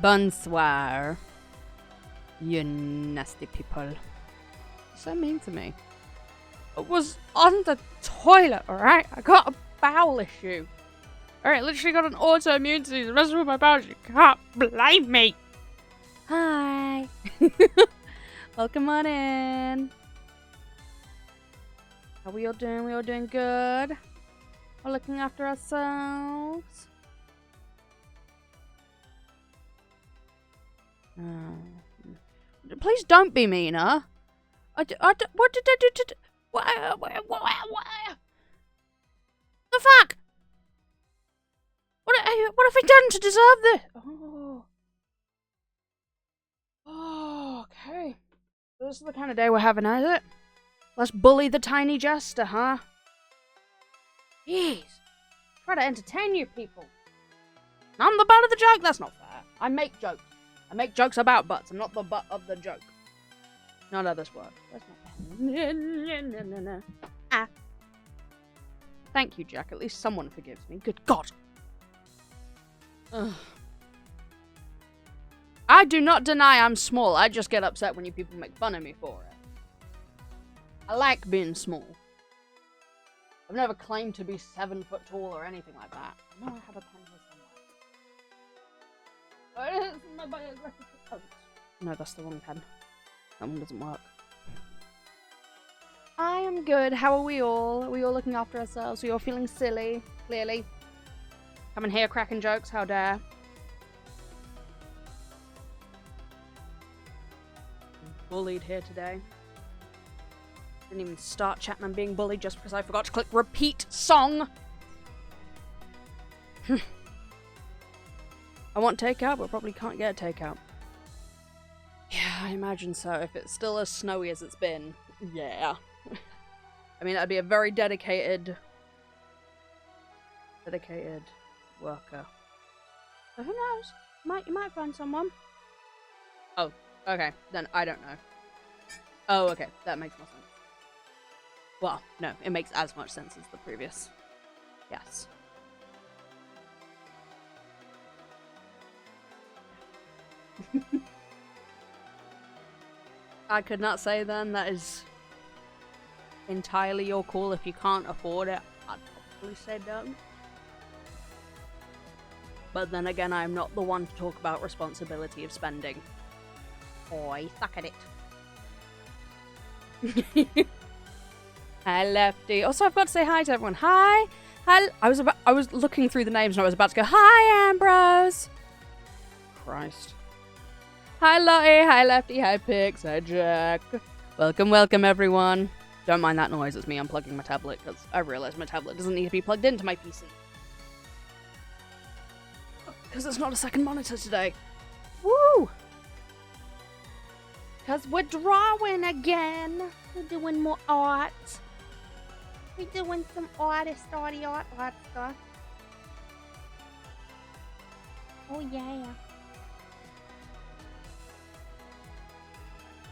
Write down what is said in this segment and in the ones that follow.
Bonsoir. You nasty people. You're so mean to me. I was on the toilet, alright? I got a bowel issue. Alright, literally got an autoimmune disease. The rest of my bowels, you can't blame me. Hi. Welcome on in. How we all doing? We all doing good? We're looking after ourselves. Please don't be meaner. What did I do to... What the fuck? What have I done to deserve this? Oh, okay. This is the kind of day we're having, is it? Let's bully the tiny jester, huh? Jeez. Try to entertain you people. I'm the butt of the joke. That's not fair. I make jokes. I make jokes about butts. I'm not the butt of the joke. Not how this works. That's not... Ah. Thank you, Jack. At least someone forgives me. Good God. Ugh. I do not deny I'm small. I just get upset when you people make fun of me for it. I like being small. I've never claimed to be 7 foot tall or anything like that. I know I have a pen here somewhere. No, that's the wrong pen. That one doesn't work. I am good. How are we all? Are we all looking after ourselves? Are we all feeling silly? Clearly. Coming here cracking jokes. How dare. Bullied here today. Didn't even start chatting. I'm being bullied just because I forgot to click repeat song. I want takeout, but probably can't get a takeout. Yeah, I imagine so. If it's still as snowy as it's been, yeah. I mean, that'd be a very dedicated worker. But who knows? You might find someone. Oh, okay. Then I don't know. Oh, okay. That makes more sense. Well, no, it makes as much sense as the previous. Yes. I could not say then. That is entirely your call. If you can't afford it, I'd probably say don't. But then again, I'm not the one to talk about responsibility of spending. Oi, suck at it. Hi, Lefty. Also, I've got to say hi to everyone. Hi. Hi. I was looking through the names and I was about to go, hi, Ambrose. Christ. Hi, Lottie. Hi, Lefty. Hi, Pix. Hi, Jack. Welcome, everyone. Don't mind that noise. It's me unplugging my tablet because I realized my tablet doesn't need to be plugged into my PC. Because it's not a second monitor today. Woo! Because we're drawing again. We're doing more art. We're doing some art stuff. Oh, yeah.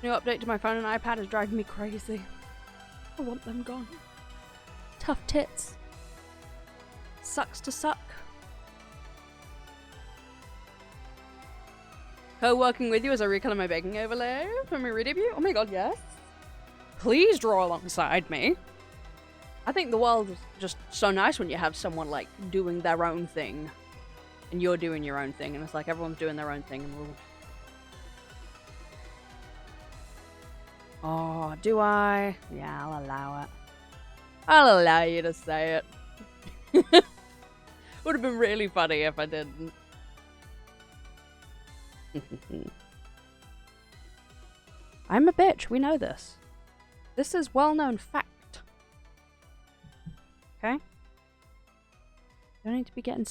New update to my phone and iPad is driving me crazy. I want them gone. Tough tits. Sucks to suck. Co-working with you as I recolor my baking overlay for my redebut? Oh my god, yes. Please draw alongside me. I think the world is just so nice when you have someone like doing their own thing. And you're doing your own thing. And it's like everyone's doing their own thing. And we'll... Oh, do I? Yeah, I'll allow it. I'll allow you to say it. Would have been really funny if I didn't. I'm a bitch, we know this. This is well-known fact. Okay? Don't need to be getting...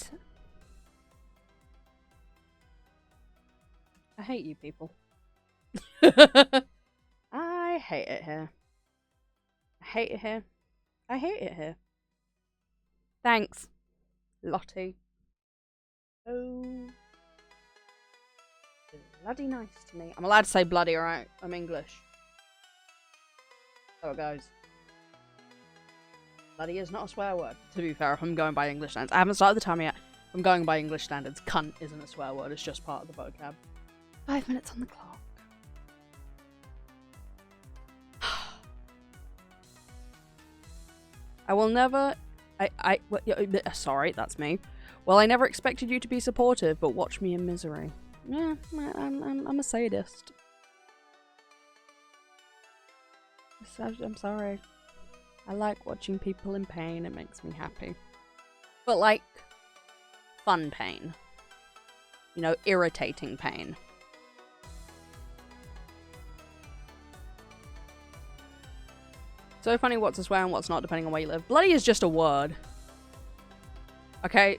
I hate you people. I hate it here. I hate it here. I hate it here. Thanks, Lottie. Oh... bloody nice to me. I'm allowed to say bloody, alright? I'm English. So it goes. Bloody is not a swear word, to be fair, if I'm going by English sense. I haven't started the timer yet. I'm going by English standards. Cunt isn't a swear word, it's just part of the vocab. 5 minutes on the clock. I will never... sorry, that's me. Well, I never expected you to be supportive, but watch me in misery. Yeah, I'm a sadist. I'm sorry. I like watching people in pain, it makes me happy. But like, fun pain. You know, irritating pain. So funny what's a swear and what's not depending on where you live. Bloody is just a word. Okay.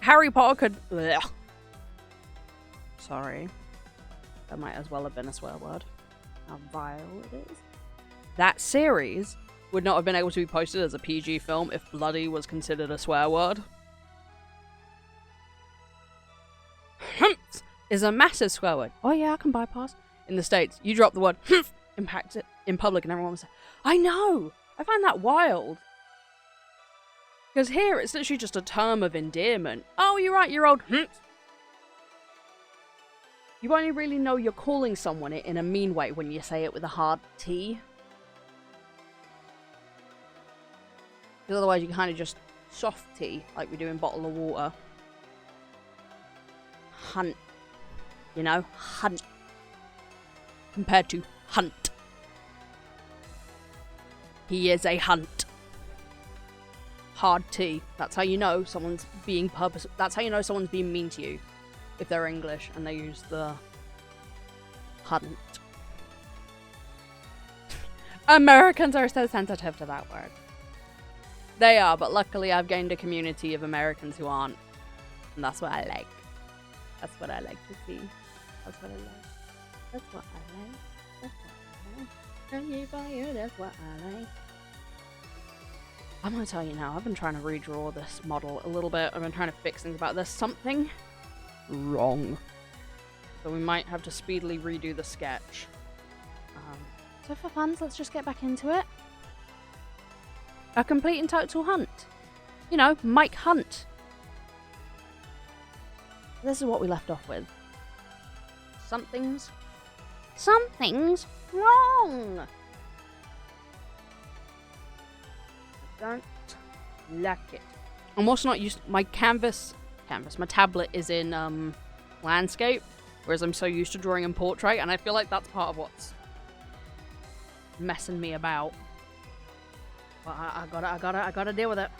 Harry Potter could... Blech. Sorry. That might as well have been a swear word. How vile it is. That series would not have been able to be posted as a PG film if bloody was considered a swear word. Humph is a massive swear word. Oh yeah, I can bypass. In the States, you drop the word humph, impact it in public and everyone will say, I know! I find that wild. Because here, it's literally just a term of endearment. Oh, you're right, you're old. Humph. You only really know you're calling someone it in a mean way when you say it with a hard T. Because otherwise you kind of just soft tea, like we do in bottle of water. Hunt. You know? Hunt. Compared to hunt. He is a hunt. Hard T. That's how you know someone's being that's how you know someone's being mean to you. If they're English and they use the hunt. Americans are so sensitive to that word. They are, but luckily I've gained a community of Americans who aren't. And that's what I like. That's what I like to see. That's what I like. That's what I like. That's what I like. That's what I like. I'm gonna tell you now, I've been trying to redraw this model a little bit. I've been trying to fix things about this. Something wrong. So we might have to speedily redo the sketch. So for funs, let's just get back into it. A complete and total hunt. You know, Mike Hunt. This is what we left off with. Something's wrong. Don't like it. I'm also not used. My my tablet is in landscape, whereas I'm so used to drawing in portrait, and I feel like that's part of what's messing me about. But I gotta deal with it.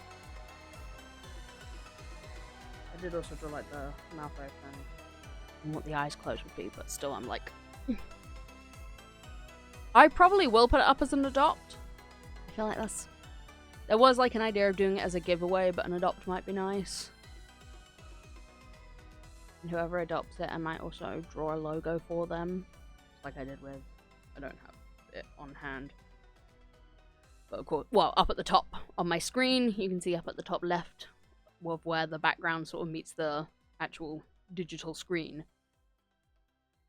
I did also draw like the mouth open and what the eyes closed would be, but still I'm like... I probably will put it up as an adopt. I feel like that's... There was like an idea of doing it as a giveaway, but an adopt might be nice. And whoever adopts it, I might also draw a logo for them. Just like I did with... I don't have it on hand. But of course, well, up at the top on my screen, you can see up at the top left of where the background sort of meets the actual digital screen.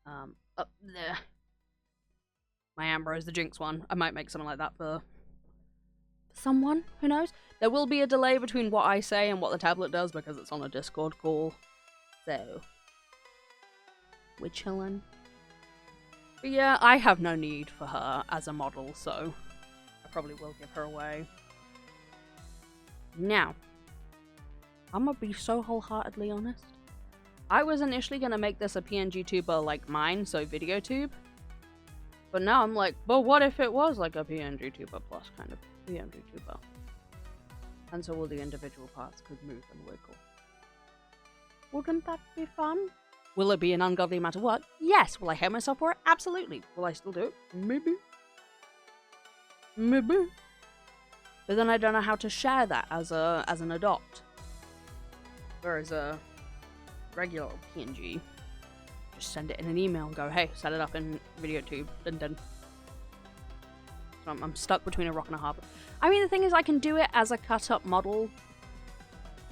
Up there. My Ambrose the Jinx one. I might make something like that for someone, who knows? There will be a delay between what I say and what the tablet does because it's on a Discord call. So, we're chilling. But yeah, I have no need for her as a model, so I probably will give her away. Now, I'm gonna be so wholeheartedly honest. I was initially gonna make this a PNGTuber like mine, so VODtube. But now I'm like, but what if it was like a PNGTuber plus kind of PNGTuber? And so all the individual parts could move and wiggle. Wouldn't that be fun? Will it be an ungodly matter what? Yes. Will I hate myself for it? Absolutely. Will I still do it? Maybe. Maybe. But then I don't know how to share that as an adopt. Whereas a regular PNG, just send it in an email and go, hey, set it up in VODtube. Dun dun. So I'm stuck between a rock and a hard. I mean, the thing is, I can do it as a cut-up model,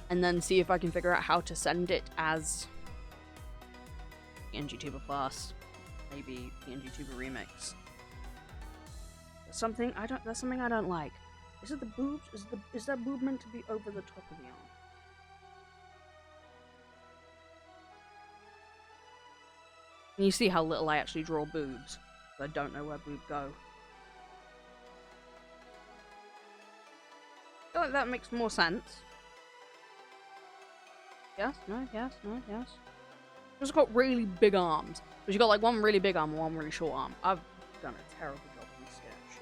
and then see if I can figure out how to send it as PNGTuber Plus, maybe PNGTuber Remix. That's something I don't like. Is it the boobs? Is that boob meant to be over the top of the arm? And you see how little I actually draw boobs. I don't know where boob go. I feel like that makes more sense. Yes, no, yes, no, yes. Just got really big arms. But you got like one really big arm and one really short arm. I've done a terrible job on this sketch.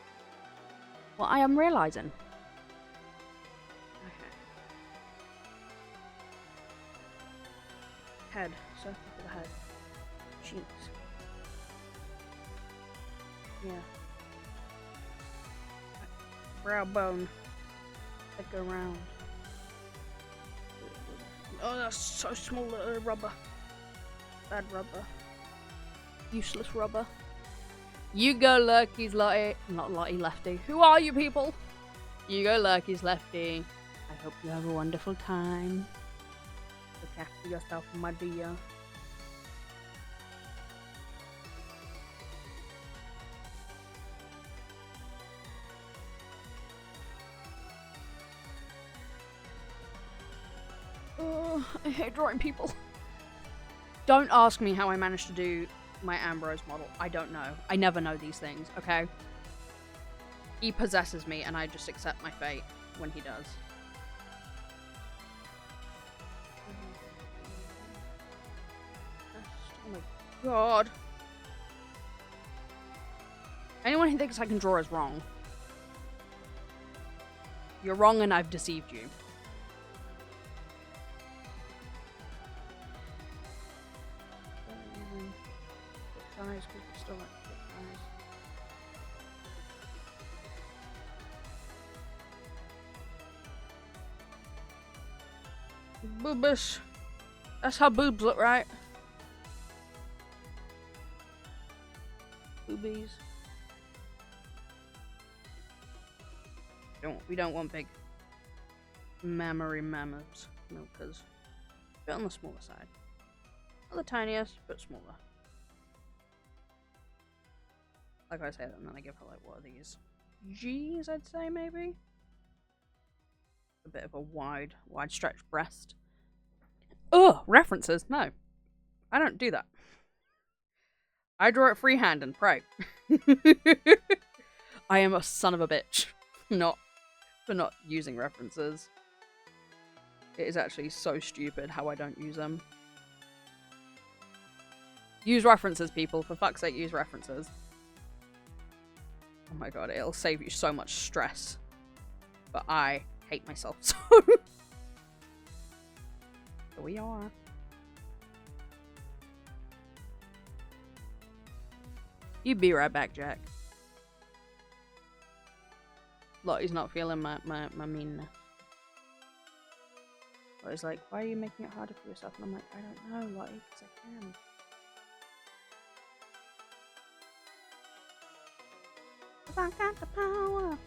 Well, I am realizing. Okay. Head. Circle for the head. Cheeks. Yeah. Brow bone. Like go round. Oh, that's so small, rubber. Bad rubber. Useless rubber. You go Lurky's Lottie. Not Lottie, Lefty. Who are you people? You go Lurky's Lefty. I hope you have a wonderful time. Look after yourself, my dear. Oh, I hate drawing people. Don't ask me how I managed to do my Ambrose model. I don't know. I never know these things, okay? He possesses me and I just accept my fate when he does. Oh my god. Anyone who thinks I can draw is wrong. You're wrong and I've deceived you. Eyes, because still like eyes. Boobish. That's how boobs look, right? Boobies. We don't want big mammary mammals. No, because a bit on the smaller side. Not the tiniest, but smaller. Like I say that, and then I give her like, what are these? G's, I'd say, maybe? A bit of a wide stretched breast. Ugh! References? No. I don't do that. I draw it freehand and pray. I am a son of a bitch. For not using references. It is actually so stupid how I don't use them. Use references, people. For fuck's sake, use references. Oh my god, it'll save you so much stress. But I hate myself so. Here we are. You be right back, Jack. Lottie's not feeling my meanness. Lottie's like, why are you making it harder for yourself? And I'm like, I don't know, Lottie, because I can. I got the power.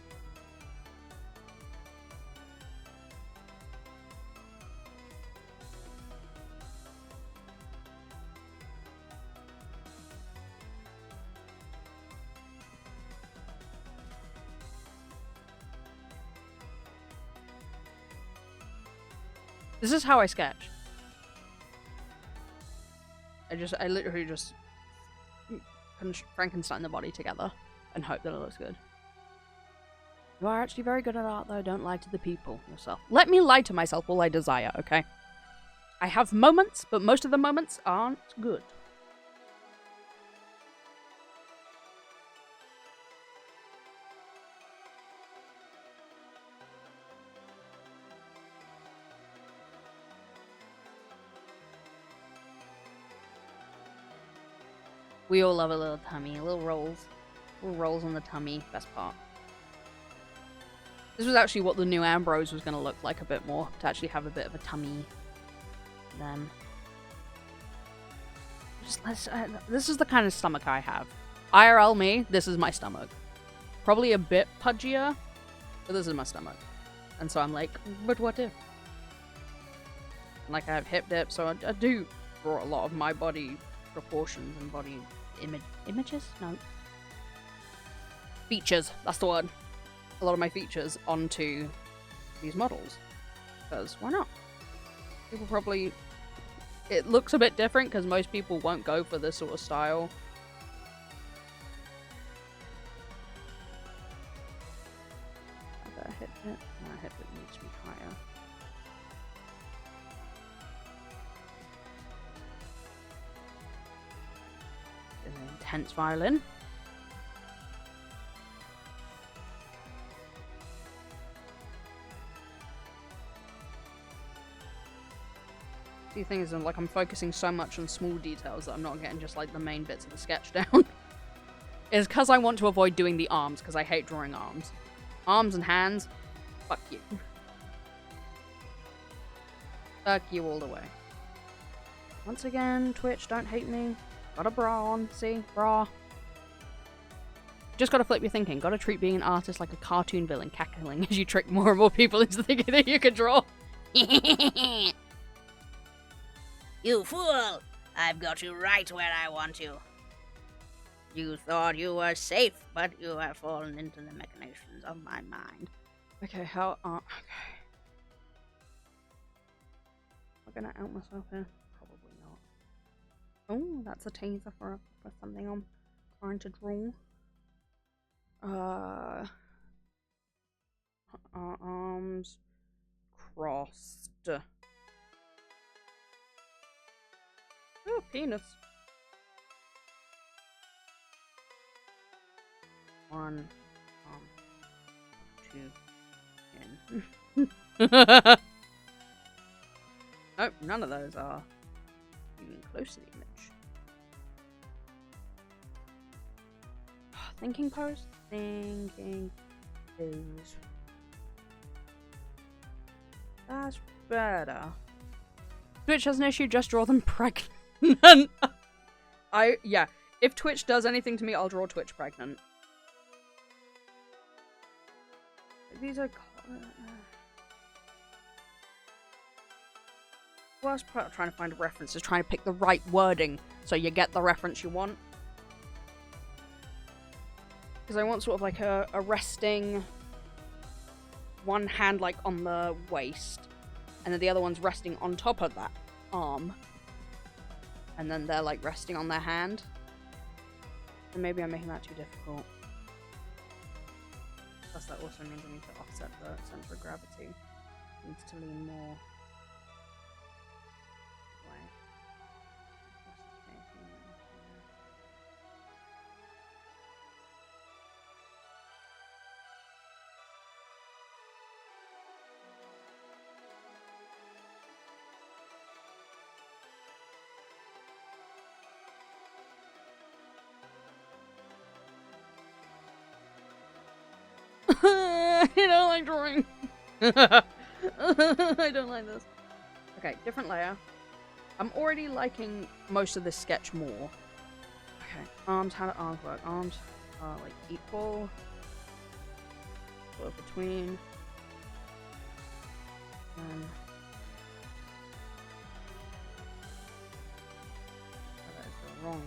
This is how I sketch. I literally just Frankenstein the body together and hope that it looks good. You are actually very good at art, though. Don't lie to the people yourself. Let me lie to myself all I desire, okay? I have moments, but most of the moments aren't good. We all love a little tummy, little rolls. Little rolls on the tummy, best part. This was actually what the new Ambrose was going to look like a bit more, to actually have a bit of a tummy then. This is the kind of stomach I have. IRL me, this is my stomach. Probably a bit pudgier, but this is my stomach. And so I'm like, but what if? Like I have hip dip, so I do draw a lot of my body proportions and body images? No. Features, that's the word. A lot of my features onto these models. Because why not? People probably, it looks a bit different because most people won't go for this sort of style. Hit it. No, hit it needs to be higher. An intense violin. The thing is, like, I'm focusing so much on small details that I'm not getting just like the main bits of the sketch down. It's because I want to avoid doing the arms, because I hate drawing arms. Arms and hands, fuck you. Fuck you all the way. Once again, Twitch, don't hate me. Got a bra on, see? Bra. Just gotta flip your thinking. Gotta treat being an artist like a cartoon villain cackling as you trick more and more people into thinking that you can draw. You fool! I've got you right where I want you. You thought you were safe, but you have fallen into the machinations of my mind. Okay, how okay. Am I gonna out myself here? Probably not. Oh, that's a teaser for something I'm trying to draw. Arms crossed. Oh, penis. One, two, in. Nope, none of those are even close to the image. Thinking pose? Thinking pose. That's better. Twitch has an issue, just draw them pregnant. Yeah, if Twitch does anything to me, I'll draw Twitch pregnant. These are... Worst part of trying to find a reference is trying to pick the right wording so you get the reference you want. Because I want sort of like a resting... one hand like on the waist, and then the other one's resting on top of that arm. And then they're like resting on their hand. And maybe I'm making that too difficult. Plus that also means I need to offset the center of gravity. It needs to lean more away. I don't like drawing. I don't like this. Okay, different layer. I'm already liking most of this sketch more. Okay, arms, how do arms work? Arms are like equal. Sort of between. And... oh, that is the wrong...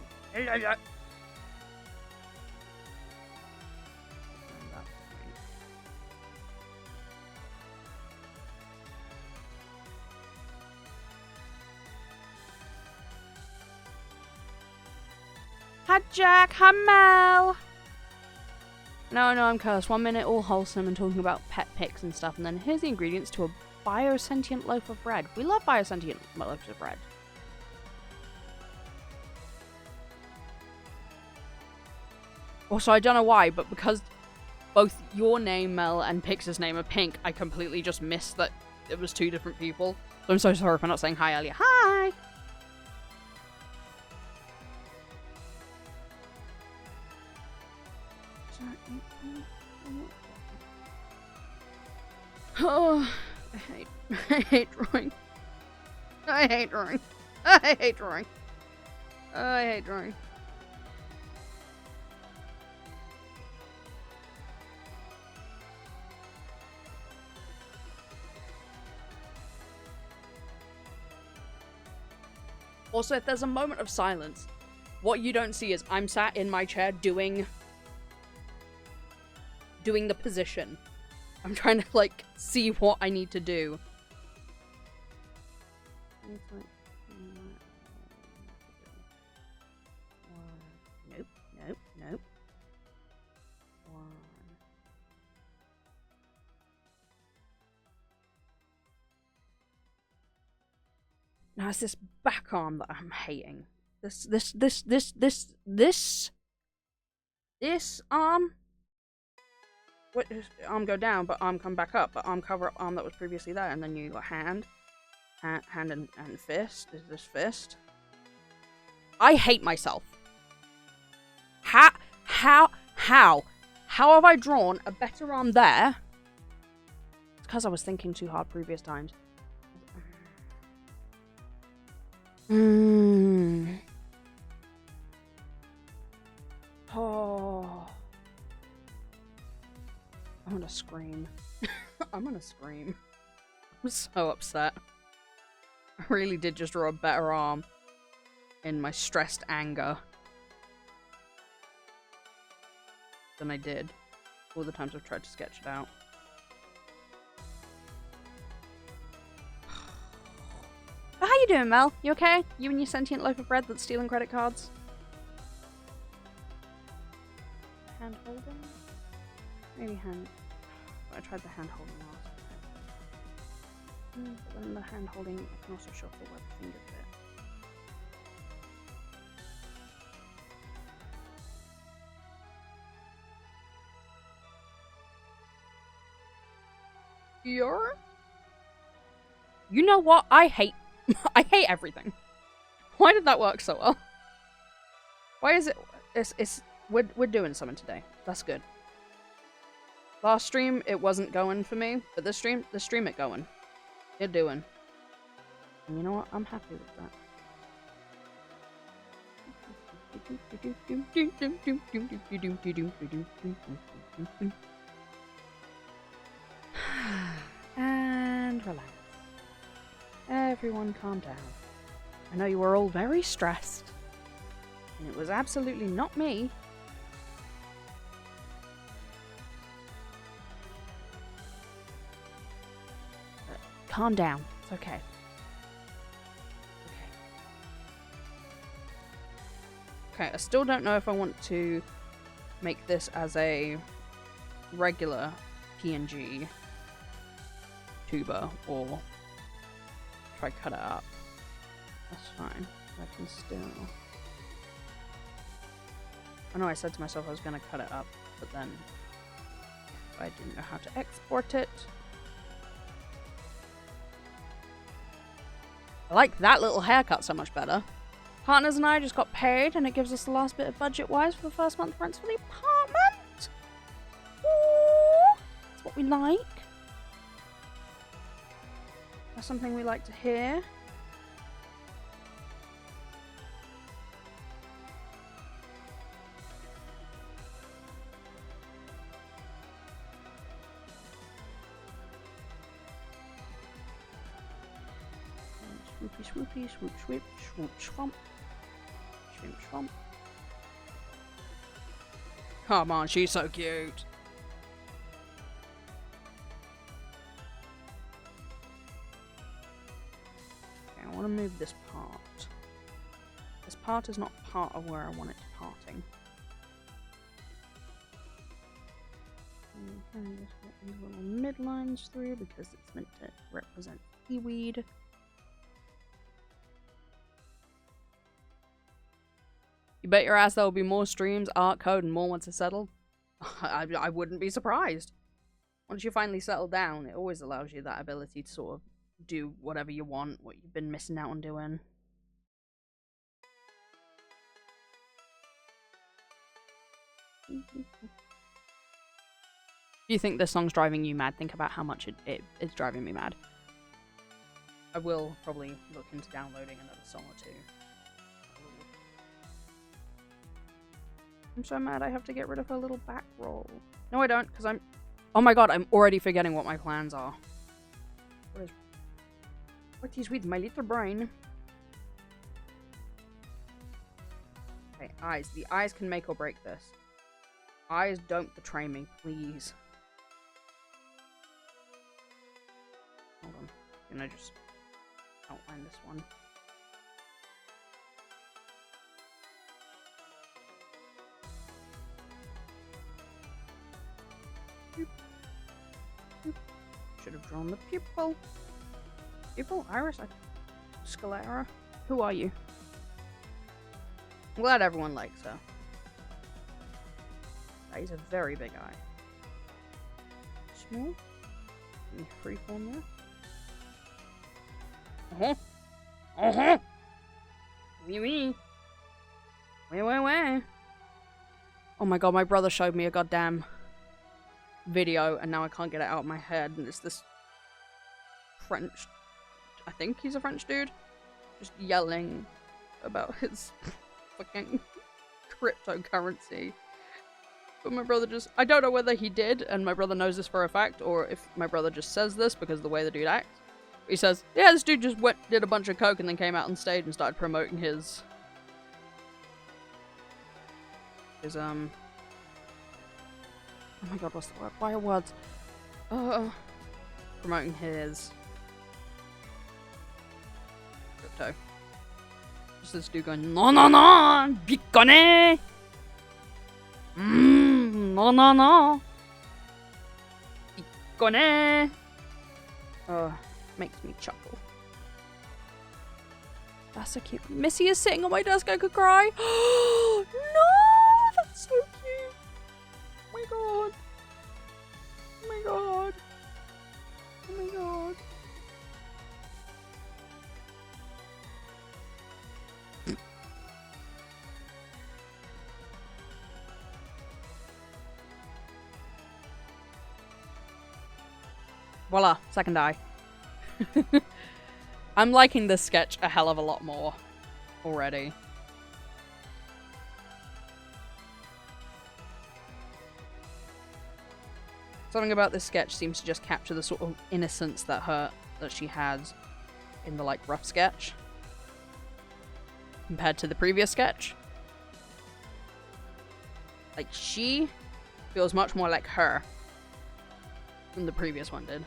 Hi Jack, hi Mel! No, I'm cursed. 1 minute all wholesome and talking about pet pics and stuff, and then here's the ingredients to a biosentient loaf of bread. We love biosentient loaves of bread. Also, I don't know why, but because both your name, Mel, and Pix's name are pink, I completely just missed that it was two different people. So I'm so sorry for not saying hi earlier. Hi! Oh, I hate drawing. I hate drawing. I hate drawing. I hate drawing. Also, if there's a moment of silence, what you don't see is I'm sat in my chair doing the position. I'm trying to, like, see what I need to do. Now it's this back arm that I'm hating. This arm. What arm go down, but arm come back up, but arm cover up arm that was previously there, and then you got hand and fist. Is this fist? I hate myself. How have I drawn a better arm there? It's because I was thinking too hard previous times. Oh. I'm gonna scream. I'm gonna scream. I'm so upset. I really did just draw a better arm in my stressed anger than I did all the times I've tried to sketch it out. How you doing, Mel? You okay? You and your sentient loaf of bread that's stealing credit cards? Hand holding? Maybe hand. I tried the hand holding last time. But then the hand holding, I can also shuffle where the finger fit. You know what? I hate everything. Why did that work so well? Why is it? We're doing something today. That's good. Last stream it wasn't going for me, but this stream it going. You're doing. And you know what? I'm happy with that. And relax. Everyone calm down. I know you were all very stressed. And it was absolutely not me. But calm down. It's okay. Okay, I still don't know if I want to make this as a regular PNG tuber or try cut it up. That's fine. I can still... I know I said to myself I was going to cut it up, but then I didn't know how to export it. I like that little haircut so much better. Partners and I just got paid, and it gives us the last bit of budget-wise for the first month rents for the apartment. Ooh, that's what we like. That's something we like to hear. Swoopy, swoopy, swoop, swoop, swoop, swamp. Swimp, swamp. Come on, she's so cute. Okay, I want to move this part. This part is not part of where I want it parting. And just get these little midlines through because it's meant to represent seaweed. You bet your ass there will be more streams, art, code, and more once it's settled. I wouldn't be surprised. Once you finally settle down, it always allows you that ability to sort of do whatever you want, what you've been missing out on doing. If you think this song's driving you mad, think about how much it's driving me mad. I will probably look into downloading another song or two. I'm so mad I have to get rid of her little back roll. No, I don't, because I'm... Oh my god, I'm already forgetting what my plans are. What is with my little brain? Okay, eyes. The eyes can make or break this. Eyes, don't betray me, please. Hold on. Can I just outline this one? Should have drawn the pupil. Pupil? Iris? I Scalera? Who are you? I'm glad everyone likes her. That is a very big eye. Small? Any freeform there? Uh-huh. Wee. Oh my god, my brother showed me a goddamn video and now I can't get it out of my head, and it's this French, I think he's a French dude, just yelling about his fucking cryptocurrency. But my brother just, I don't know whether he did and my brother knows this for a fact, or if my brother just says this because of the way the dude acts. He says, yeah, this dude just did a bunch of coke and then came out on stage and started promoting his oh my god, what's the word? Why are words? Promoting his crypto. Just this dude going, no, Bitcoin! No. Bitcoin! Makes me chuckle. That's so cute. Missy is sitting on my desk, I could cry. No! That's so cute. Oh my god. Oh my god. Oh my god. Voila, second eye. I'm liking this sketch a hell of a lot more already. Something about this sketch seems to just capture the sort of innocence that she has in the like rough sketch compared to the previous sketch. Like, she feels much more like her than the previous one did.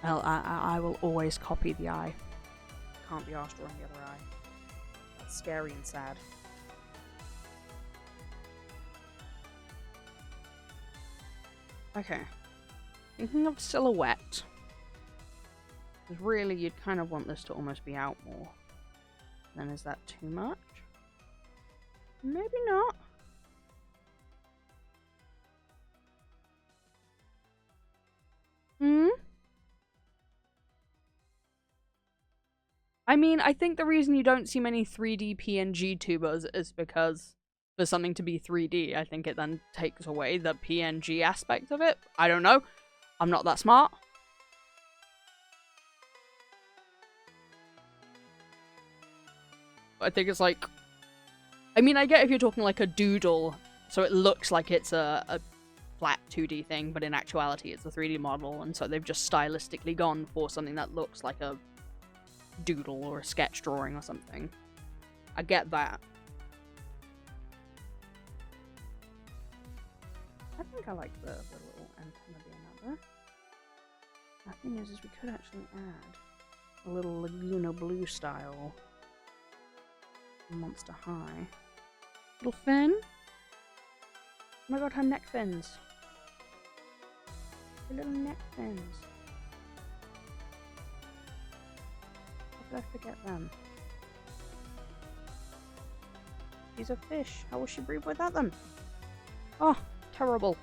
Well, I will always copy the eye. Can't be asked drawing the other eye. That's scary and sad. Okay. Thinking of silhouette. Because really, you'd kind of want this to almost be out more. Then is that too much? Maybe not. I mean, I think the reason you don't see many 3D PNGTubers is because for something to be 3D, I think it then takes away the PNG aspect of it. I don't know. I'm not that smart. I think it's like... I mean, I get if you're talking like a doodle, so it looks like it's a flat 2D thing, but in actuality it's a 3D model, and so they've just stylistically gone for something that looks like a doodle or a sketch drawing or something. I get that. I think I like the little antenna being out there. The thing is we could actually add a little Laguna Blue style Monster High. Little fin. Oh my god, her neck fins. Her little neck fins. How did I forget them? She's a fish. How will she breathe without them? Oh, terrible.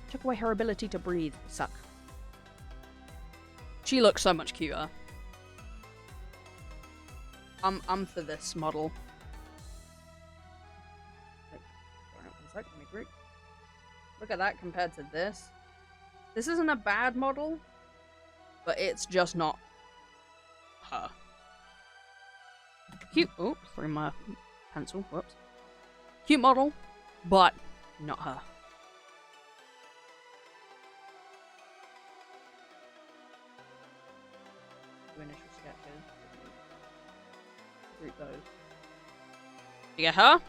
Took away her ability to breathe. Suck. She looks so much cuter. I'm for this model. Let me group. Look at that compared to this. This isn't a bad model, but it's just not her. Cute. Oh, threw my pencil. Whoops. Cute model, but not her. Do initial sketches. Group those. You get her?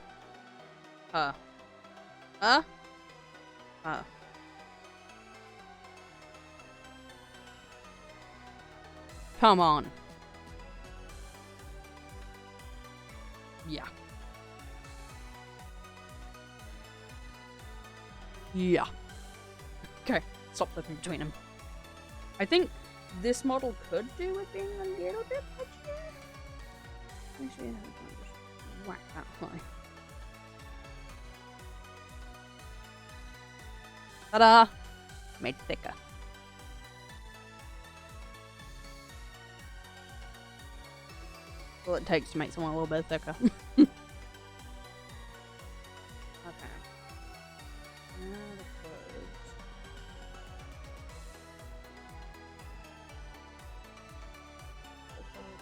Her. Her? Her. Come on. Yeah. Yeah. Okay. stop flipping between them. I think this model could do with being a little bit pudgier. Actually, just whack that high. Ta-da! Made thicker. All it takes to make someone a little bit thicker. Okay. Now the clothes.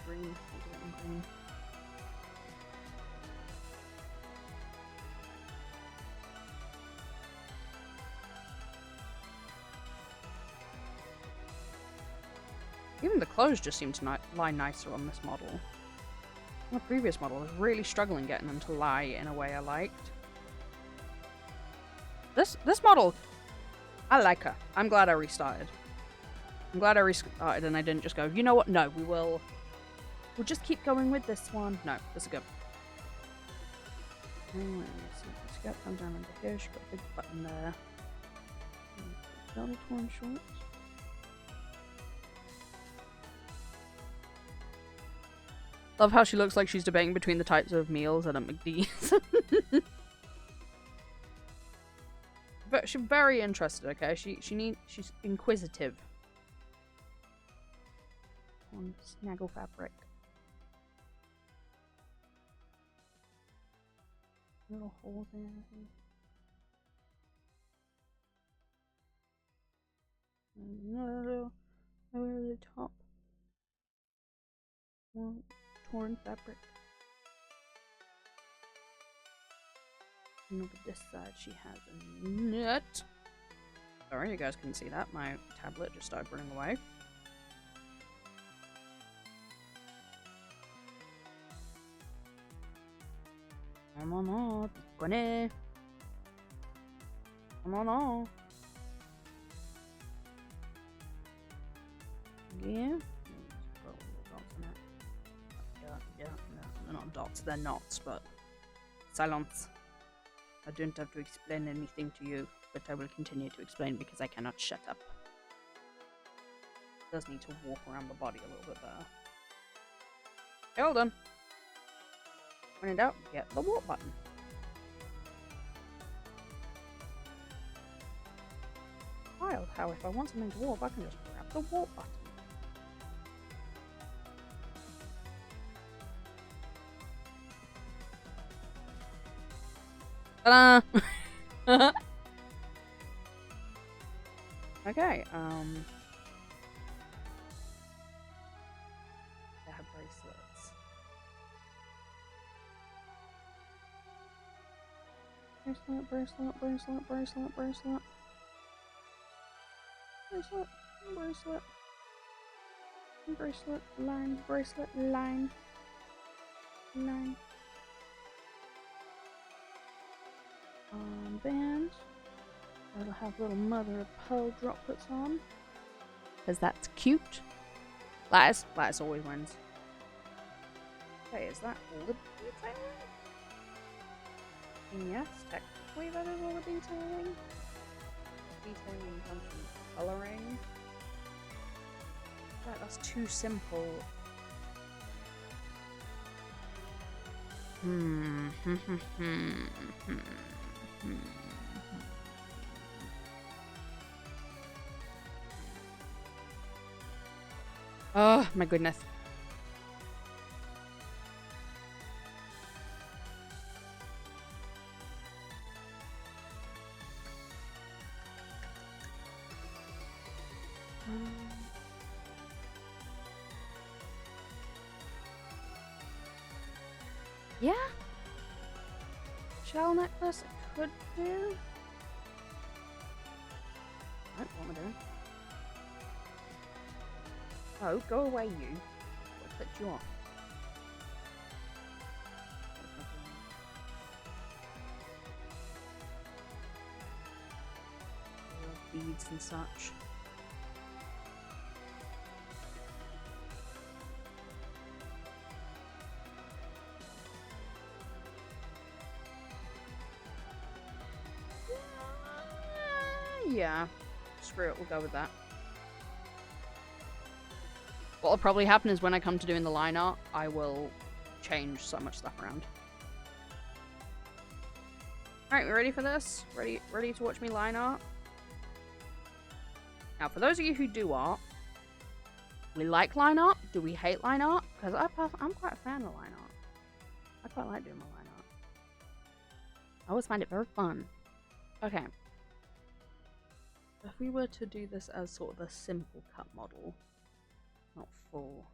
Green. Green. Even the clothes just seem to lie nicer on this model. On the previous model, I was really struggling getting them to lie in a way I liked. This model, I like her. I'm glad I restarted. I'm glad I restarted and I didn't just go, you know what? No, we'll just keep going with this one. No, this is good. Anyway, let's get them down under here. She's got a big button there. Belly torn shorts. Love how she looks like she's debating between the types of meals at a McD's. But she's very interested, okay? She's inquisitive. On snaggle fabric. Little holes in everything. Another over the top. More torn fabric. And over this side she has a nut. Sorry, you guys couldn't see that. My tablet just started running away. No, piccone. No. Yeah. Yeah, no, they're not dots, they're knots, but silence. I don't have to explain anything to you, but I will continue to explain because I cannot shut up. Does need to walk around the body a little bit better. Okay, all done. When in doubt, get the walk button. Wild how if I want something to walk, I can just grab the walk button. Ta-da! Okay, they have bracelets. Bracelet. Line. Band. It'll have little mother of pearl droplets on. Because that's cute. Lattice always wins. Okay, is that all the detailing? Yes, technically that is all the detailing. Detailing comes from colouring. That's too simple. Oh my goodness. Yeah. Shell necklace I could do. Right, what am I doing? Oh, go away, you. What put you off? Beads and such. Yeah. Screw it, we'll go with that. What'll probably happen is when I come to doing the line art, I will change so much stuff around. Alright, we ready for this? Ready to watch me line art? Now, for those of you who do art, we like line art? Do we hate line art? Because I'm quite a fan of line art. I quite like doing my line art. I always find it very fun. Okay. If we were to do this as sort of a simple cut model, not full.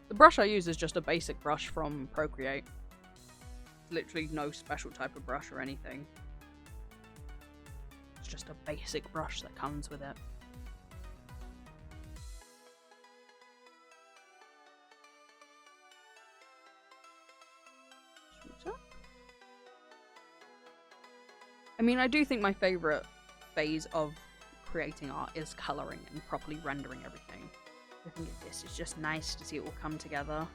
The brush I use is just a basic brush from Procreate. Literally no special type of brush or anything. It's just a basic brush that comes with it. I mean, I do think my favourite phase of creating art is colouring and properly rendering everything. I think this is just nice to see it all come together.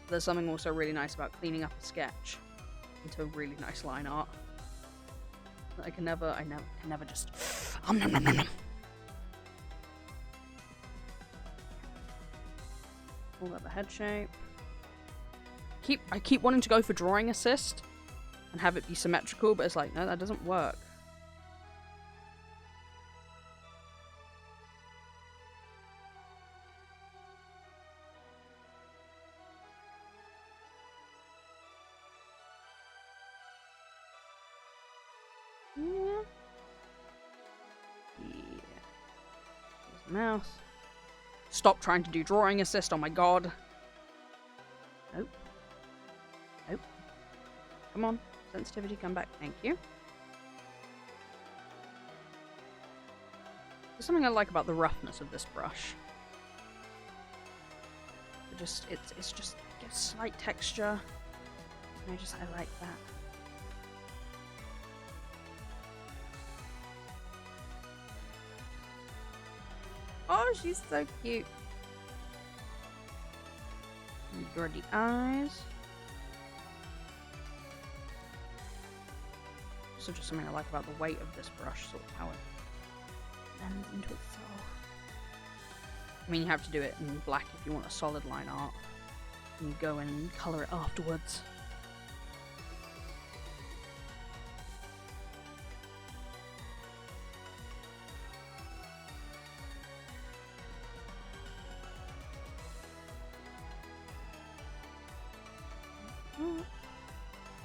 There's something also really nice about cleaning up a sketch into a really nice line art. I can never just nom, nom, nom, nom. Pull up the head shape. I keep wanting to go for drawing assist and have it be symmetrical, but it's like, no, that doesn't work. Yeah. There's the mouse. Stop trying to do drawing assist, oh my god. Nope. Nope. Come on. Sensitivity, come back. Thank you. There's something I like about the roughness of this brush. It's just gets slight texture. And I like that. Oh, she's so cute. Draw the eyes. Also just something I like about the weight of this brush, sort of how it blends into itself. I mean, you have to do it in black if you want a solid line art. And you go in and colour it afterwards.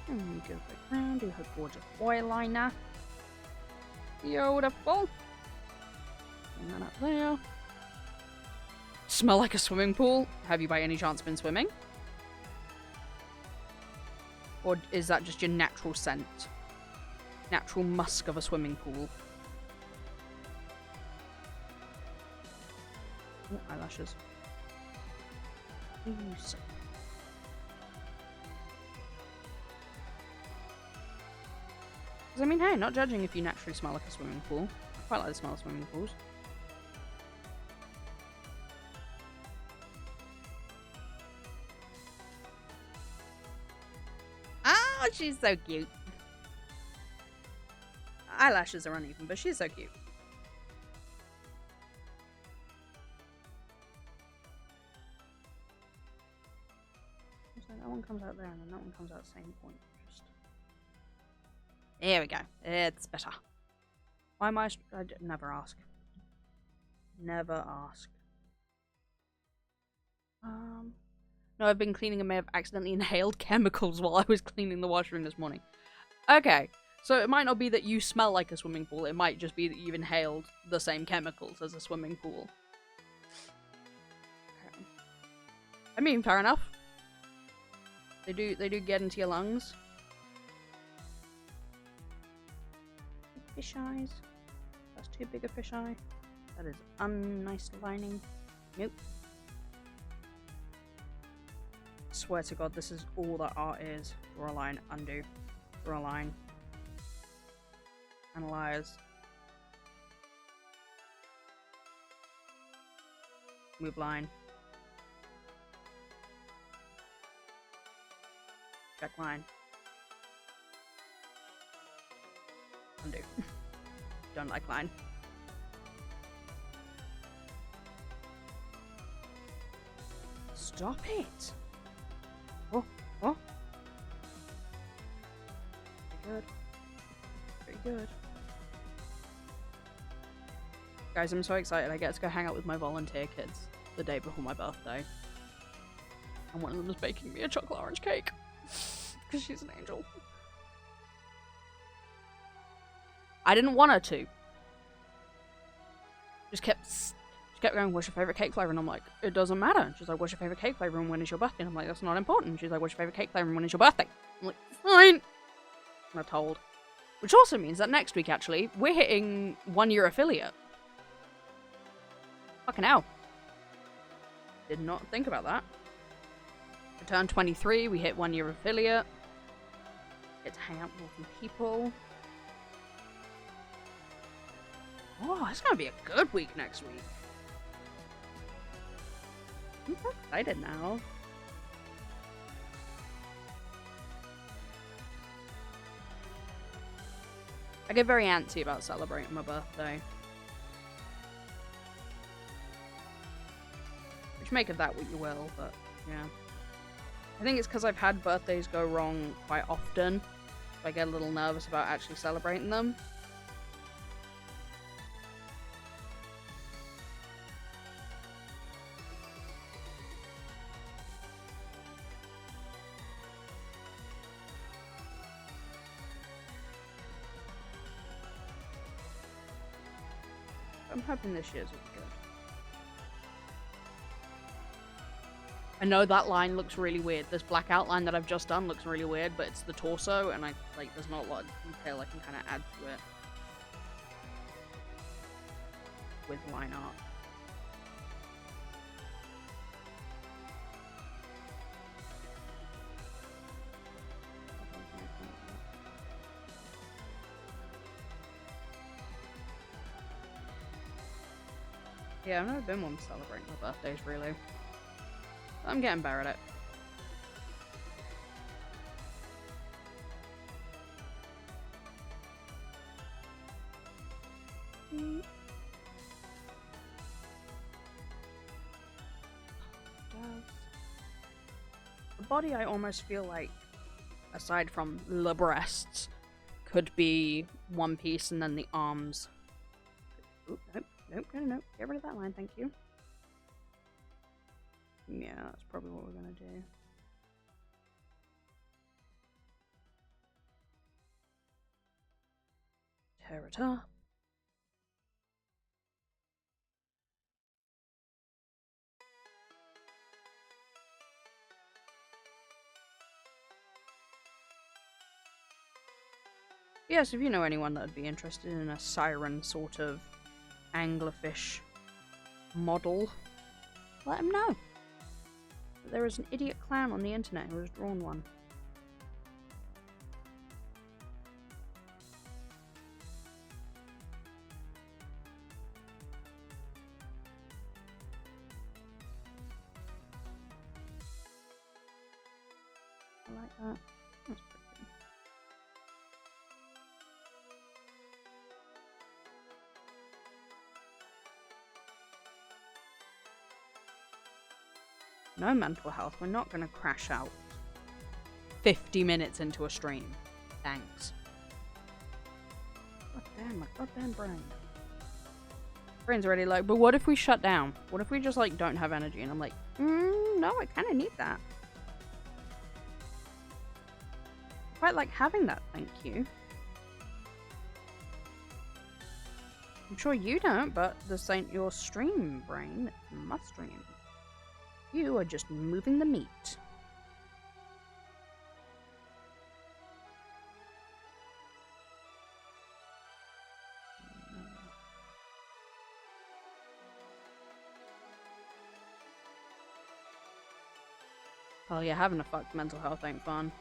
And go back around, do her gorgeous boy liner. Beautiful. And then up there. Smell like a swimming pool. Have you by any chance been swimming? Or is that just your natural scent? Natural musk of a swimming pool. Oh, eyelashes. Ooh, so I mean, hey, not judging if you naturally smell like a swimming pool. I quite like the smell of swimming pools. Oh, she's so cute. Eyelashes are uneven, but she's so cute. So that one comes out there, and then that one comes out same point. There we go. It's better. Why am I never ask. Never ask. No, I've been cleaning and may have accidentally inhaled chemicals while I was cleaning the washroom this morning. Okay, so it might not be that you smell like a swimming pool. It might just be that you've inhaled the same chemicals as a swimming pool. Okay. I mean, fair enough. They do get into your lungs. Fish eyes. That's too big a fisheye. That is unnice lining. Nope. Swear to God, this is all that art is. Draw a line, undo. Draw a line. Analyze. Move line. Check line. Undo. Don't like line. Stop it! Oh, oh. Pretty good. Pretty good. Guys, I'm so excited. I get to go hang out with my volunteer kids the day before my birthday. And one of them is baking me a chocolate orange cake. Because she's an angel. I didn't want her to. Just kept going, what's your favourite cake flavour? And I'm like, it doesn't matter. She's like, what's your favourite cake flavour and when is your birthday? And I'm like, that's not important. She's like, what's your favourite cake flavour and when is your birthday? I'm like, fine. And I told. Which also means that next week, actually, we're hitting 1 year affiliate. Fucking hell. Did not think about that. I turned 23, we hit 1 year affiliate. Get to hang out with more people. Oh, it's gonna be a good week next week. I'm so excited now. I get very antsy about celebrating my birthday. Which make of that what you will, but yeah. I think it's because I've had birthdays go wrong quite often. So I get a little nervous about actually celebrating them. I'm hoping this year's will be good. I know that line looks really weird. This black outline that I've just done looks really weird, but it's the torso, and there's not a lot of detail I can kind of add to it with line art. Yeah, I've never been one celebrating my birthdays, really. I'm getting better at it. The body, I almost feel like, aside from the breasts, could be one piece and then the arms. Oop, nope, nope, no, no, get rid of that line, thank you. Yeah, that's probably what we're gonna do. Tear it up. Yes, if you know anyone that would be interested in a siren sort of anglerfish model, let them know. There is an idiot clown on the internet who has drawn one. I like that. That's pretty good. No mental health. We're not going to crash out 50 minutes into a stream. Thanks. God damn, my goddamn brain. Brain's already like, but what if we shut down? What if we just, like, don't have energy? And I'm like, no, I kind of need that. I quite like having that, thank you. I'm sure you don't, but this ain't your stream, brain. It's my stream. You are just moving the meat. Oh yeah, having a fucked mental health ain't fun.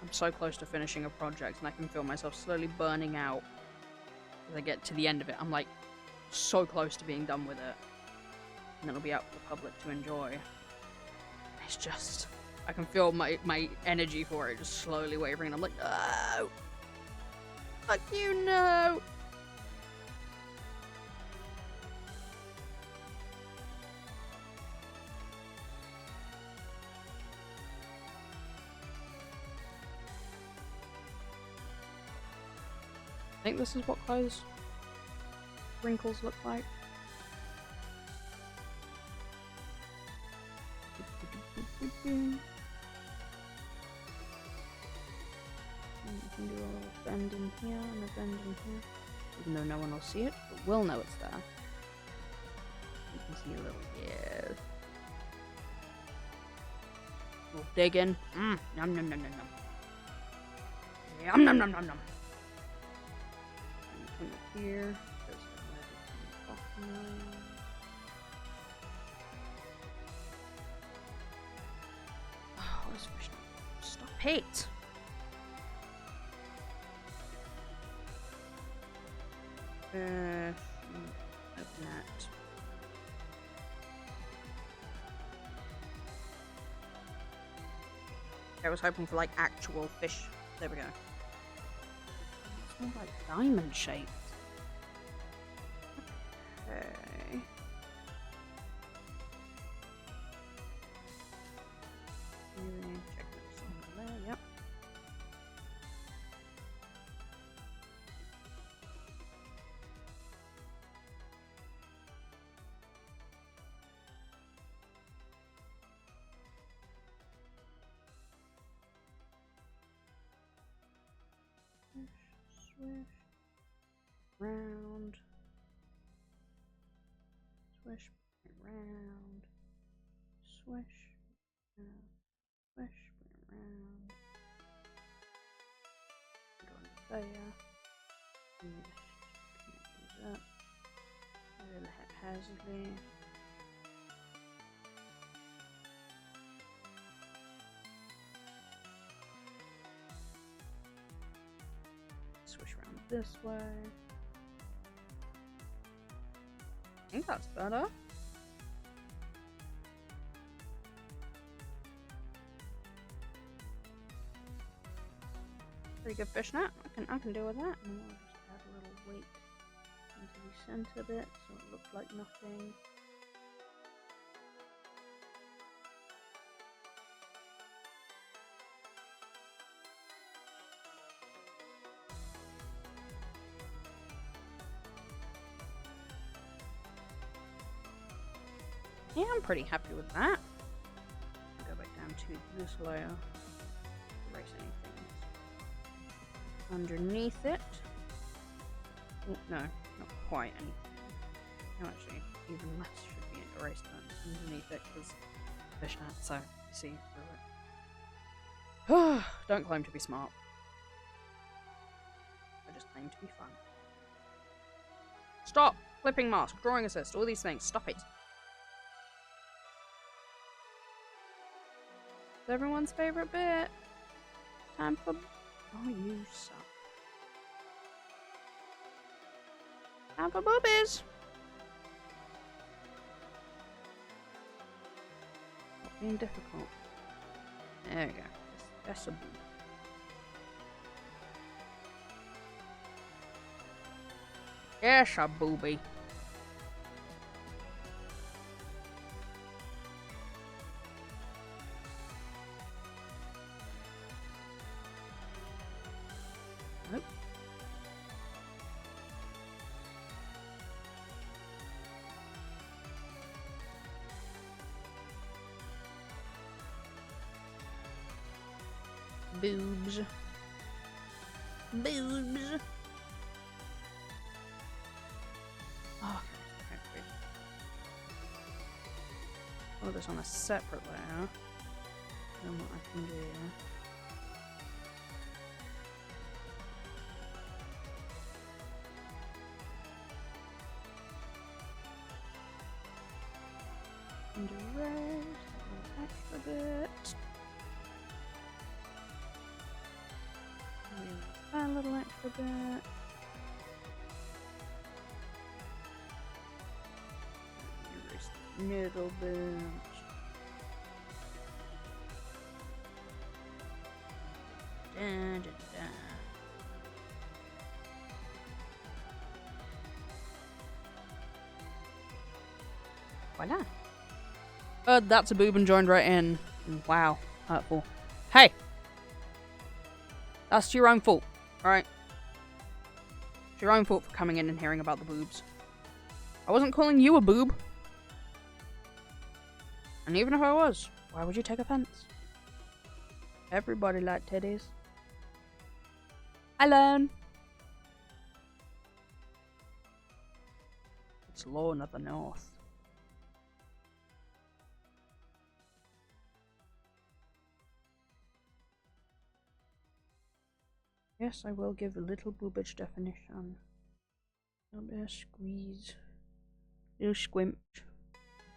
I'm so close to finishing a project and I can feel myself slowly burning out as I get to the end of it. I'm like so close to being done with it. And it'll be out for the public to enjoy. It's just, I can feel my energy for it just slowly wavering and I'm like, no! Fuck you, no! I think this is what closed wrinkles look like. You can do a little bend in here and a bend in here. Even though no one will see it, but we'll know it's there. You can see a little, yeah. A little digging. Yum yum yum yum yum. Yum yum yum yum yum. Come up here. Oh, this fish. Stop it! Open that. I was hoping for like actual fish. There we go. It's more like diamond shaped. Okay. Check this one there. Yep. Swish, round, swish, round, swish, round, swish, round. Go into there. Use up. A little haphazardly. Swish around this way. I think that's better. Pretty good fishnet. I can deal with that. And I'll just add a little weight into the center bit so it looks like nothing. Yeah, I'm pretty happy with that. Go back down to this layer. Erase anything underneath it. Oh, no, not quite anything. No, actually, even less should be erased underneath it because fishnet, so you see through it. Don't claim to be smart. I just claim to be fun. Stop! Clipping mask, drawing assist, all these things. Stop it. It's everyone's favorite bit. Time for... Oh, you suck. Time for boobies. Not being difficult. There we go. That's a boob. Yes, a booby. Nope. Boobs. Boobs. Oh, okay. Oh, this on a separate layer. Then what I can do. raise a extra bit. A little extra bit. Erase the middle bit. Dun, dun, dun. Voila. That's a boob and joined right in. Wow, hurtful. Hey! That's your own fault, alright? It's your own fault for coming in and hearing about the boobs. I wasn't calling you a boob. And even if I was, why would you take offense? Everybody liked titties. Alone. It's Lorne of the North. Yes, I will give a little boobage definition. A little bit of squeeze. Little squimp.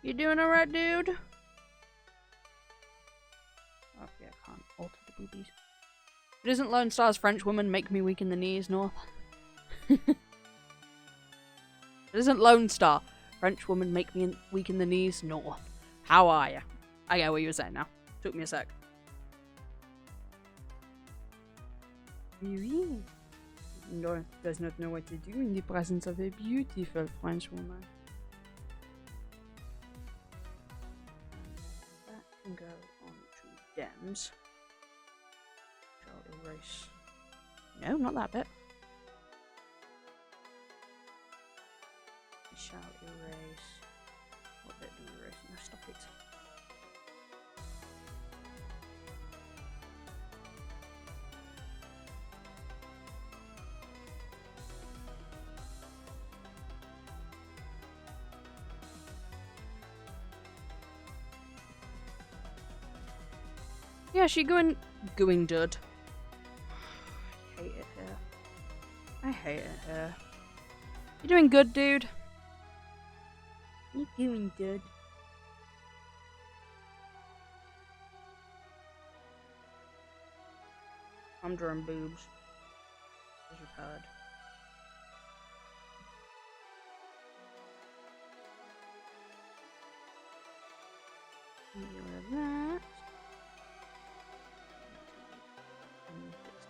You doing alright, dude? Oh, yeah, I can't alter the boobies. It isn't Lone Star's French woman make me weak in the knees, North. It isn't Lone Star. French woman make me weak in the knees, North. How are ya? I get what you were saying now. Took me a sec. Oui. North does not know what to do in the presence of a beautiful French woman. That can go on to Dems. Shall erase. No, not that bit. We shall erase. What bit do we erase? No, stop it. Yeah, she going dud. I hate it here. I hate it here. You doing good, dude? You doing good? I'm drawing boobs, as you've heard. Get rid of that.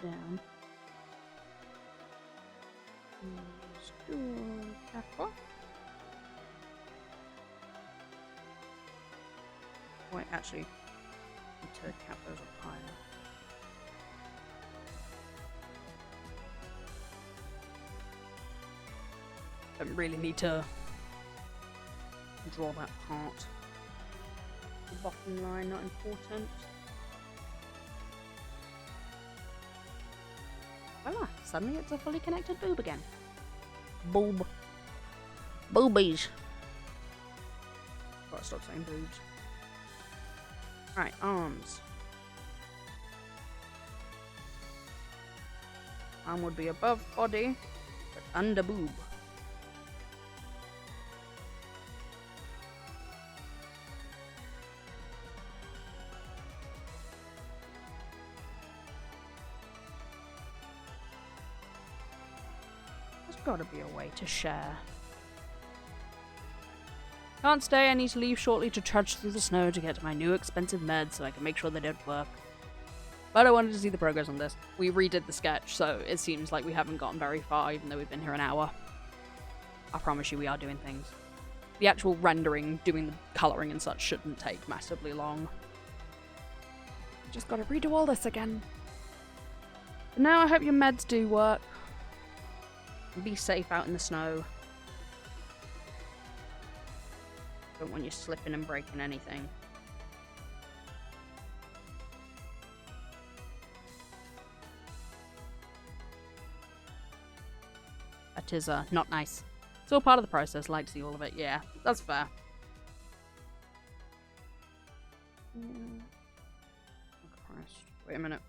Down. Store cap off. Wait, actually, need to cap those up higher. Don't really need to draw that part. The bottom line, not important. Voila, suddenly it's a fully connected boob again. Boob. Boobies. Gotta stop saying boobs. Right, arms. Arm would be above body, but under boob. Gotta be a way to share. Can't stay, I need to leave shortly to trudge through the snow to get to my new expensive meds so I can make sure they don't work. But I wanted to see the progress on this. We redid the sketch, so it seems like we haven't gotten very far even though we've been here an hour. I promise you we are doing things. The actual rendering, doing the colouring and such shouldn't take massively long. Just gotta redo all this again. But now I hope your meds do work. Be safe out in the snow. Don't want you slipping and breaking anything. That is not nice. It's all part of the process. Like to see all of it. Yeah, that's fair. Oh Christ. Wait a minute.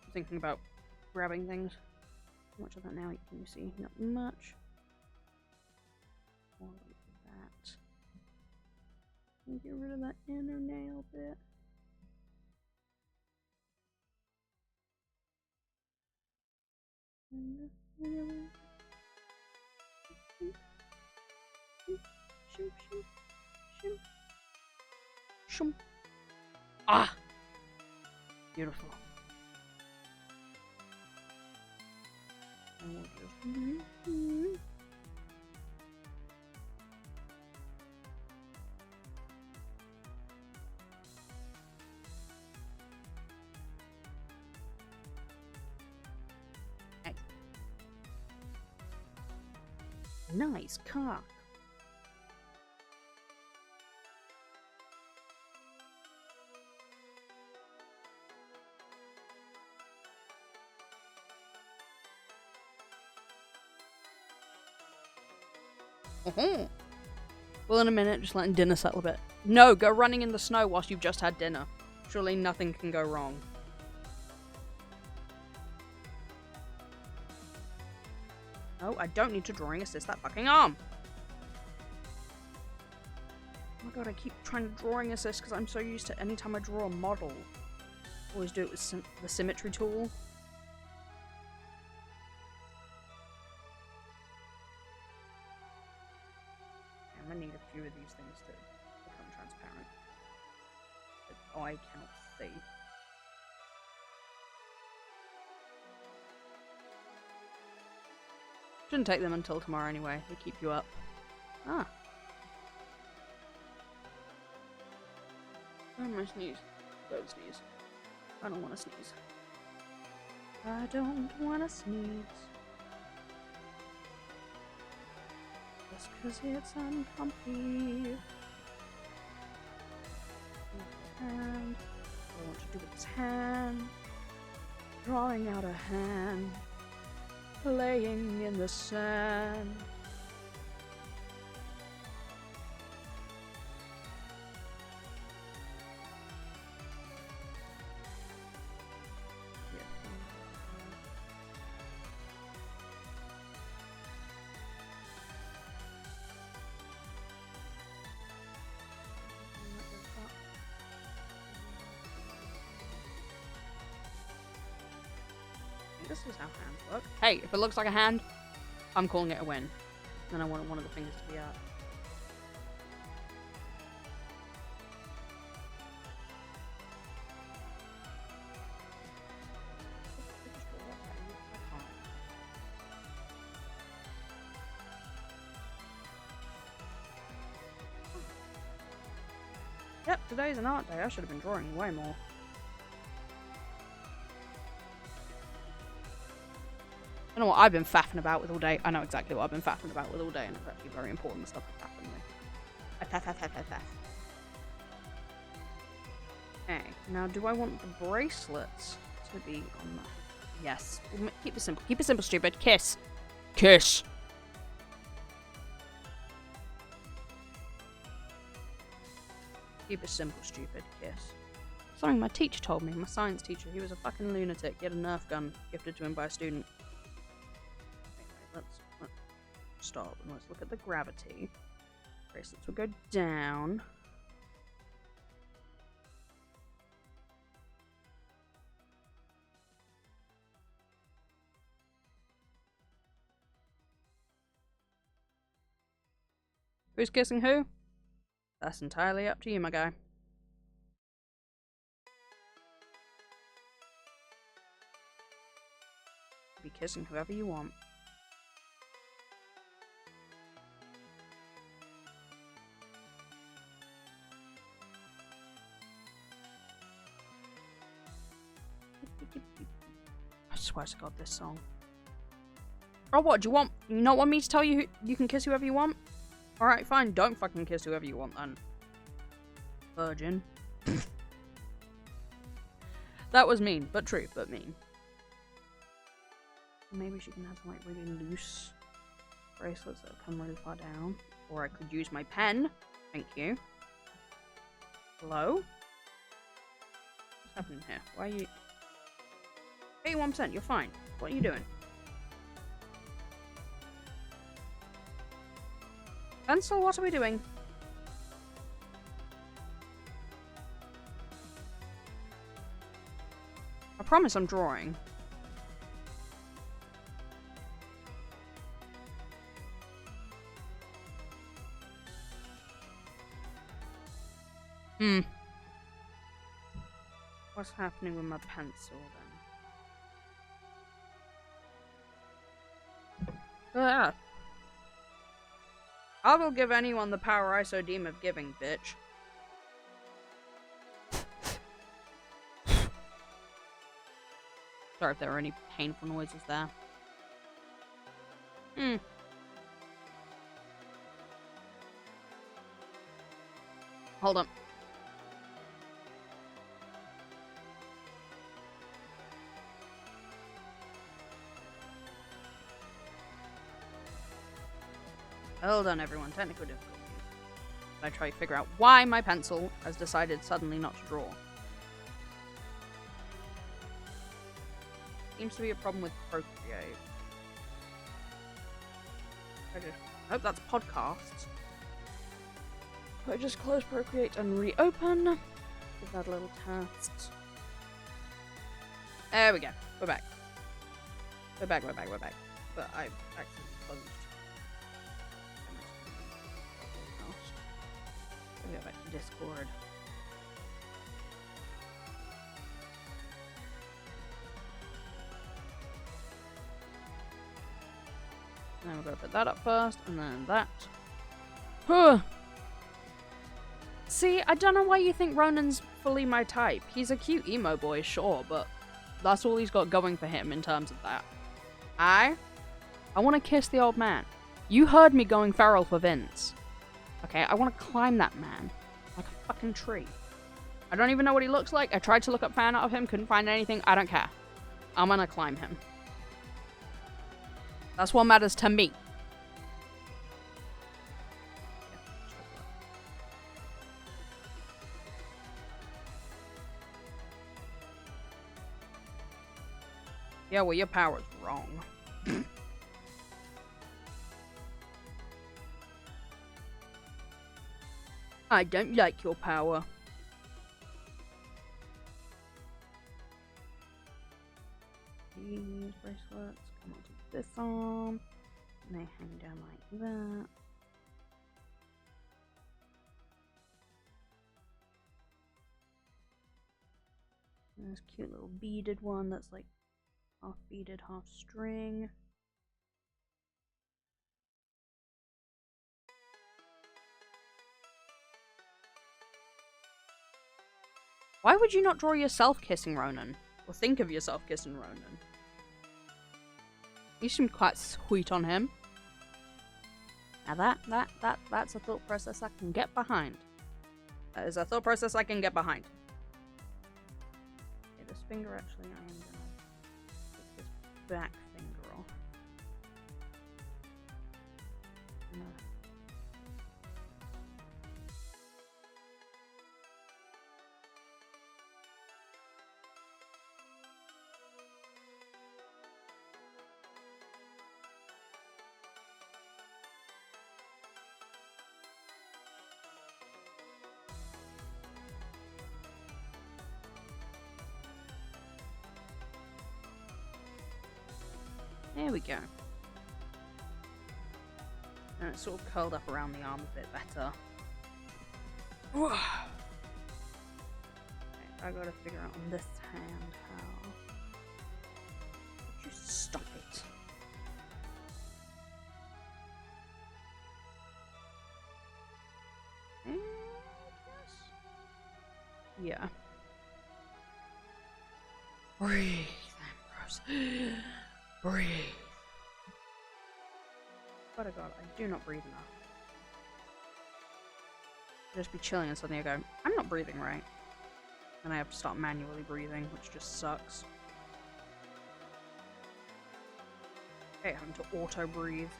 I'm thinking about grabbing things. How much of that now can you see? Not much. All of that. Get rid of that inner nail bit. Shoom. Ah! Beautiful. And we'll just... Nice cock. Well, in a minute, just letting dinner settle a bit. No, go running in the snow whilst you've just had dinner. Surely nothing can go wrong. No, I don't need to drawing assist that fucking arm. Oh my god, I keep trying to drawing assist because I'm so used to anytime I draw a model. Always do it with the symmetry tool. I'm gonna need a few of these things to become transparent. That I cannot see. Shouldn't take them until tomorrow anyway. They keep you up. Ah. I'm gonna sneeze. Don't sneeze. I don't want to sneeze. I don't want to sneeze. Just because it's uncomfy. Hand. I want to do with his hand. Drawing out a hand. Playing in the sand. This is how hands work. Hey, if it looks like a hand, I'm calling it a win. Then I want one of the fingers to be out. Yep, today's an art day. I should have been drawing way more. I don't know what I've been faffing about with all day. I know exactly what I've been faffing about with all day, and it's actually very important stuff that's happened to me. I faff. Okay, now do I want the bracelets to be on that? Yes. Keep it simple. Keep it simple, stupid. Kiss. Kiss. Keep it simple, stupid. Kiss. Something my teacher told me, my science teacher. He was a fucking lunatic. He had a Nerf gun gifted to him by a student. Let's stop and let's look at the gravity. Bracelets will go down. Who's kissing who? That's entirely up to you, my guy. Be kissing whoever you want. I swear to God, this song. Oh, what do you want? You not want me to tell you you can kiss whoever you want? Alright, fine. Don't fucking kiss whoever you want then. Virgin. That was mean, but true, but mean. Maybe she can have some like really loose bracelets that come really far down. Or I could use my pen. Thank you. Hello? What's happening here? Why are you... 81%, you're fine. What are you doing? Pencil, what are we doing? promise I'm drawing. What's happening with my pencil then? Ah. I will give anyone the power I so deem of giving, bitch. Sorry if there were any painful noises there. Hold on. Hold on, everyone. Technical difficulties. I try to figure out why my pencil has decided suddenly not to draw. Seems to be a problem with Procreate. I hope that's podcasts. I just close Procreate and reopen. Give that a little test. There we go. We're back. We're back. But I accidentally closed. Go back to Discord. And then we're going to put that up first, and then that. Huh. See, I don't know why you think Ronan's fully my type. He's a cute emo boy, sure, but that's all he's got going for him in terms of that. I want to kiss the old man. You heard me going feral for Vince. Okay, I want to climb that man like a fucking tree. I don't even know what he looks like. I tried to look up fan art of him, couldn't find anything. I don't care. I'm gonna climb him. That's what matters to me. Yeah, well, your power's wrong. I don't like your power. These bracelets come onto this arm, and they hang down like that. And this cute little beaded one that's like half beaded, half string. Why would you not draw yourself kissing Ronan? Or think of yourself kissing Ronan? You seem quite sweet on him. Now that's a thought process I can get behind. That is a thought process I can get behind. Okay, this finger actually I am gonna take this back finger off. No. There we go. And it's sort of curled up around the arm a bit better. Okay, I gotta figure out on this hand how. Would you stop it? And yes. Yeah. Breathe, Ambrose. Breathe. Oh god, I do not breathe enough. I'll just be chilling and suddenly I go, I'm not breathing right. And I have to start manually breathing, which just sucks. Okay, having to auto breathe.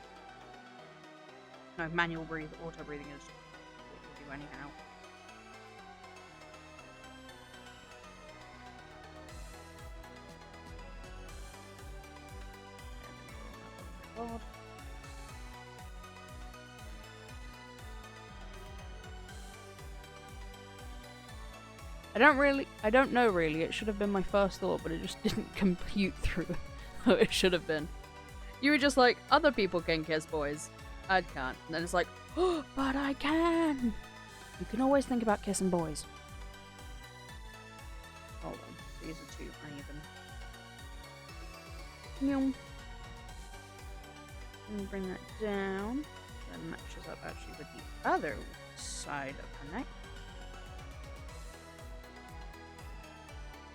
No, manual breathe. Auto breathing is what you do anyhow. God. I don't know really. It should have been my first thought, but it just didn't compute through how it should have been. You were just like, other people can kiss boys. I can't. And then it's like, oh, but I can. You can always think about kissing boys. Hold on. These are too uneven. And bring that down. That matches up actually with the other side of her neck.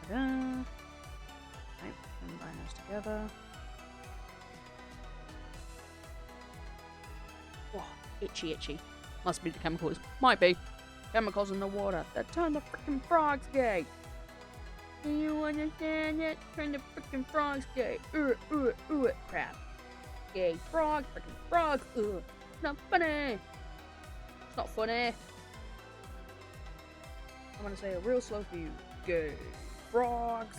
Ta-da. Right, combine those together. Whoa, itchy, itchy. Must be the chemicals. Might be. Chemicals in the water that turn the freaking frogs gay. Do you understand that? Turn the freaking frogs gay. Crap. Gay frog, freaking frogs. It's not funny. It's not funny. I'm gonna say it real slow for you. Gay frogs.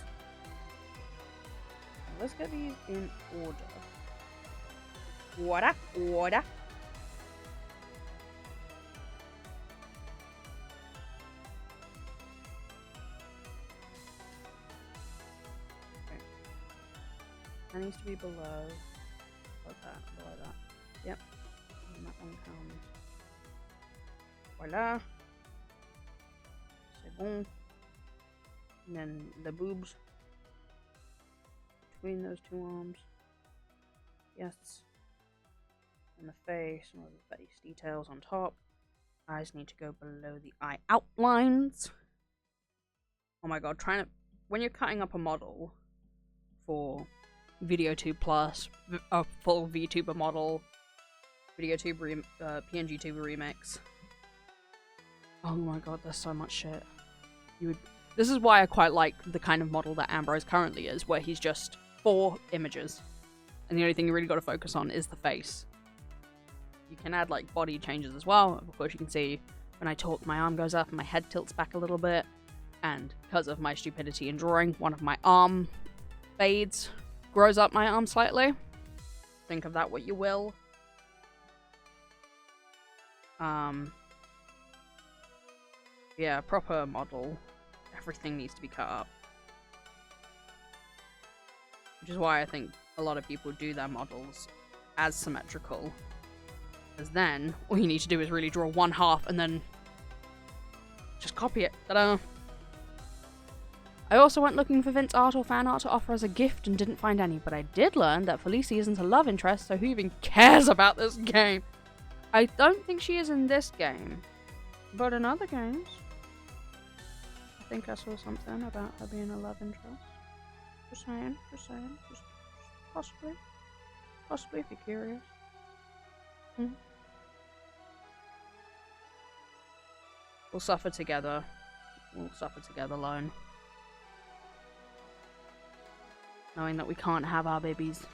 Now let's get these in order. Order. That needs to be below. Like that, below that. Yep. And that one comes. Voila. C'est bon. And then the boobs. Between those two arms. Yes. And the face, and all the face details on top. Eyes need to go below the eye outlines. Oh my god, when you're cutting up a model for VOD Plus, a full VTuber model, VODTube PNGTuber remix. Oh my god, there's so much shit. This is why I quite like the kind of model that Ambrose currently is, where he's just 4 images, and the only thing you really got to focus on is the face. You can add like body changes as well. Of course, you can see when I talk, my arm goes up and my head tilts back a little bit, and because of my stupidity in drawing, one of my arm fades. Grows up my arm slightly. Think of that what you will. Yeah, proper model. Everything needs to be cut up. Which is why I think a lot of people do their models as symmetrical. Because then, all you need to do is really draw one half and then just copy it. Ta-da! I also went looking for Vince art or fan art to offer as a gift and didn't find any, but I did learn that Felicia isn't a love interest, so who even cares about this game? I don't think she is in this game, but in other games. I think I saw something about her being a love interest. Just saying, just possibly if you're curious. We'll suffer together. We'll suffer together alone. Knowing that we can't have our babies.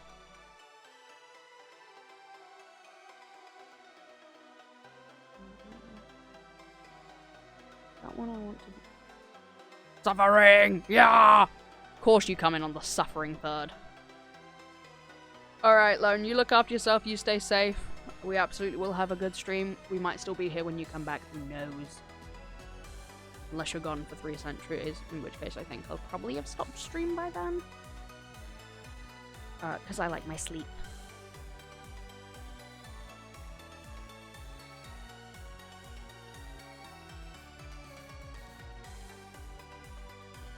That one I want to... Suffering! Yeah! Of course you come in on the suffering third. Alright, Lone, you look after yourself, you stay safe. We absolutely will have a good stream. We might still be here when you come back, who knows? Unless you're gone for 3 centuries, in which case I think I'll probably have stopped stream by then. Because I like my sleep.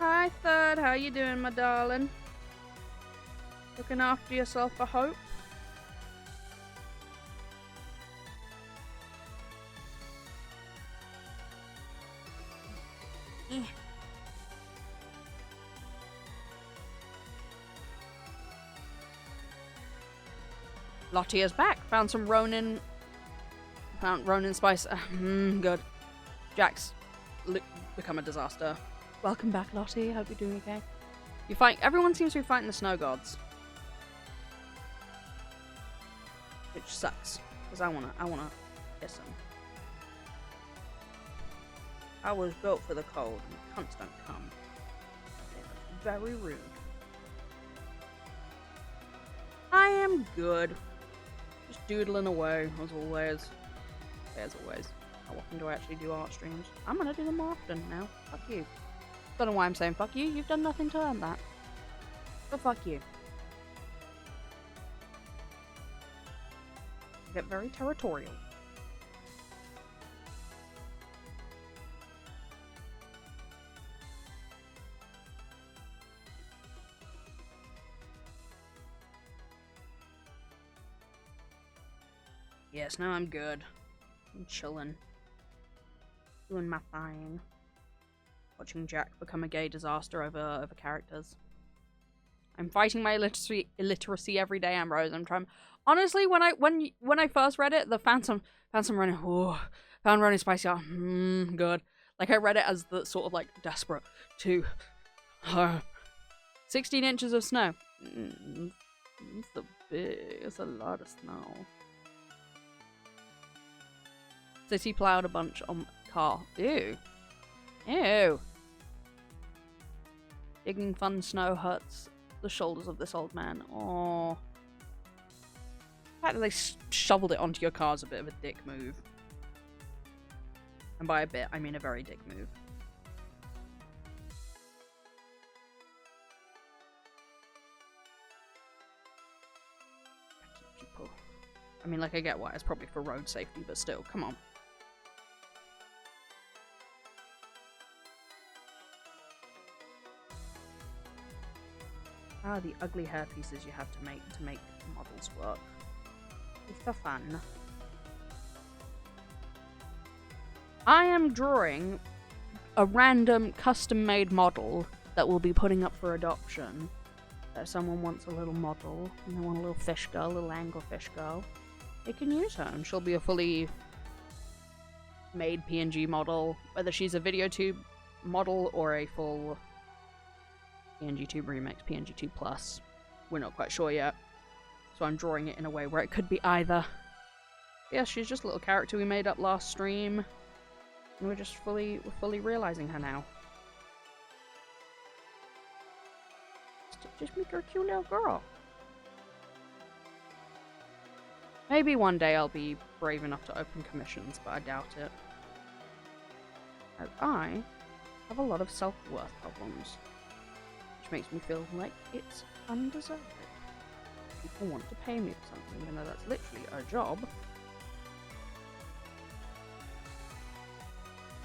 Hi, Third. How you doing, my darling? Looking after yourself, I hope? Lottie is back. Found some Ronin. Found Ronin spice. Good. Jack's become a disaster. Welcome back, Lottie. Hope you're doing okay. Everyone seems to be fighting the snow gods, which sucks because I wanna kiss them. I was built for the cold, and cunts don't come. They're very rude. I am good. Just doodling away, as always. As always. How often do I actually do art streams? I'm gonna do them more often now. Fuck you. Don't know why I'm saying fuck you. You've done nothing to earn that. But fuck you. Get very territorial. Yes, now I'm good. I'm chilling. Doing my thing. Watching Jack become a gay disaster over characters. I'm fighting my illiteracy every day, Ambrose. I'm trying. Honestly, when I first read it, the Phantom running, found running spicy. Good. Like I read it as the sort of like desperate to 16 inches of snow. It's a lot of snow. City plowed a bunch on car. Ew. Ew. Digging fun snow hurts the shoulders of this old man. Oh. The fact that they shoveled it onto your car is a bit of a dick move. And by a bit, I mean a very dick move. I mean, like, I get why it's probably for road safety, but still, come on. Ah, the ugly hair pieces you have to make the models work. It's for fun. I am drawing a random custom-made model that we'll be putting up for adoption. If someone wants a little model, and they want a little fish girl, a little anglerfish girl, they can use her, and she'll be a fully made PNG model, whether she's a VOD model or a full PNGTuber remix, PNGTube Plus. We're not quite sure yet. So I'm drawing it in a way where it could be either. Yeah, she's just a little character we made up last stream. And we're fully realizing her now. Just make her a cute little girl. Maybe one day I'll be brave enough to open commissions, but I doubt it. As I have a lot of self-worth problems. Which makes me feel like it's undeserved. People want to pay me for something, even though that's literally a job.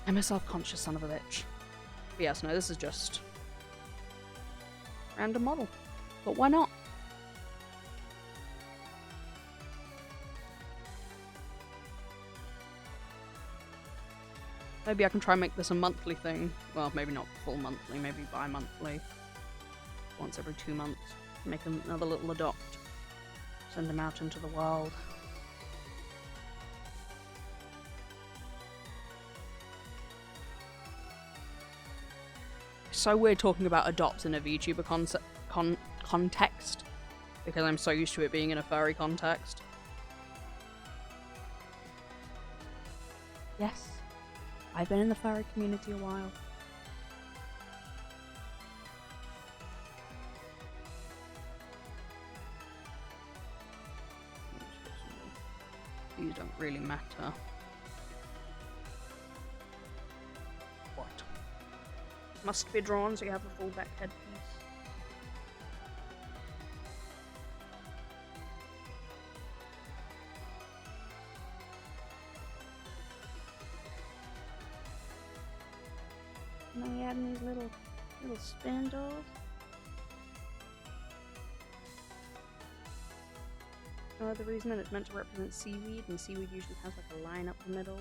I'm a self-conscious son of a bitch. But yes, no, this is just random model. But why not? Maybe I can try and make this a monthly thing. Well, maybe not full monthly, maybe bi-monthly. Once every 2 months. Make another little adopt. Send him out into the world. It's so weird talking about adopt in a VTuber context. Because I'm so used to it being in a furry context. Yes. I've been in the furry community a while. These don't really matter. What? Must be drawn so you have a full back headpiece. And then we add these little spindles. No other reason than it's meant to represent seaweed, and seaweed usually has like a line up the middle.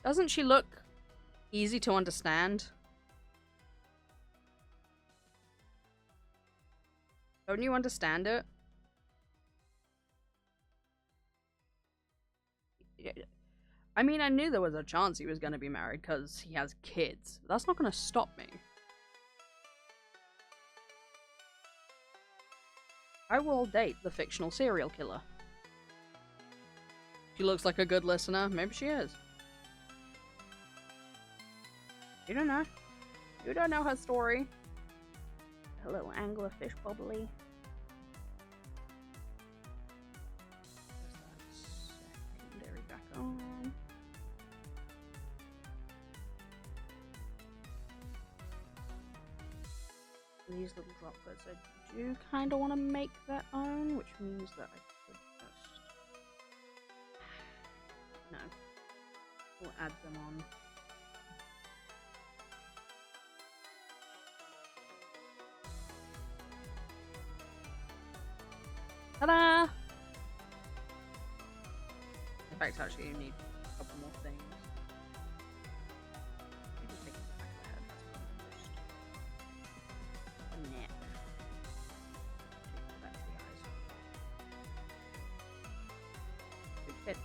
Doesn't she look easy to understand? Don't you understand it? I mean, I knew there was a chance he was going to be married because he has kids. That's not going to stop me. I will date the fictional serial killer. She looks like a good listener. Maybe she is. You don't know. You don't know her story. A little anglerfish bubbly. these little droplets, I do kind of want to make their own, which means that I could just... No. We'll add them on. Ta-da! In fact, actually, you need a couple more things. You just take the back of the head. That's probably the neck. Take the back of the eyes. Big fit.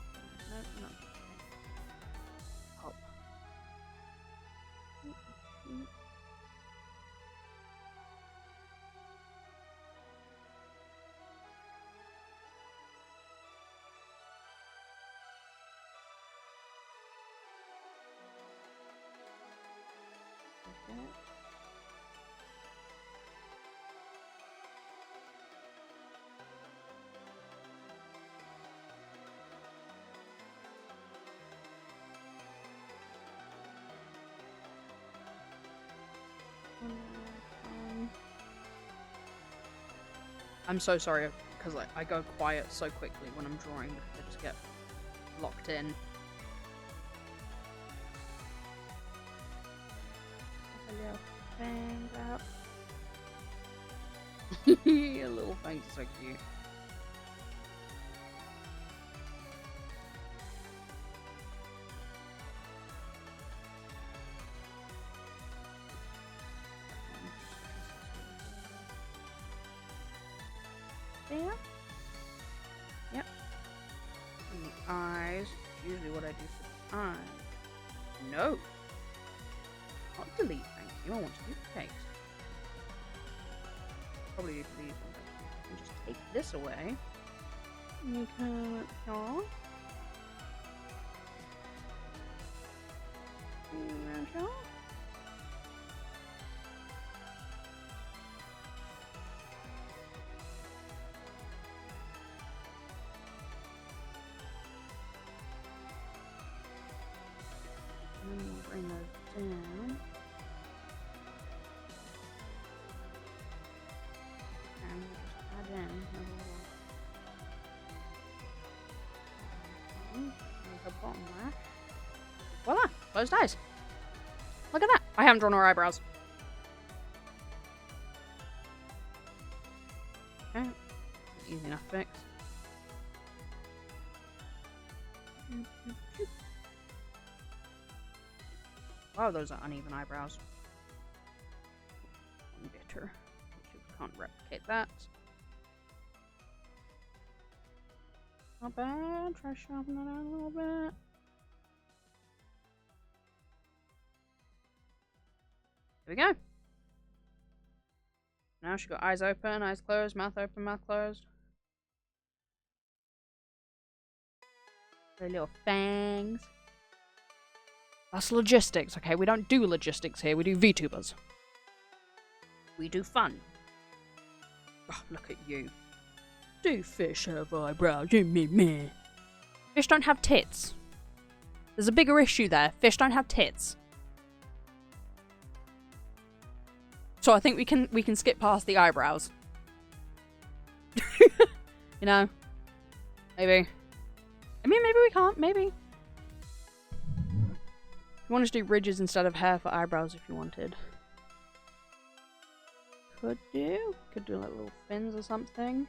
No, not. Hop. I'm so sorry because I go quiet so quickly when I'm drawing because I just get locked in. Fangs out. Your little fangs are so cute. There. Yep. And the eyes. Usually what I do for the eyes. No. Not delete, thank you. I want to duplicate. Probably need to leave them. I can just take this away. You can draw. Bring those down. And we'll just add in the bottom lash. Voila! Closed eyes. Look at that! I haven't drawn her eyebrows. Okay. Easy enough fix. Wow, those are uneven eyebrows. Bitter. You can't replicate that. Not bad. Try to sharpen that out a little bit. There we go. Now she's got eyes open, eyes closed, mouth open, mouth closed. Her little fangs. That's logistics, okay? We don't do logistics here, we do VTubers. We do fun. Oh, look at you. Do fish have eyebrows? Me. Fish don't have tits. There's a bigger issue there. Fish don't have tits. So I think we can skip past the eyebrows. You know? Maybe. I mean, maybe we can't. Maybe. You want to do ridges instead of hair for eyebrows if you wanted. Could do like little fins or something.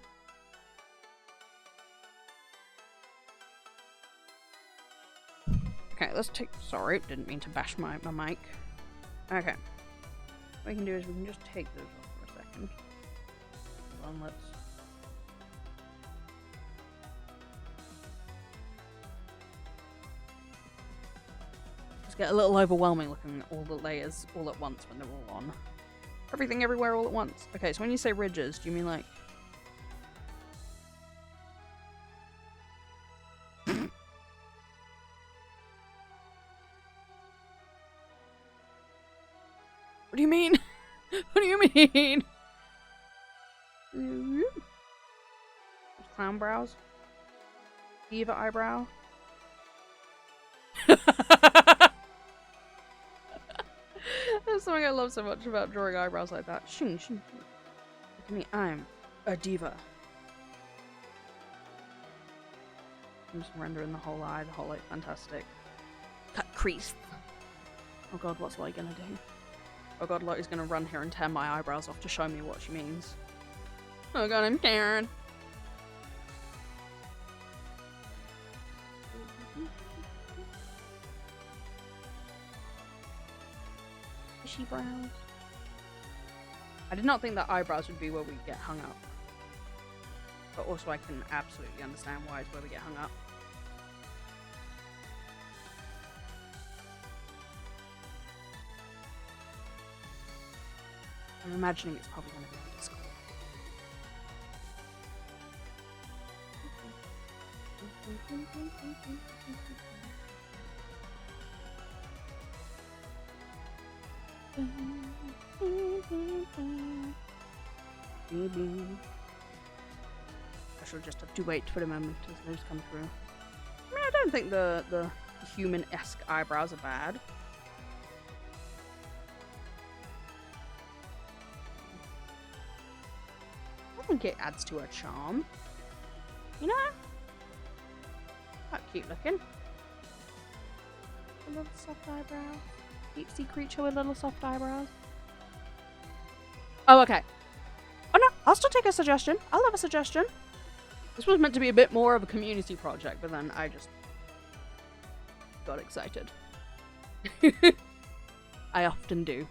Okay, let's take... Sorry, didn't mean to bash my mic. Okay. What we can do is we can just take those off for a second. Hold on, let's... Get a little overwhelming looking at all the layers all at once when they're all on. Everything everywhere all at once. Okay, so when you say ridges, do you mean like... What do you mean? What do you mean? Clown brows? Diva eyebrow? That's something I love so much about drawing eyebrows like that. Shing, shing, shing. Look at me, I'm a diva. I'm just rendering the whole eye, fantastic. Cut crease. Oh god, what's Lottie gonna do? Oh god, Lottie's gonna run here and tear my eyebrows off to show me what she means. Oh god, I'm scared. Fishy brows. I did not think that eyebrows would be where we get hung up. But also I can absolutely understand why it's where we get hung up. I'm imagining it's probably going to be on Discord. I shall just have to wait for a moment as those come through. I mean, I don't think the human-esque eyebrows are bad. I think it adds to her charm. You know? Quite cute looking. A little soft eyebrows. Deep sea creature with little soft eyebrows. Oh, okay. Oh no, I'll still take a suggestion. I'll have a suggestion. This was meant to be a bit more of a community project, but then I just got excited. I often do.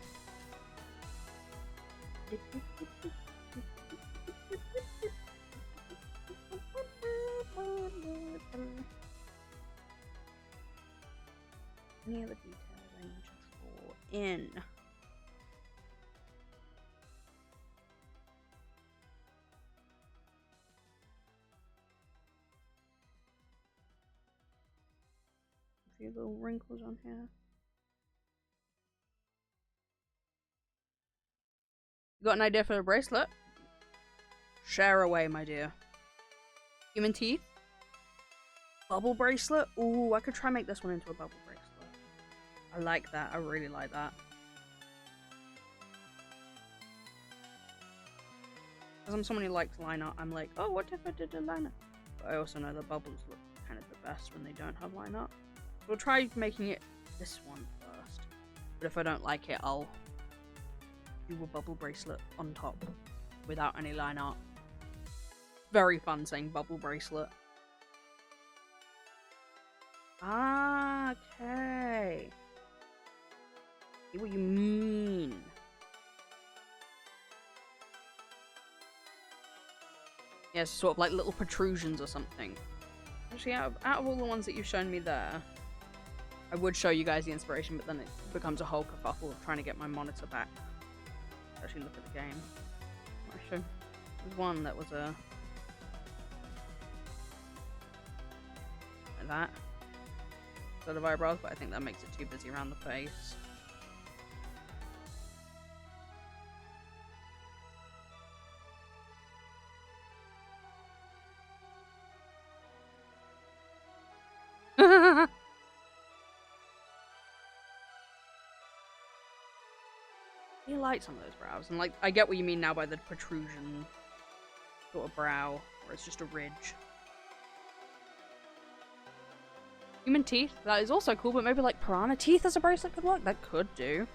Any other details I need to draw in? A few little wrinkles on here. You got an idea for a bracelet? Share away, my dear. Human teeth? Bubble bracelet? Ooh, I could try and make this one into a bubble bracelet. I like that. I really like that. Because I'm someone who likes line art, I'm like, oh, what if I did a line art? But I also know the bubbles look kind of the best when they don't have line art. So we'll try making it this one first. But if I don't like it, I'll do a bubble bracelet on top without any line art. Very fun saying bubble bracelet. Ah, okay. See what you mean. Yeah, sort of like little protrusions or something. Actually, out of all the ones that you've shown me there, I would show you guys the inspiration, but then it becomes a whole kerfuffle of trying to get my monitor back. Actually, look at the game. Actually, there's one that was a like that sort of eyebrows, but I think that makes it too busy around the face. You like some of those brows, and like I get what you mean now by the protrusion sort of brow, where it's just a ridge. Human teeth, that is also cool, but maybe like piranha teeth as a bracelet could work? That could do.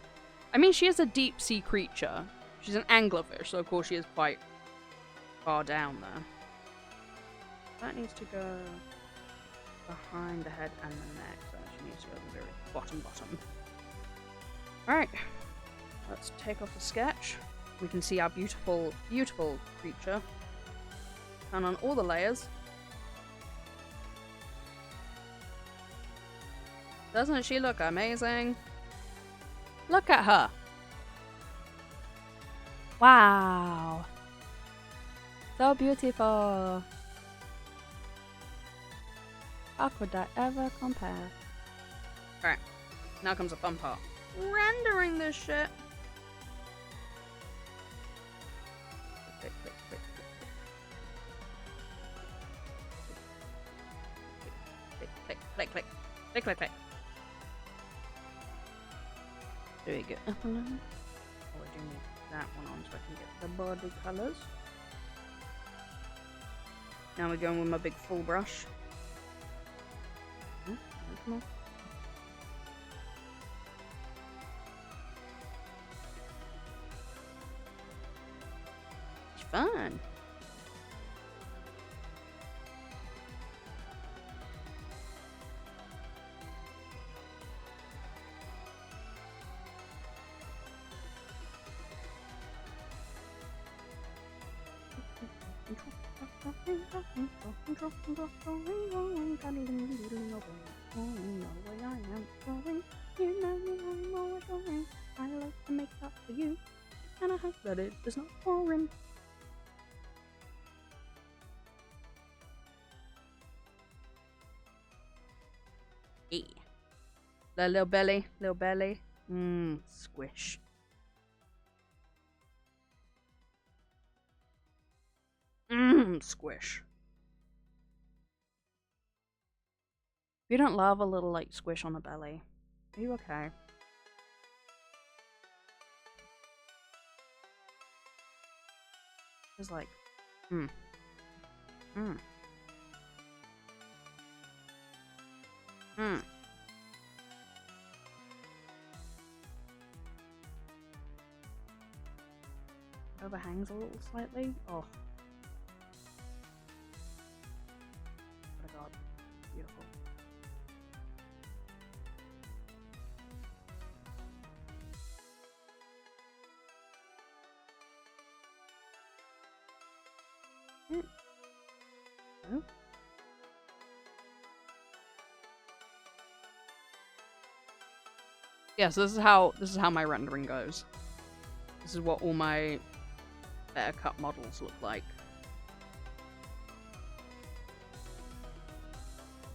I mean, she is a deep sea creature. She's an anglerfish, so of course she is quite far down there. That needs to go behind the head and the neck, so she needs to go to the very bottom. Alright, let's take off the sketch. We can see our beautiful, beautiful creature. Turn on all the layers. Doesn't she look amazing? Look at her. Wow. So beautiful. How could I ever compare? Alright, now comes the fun part. Rendering this shit. Click, click, click, click, click, click, click, click, click, click, click. There we go. Oh, I do need that one on so I can get the body colours. Now we're going with my big full brush. Come on. It's fun. I like to make up for you, and I hope that it is not boring. Yeah. The little belly, squish. Squish. If you don't love a little, like, squish on the belly, are you okay? It's like, Overhangs a little slightly. Oh. What a god. Beautiful. Oh. Yes, this is how my rendering goes. This is what all my better cut models look like.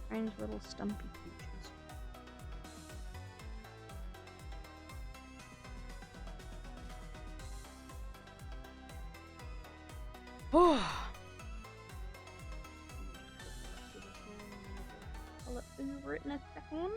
Strange little stumpy creatures. Oh. I'll let you over it in a second.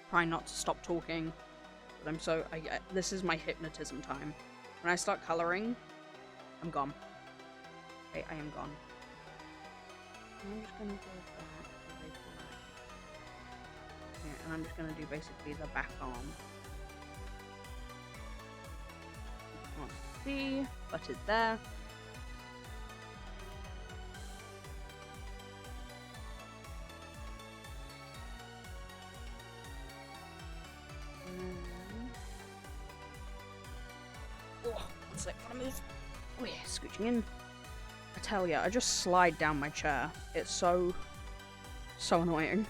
Trying not to stop talking, but I'm so this is my hypnotism time. When I start coloring, I'm gone. Okay, I am gone. I'm just gonna go back. Okay, and I'm just gonna do basically the back arm. You can't see, but it's there. Oh yeah, scooching in. I tell ya, I just slide down my chair. It's so annoying.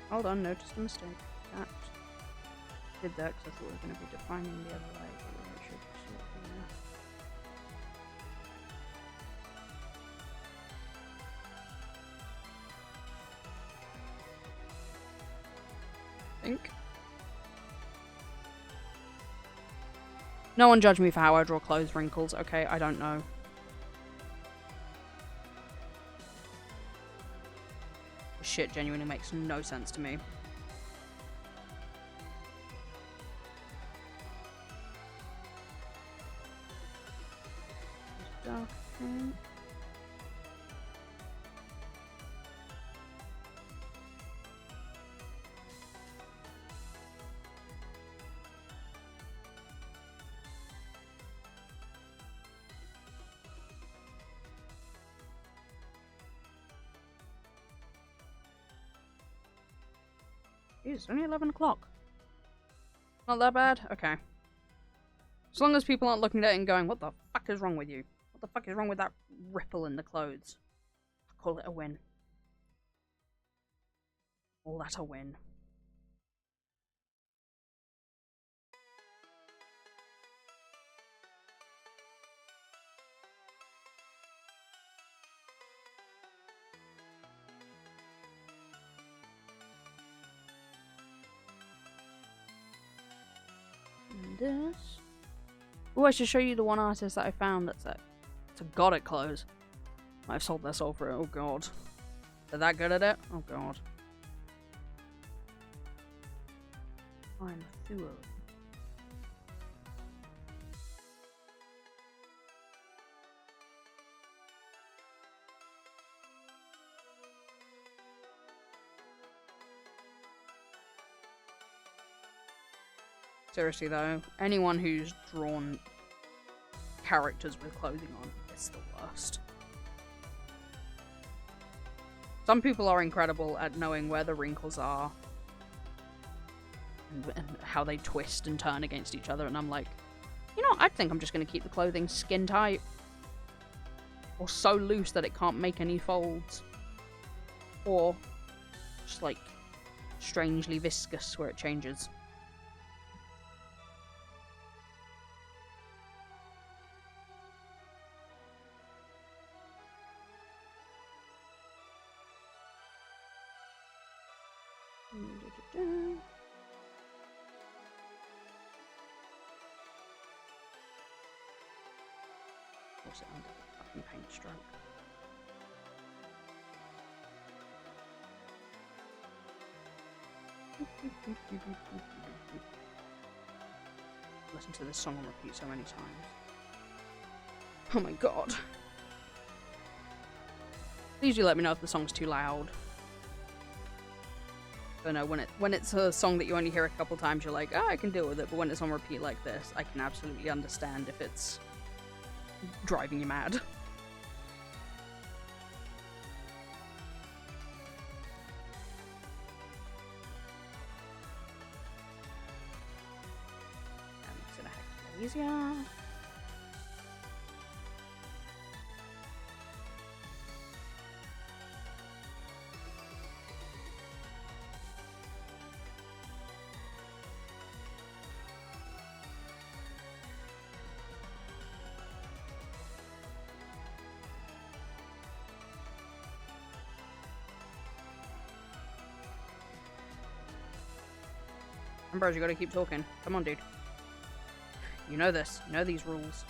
Hold on, noticed a mistake. That did that because I thought we were going to be defining the other leg. Think. No one judge me for how I draw clothes wrinkles, okay? I don't know. This shit genuinely makes no sense to me. Darken. It's only 11 o'clock. Not that bad? Okay. As long as people aren't looking at it and going, what the fuck is wrong with you? What the fuck is wrong with that ripple in the clothes? Call it a win. Call that a win. This. Oh, I should show you the one artist that I found that's a god at clothes. I've sold their soul for it. Oh god. They're that good at it? Oh god. I'm through. Seriously though, anyone who's drawn characters with clothing on is the worst. Some people are incredible at knowing where the wrinkles are and how they twist and turn against each other, and I'm like, you know, I think I'm just going to keep the clothing skin tight or so loose that it can't make any folds, or just like strangely viscous where it changes. Force it under the fucking paint stroke. Listen to this song on repeat so many times. Oh my god. Please do let me know if the song's too loud. I don't know, when it's a song that you only hear a couple times, you're like, oh, I can deal with it. But when it's on repeat like this, I can absolutely understand if it's driving you mad. That makes it a heck of a lot easier. Ambrose, you gotta keep talking. Come on, dude. You know this. You know these rules.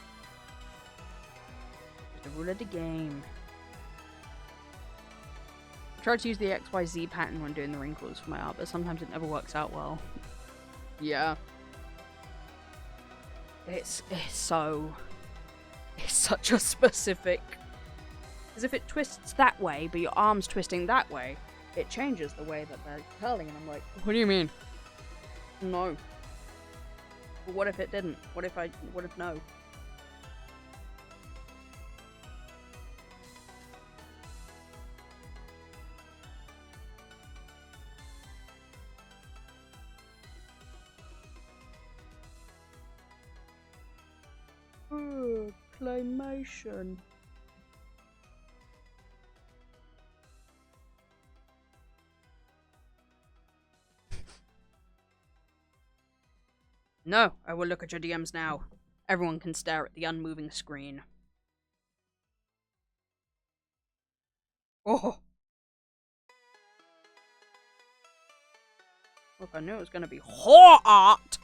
It's the rule of the game. I try to use the XYZ pattern when doing the wrinkles for my art, but sometimes it never works out well. Yeah. It's such a specific... Because if it twists that way, but your arm's twisting that way, it changes the way that they're curling, and I'm like, what do you mean? No. But what if it didn't? What if no? Claymation. No, I will look at your DMs now. Everyone can stare at the unmoving screen. Oh! Look, I knew it was going to be whore art!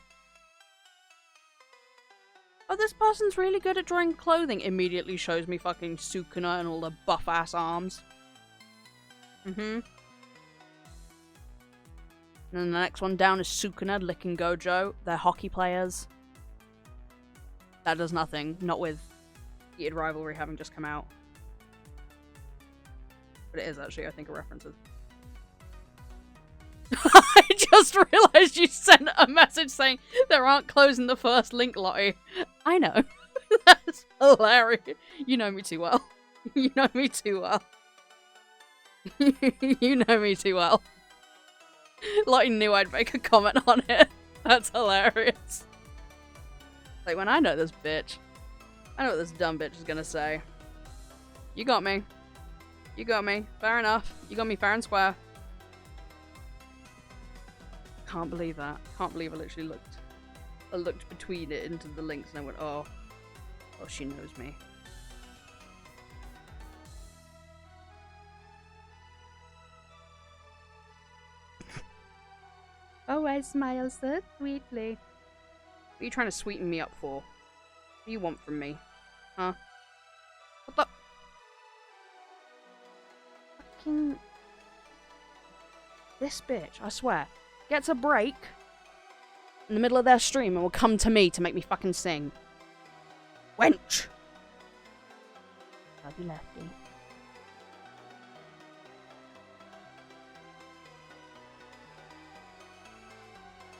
Oh, this person's really good at drawing clothing. Immediately shows me fucking Sukuna and all the buff-ass arms. Mm-hmm. And then the next one down is Sukuna licking Gojo. They're hockey players. That does nothing. Not with Heated Rivalry having just come out. But it is actually, I think, a reference. I just realised you sent a message saying there aren't clothes in the first link, Lottie. I know. That's hilarious. You know me too well. You know me too well. You know me too well. Lottie knew I'd make a comment on it. That's hilarious. Like, when I know this bitch. I know what this dumb bitch is gonna say. You got me. You got me. Fair enough. You got me fair and square. Can't believe that. Can't believe I literally looked. I looked between it into the links and I went, oh, she knows me. Oh, I smile so sweetly. What are you trying to sweeten me up for? What do you want from me? Huh? What the? Fucking... This bitch, I swear, gets a break in the middle of their stream and will come to me to make me fucking sing. Wench! Love you, Lefty.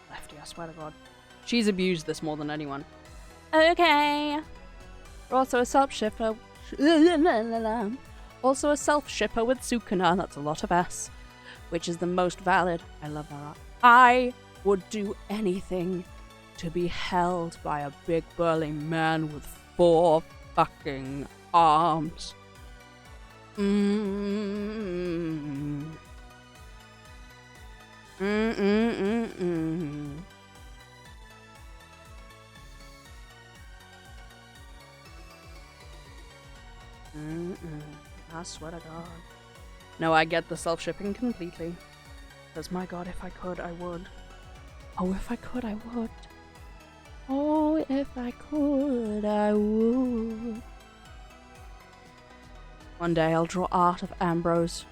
Lefty, I swear to God. She's abused this more than anyone. Okay. We're also a self-shipper. Also a self-shipper with Sukuna. That's a lot of S. Which is the most valid. I love that. I would do anything to be held by a big burly man with 4 fucking arms. I swear to God. No, I get the self-shipping completely. Because my God, if I could, I would. Oh, if I could, I would. Oh, if I could, I would. One day I'll draw art of Ambrose.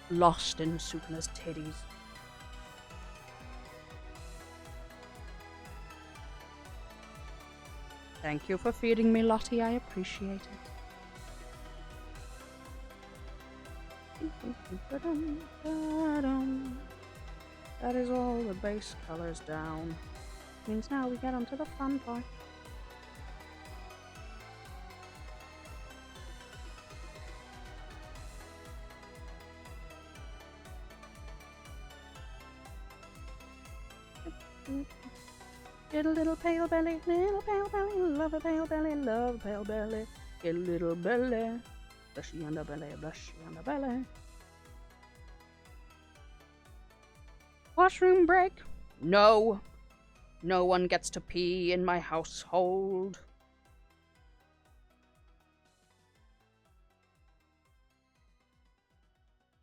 Lost in Sukuna's titties. Thank you for feeding me, Lottie. I appreciate it. That is all the base colors down. Means now we get onto the fun part. Get a little pale belly, love a pale belly, love a pale belly. Get a little belly, blushy on the belly, blushy on the belly. Washroom break? No. No one gets to pee in my household.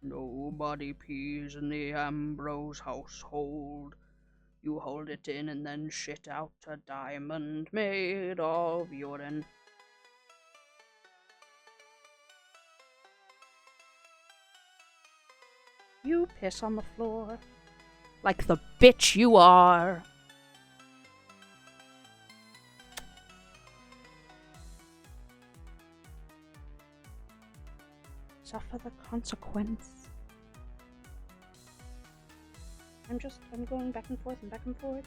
Nobody pees in the Ambrose household. You hold it in and then shit out a diamond made of urine. You piss on the floor. Like the bitch you are. Suffer the consequence. I'm going back and forth and back and forth.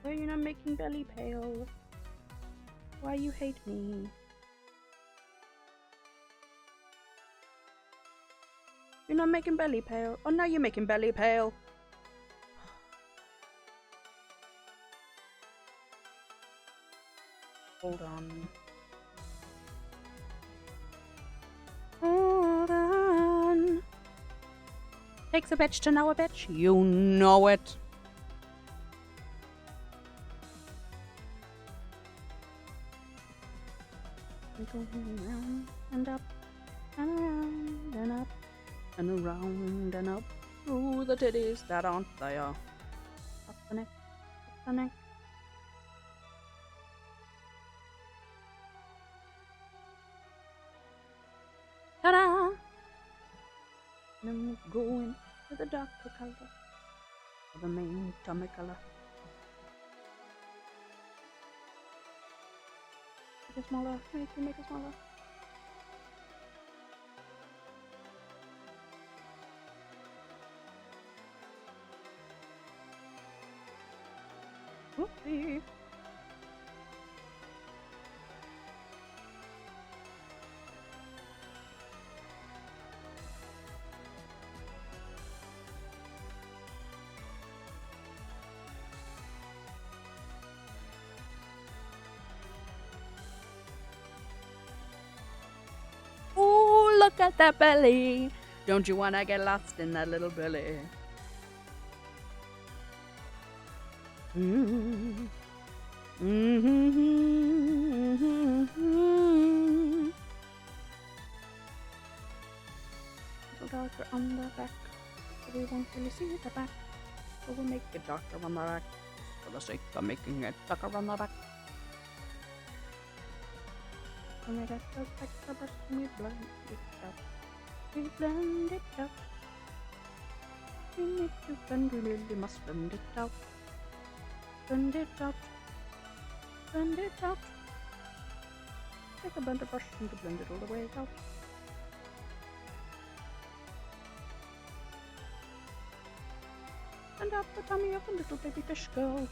Why are you not making belly pale? Why you hate me? You're not making belly pale. Oh, now you're making belly pale. Hold on. Hold on. Takes a bitch to know a bitch. You know it. Going round and up and around and up and around and up through the titties that aren't there. Up the neck, up the neck. Ta-da! Then we go in with the darker color, or the main tummy color. Make it smaller, make it smaller. Whoopsie. look at that belly. Don't you wanna get lost in that little belly? Mm-hmm. Mm-hmm. Little darker on the back. We won't really see the back. So we'll make it darker on the back. For the sake of making it darker on the back. When we get the extra brush, we blend it up. We blend it up. We need to blend, we really must blend it out. Blend it out. Blend it out. Take a blender brush and blend it all the way out. And up the tummy of a little baby fish girl.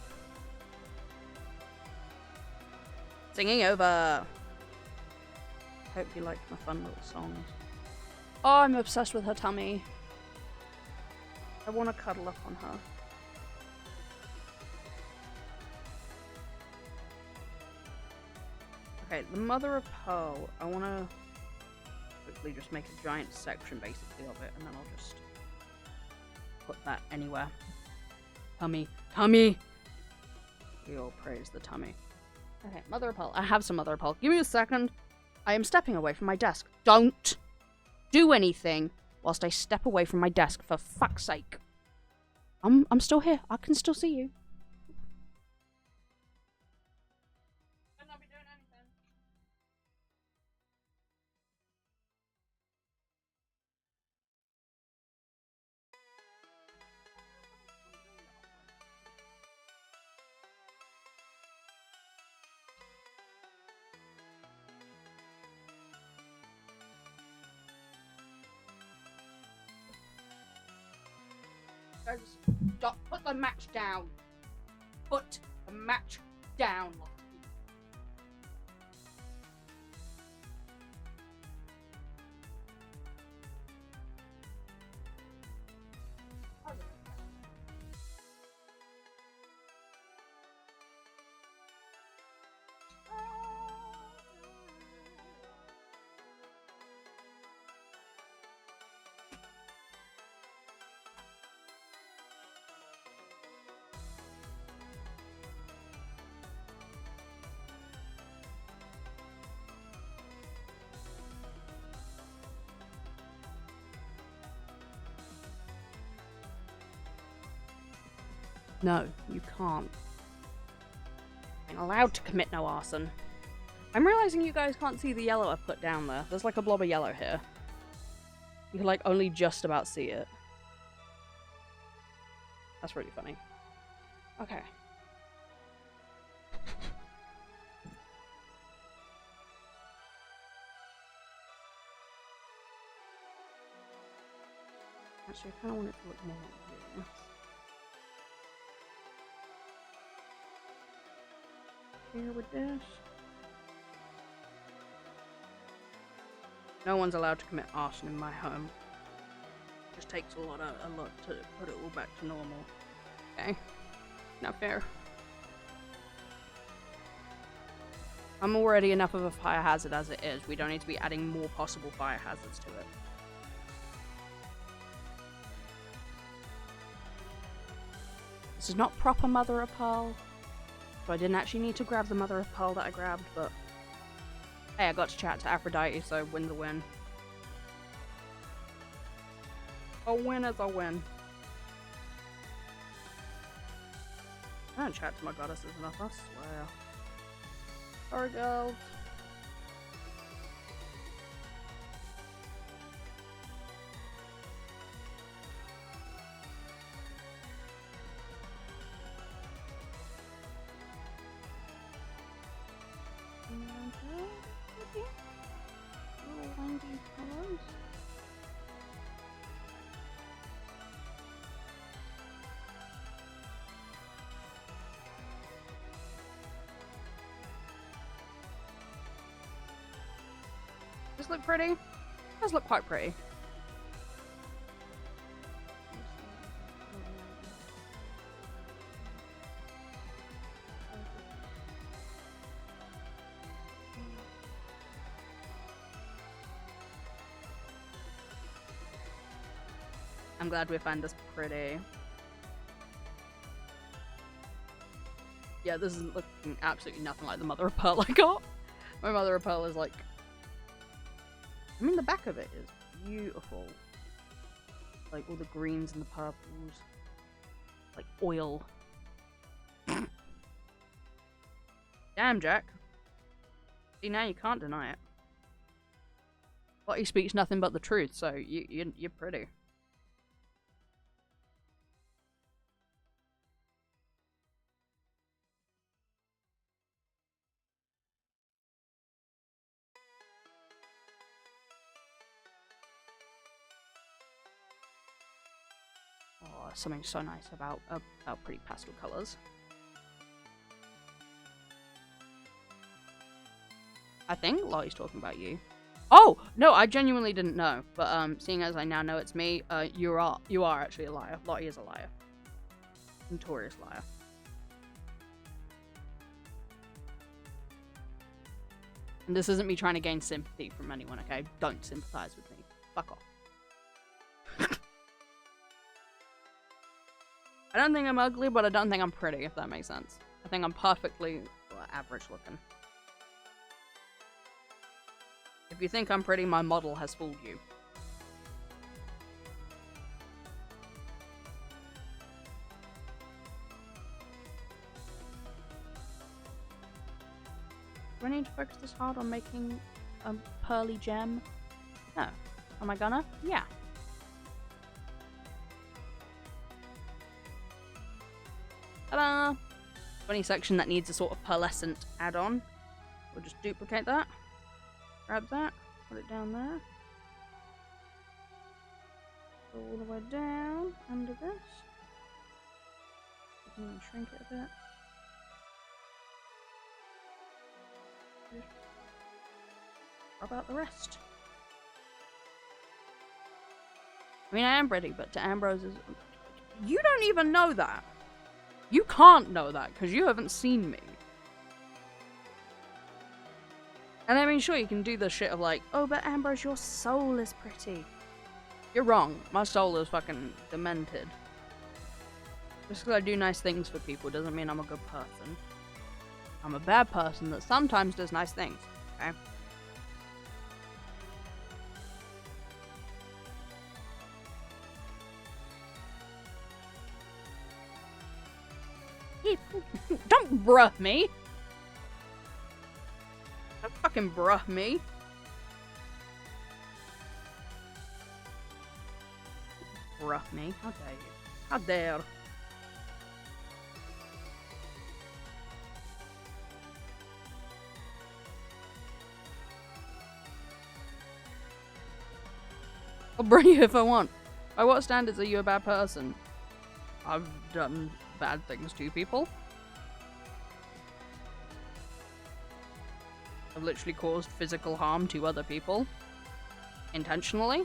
Singing over. Hope you liked my fun little songs. Oh, I'm obsessed with her tummy. I want to cuddle up on her. Okay, the mother of pearl. I want to quickly just make a giant section basically of it, and then I'll just put that anywhere. Tummy. Tummy! We all praise the tummy. Okay, mother of pearl. I have some mother of pearl. Give me a second. I am stepping away from my desk. Don't do anything whilst I step away from my desk, for fuck's sake. I'm still here. I can still see you. I'm not be doing anything. Guys, stop. Put the match down. Put the match down. No, you can't. I'm allowed to commit no arson. I'm realizing you guys can't see the yellow I've put down there. There's like a blob of yellow here. You can like only just about see it. That's really funny. Okay. Actually, I kind of want it to look more like this. Here with this. No one's allowed to commit arson in my home. It just takes a lot to put it all back to normal. Okay? Not fair. I'm already enough of a fire hazard as it is. We don't need to be adding more possible fire hazards to it. This is not proper mother of pearl. So I didn't actually need to grab the mother of pearl that I grabbed, but hey, I got to chat to Aphrodite, so win's a win. A win is a win. I don't chat to my goddesses enough, I swear. Sorry, girls. Does this look pretty? It does look quite pretty. I'm glad we find this pretty. Yeah, this is looking absolutely nothing like the mother of pearl I got. My mother of pearl is like... I mean, the back of it is beautiful. Like, all the greens and the purples. Like, oil. Damn, Jack. See, now you can't deny it. But he speaks nothing but the truth, so you're pretty. Oh, something so nice about pretty pastel colors. I think Lottie's talking about you. Oh no, I genuinely didn't know. But seeing as I now know it's me, you are actually a liar. Lottie is a liar, notorious liar. And this isn't me trying to gain sympathy from anyone. Okay, don't sympathize with me. Fuck off. I don't think I'm ugly, but I don't think I'm pretty, if that makes sense. I think I'm perfectly average looking. If you think I'm pretty, my model has fooled you. Do I need to focus this hard on making a pearly gem? No. Am I gonna? Yeah. Ta-da! Funny section that needs a sort of pearlescent add-on. We'll just duplicate that. Grab that. Put it down there. Go all the way down under this. Shrink it a bit. Just rub out the rest. I mean, I am pretty, but to Ambrose's... You don't even know that! You can't know that, because you haven't seen me. And I mean, sure, you can do the shit of like, oh, but Ambrose, your soul is pretty. You're wrong. My soul is fucking demented. Just because I do nice things for people doesn't mean I'm a good person. I'm a bad person that sometimes does nice things, okay? Don't bruh me! Don't fucking bruh me! Bruh me. How dare you? How dare! I'll bring you if I want. By what standards are you a bad person? I've done bad things to people. I've literally caused physical harm to other people. Intentionally.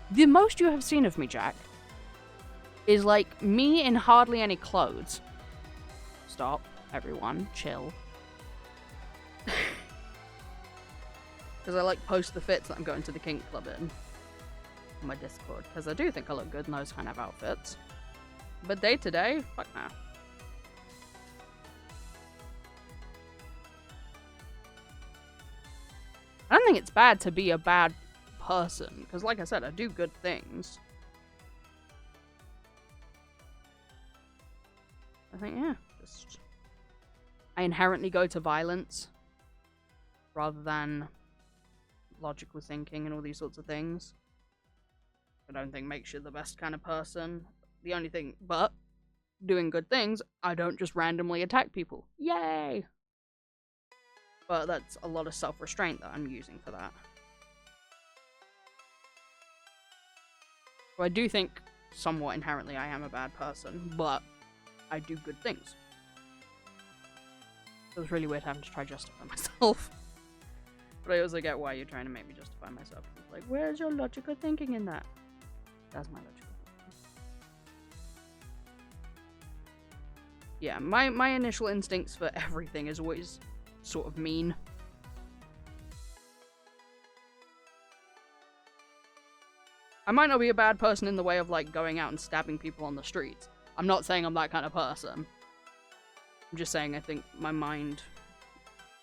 The most you have seen of me, Jack, is like me in hardly any clothes. Stop, everyone, chill. Because I like post the fits that I'm going to the kink club in on my Discord, because I do think I look good in those kind of outfits. But day to day, fuck no. I don't think it's bad to be a bad person, because like I said, I do good things. I think, yeah, just... I inherently go to violence rather than logical thinking and all these sorts of things. I don't think makes you the best kind of person. The only thing, but doing good things, I don't just randomly attack people. Yay! But that's a lot of self-restraint that I'm using for that. So I do think somewhat inherently I am a bad person, but I do good things. It was really weird having to try to justify myself. But I also get why you're trying to make me justify myself. It's like, where's your logical thinking in that? That's my logical thinking. Yeah, my initial instincts for everything is always sort of mean. I might not be a bad person in the way of, like, going out and stabbing people on the streets. I'm not saying I'm that kind of person. I'm just saying I think my mind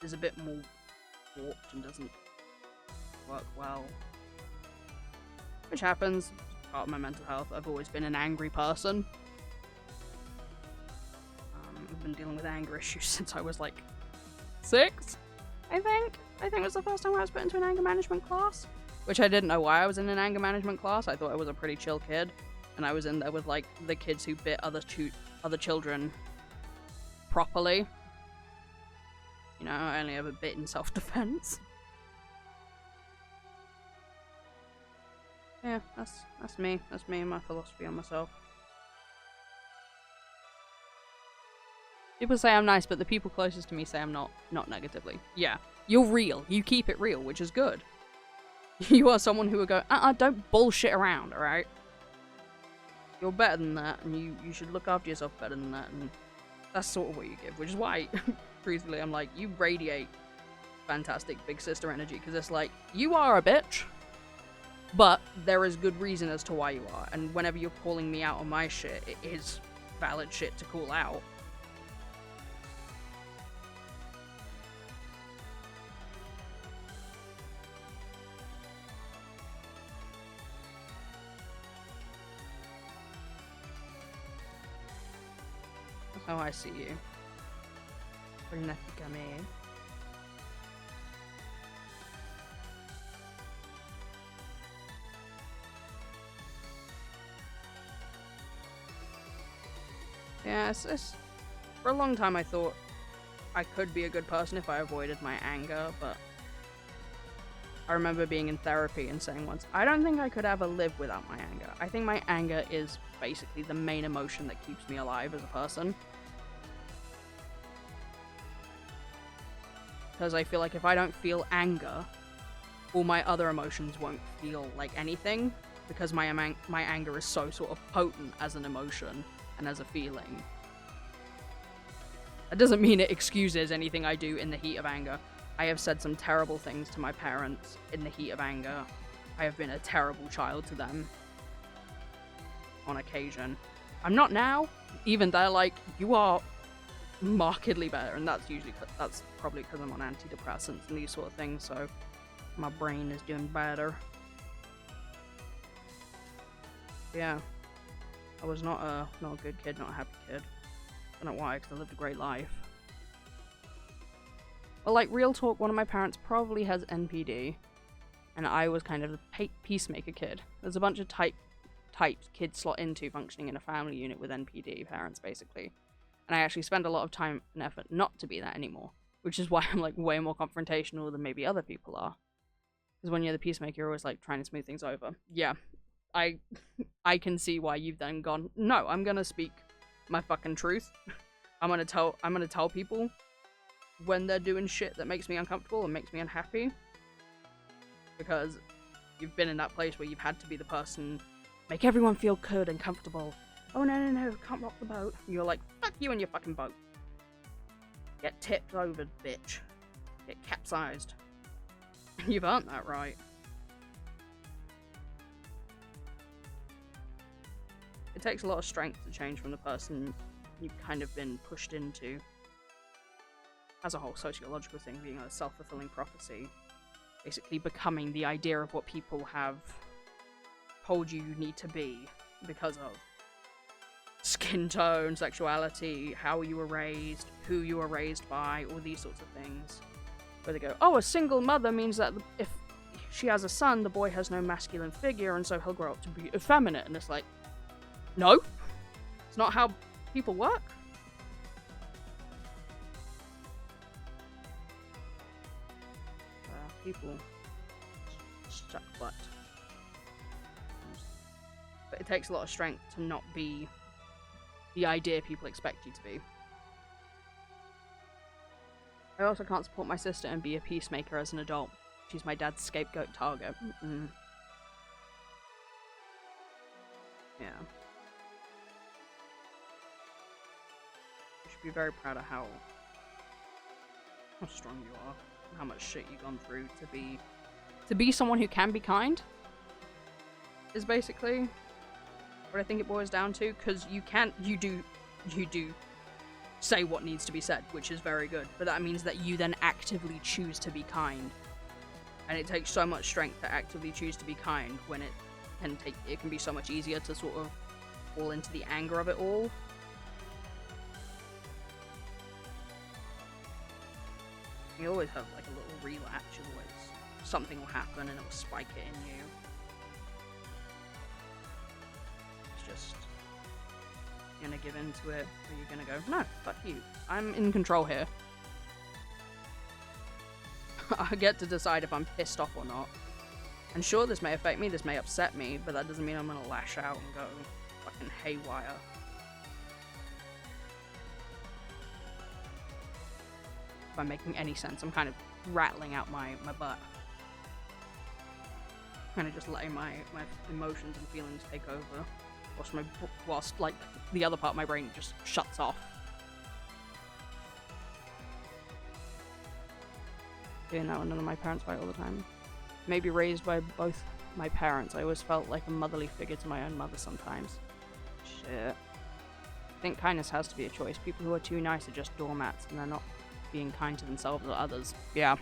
is a bit more warped and doesn't work well. Which happens. It's part of my mental health. I've always been an angry person. I've been dealing with anger issues since I was, like, 6, I think. I think it was the first time I was put into an anger management class. Which I didn't know why I was in an anger management class. I thought I was a pretty chill kid. And I was in there with, like, the kids who bit other children properly. You know, I only ever bit in self-defense. Yeah, that's me. That's me and my philosophy on myself. People say I'm nice, but the people closest to me say I'm not negatively. Yeah, you're real. You keep it real, which is good. You are someone who will go, don't bullshit around, alright? You're better than that, and you should look after yourself better than that, and that's sort of what you give, which is why, truthfully, I'm like, you radiate fantastic big sister energy, because it's like, you are a bitch, but there is good reason as to why you are, and whenever you're calling me out on my shit, it is valid shit to call out. How I see you. Yeah, it's for a long time I thought I could be a good person if I avoided my anger, but I remember being in therapy and saying once, I don't think I could ever live without my anger. I think my anger is basically the main emotion that keeps me alive as a person. Because I feel like if I don't feel anger, all my other emotions won't feel like anything, because my anger is so sort of potent as an emotion and as a feeling. That doesn't mean it excuses anything I do in the heat of anger. I have said some terrible things to my parents in the heat of anger. I have been a terrible child to them on occasion. I'm not now. Even they're like, you are markedly better, and that's probably because I'm on antidepressants and these sort of things, so my brain is doing better. Yeah, I was not a good kid, not a happy kid. I don't know why, because I lived a great life. Well, like, real talk, one of my parents probably has NPD, and I was kind of a peacemaker kid. There's a bunch of types kids slot into functioning in a family unit with NPD parents, basically. And I actually spend a lot of time and effort not to be that anymore, which is why I'm, like, way more confrontational than maybe other people are. Because when you're the peacemaker, you're always, like, trying to smooth things over. Yeah, I can see why you've then gone, no, I'm gonna speak my fucking truth. I'm gonna tell people when they're doing shit that makes me uncomfortable and makes me unhappy. Because you've been in that place where you've had to be the person, make everyone feel good and comfortable. Oh no, can't rock the boat. And you're like, fuck you and your fucking boat. Get tipped over, bitch. Get capsized. You've earned that right. It takes a lot of strength to change from the person you've kind of been pushed into. As a whole sociological thing, being a self-fulfilling prophecy. Basically becoming the idea of what people have told you need to be because of skin tone, sexuality, how you were raised, who you were raised by, all these sorts of things. Where they go, oh, a single mother means that if she has a son, the boy has no masculine figure, and so he'll grow up to be effeminate. And it's like, no, it's not how people work. People suck butt. But it takes a lot of strength to not be the idea people expect you to be. I also can't support my sister and be a peacemaker as an adult. She's my dad's scapegoat target. Yeah. be very proud of how strong you are, and how much shit you've gone through to be someone who can be kind. Is basically what I think it boils down to, because you do say what needs to be said, which is very good, but that means that you then actively choose to be kind. And it takes so much strength to actively choose to be kind when it can be so much easier to sort of fall into the anger of it all. You always have like a little relapse, something will happen and it will spike it in you. It's just, you're gonna give in to it, or you're gonna go, no, fuck you, I'm in control here. I get to decide if I'm pissed off or not. And sure, this may affect me, this may upset me, but that doesn't mean I'm gonna lash out and go fucking haywire. If I'm making any sense, I'm kind of rattling out my butt. Kind of just letting my emotions and feelings take over, whilst like the other part of my brain just shuts off. Doing that when none of my parents fight all the time. Maybe raised by both my parents, I always felt like a motherly figure to my own mother sometimes. Shit. I think kindness has to be a choice. People who are too nice are just doormats and they're not being kind to themselves or others. Yeah.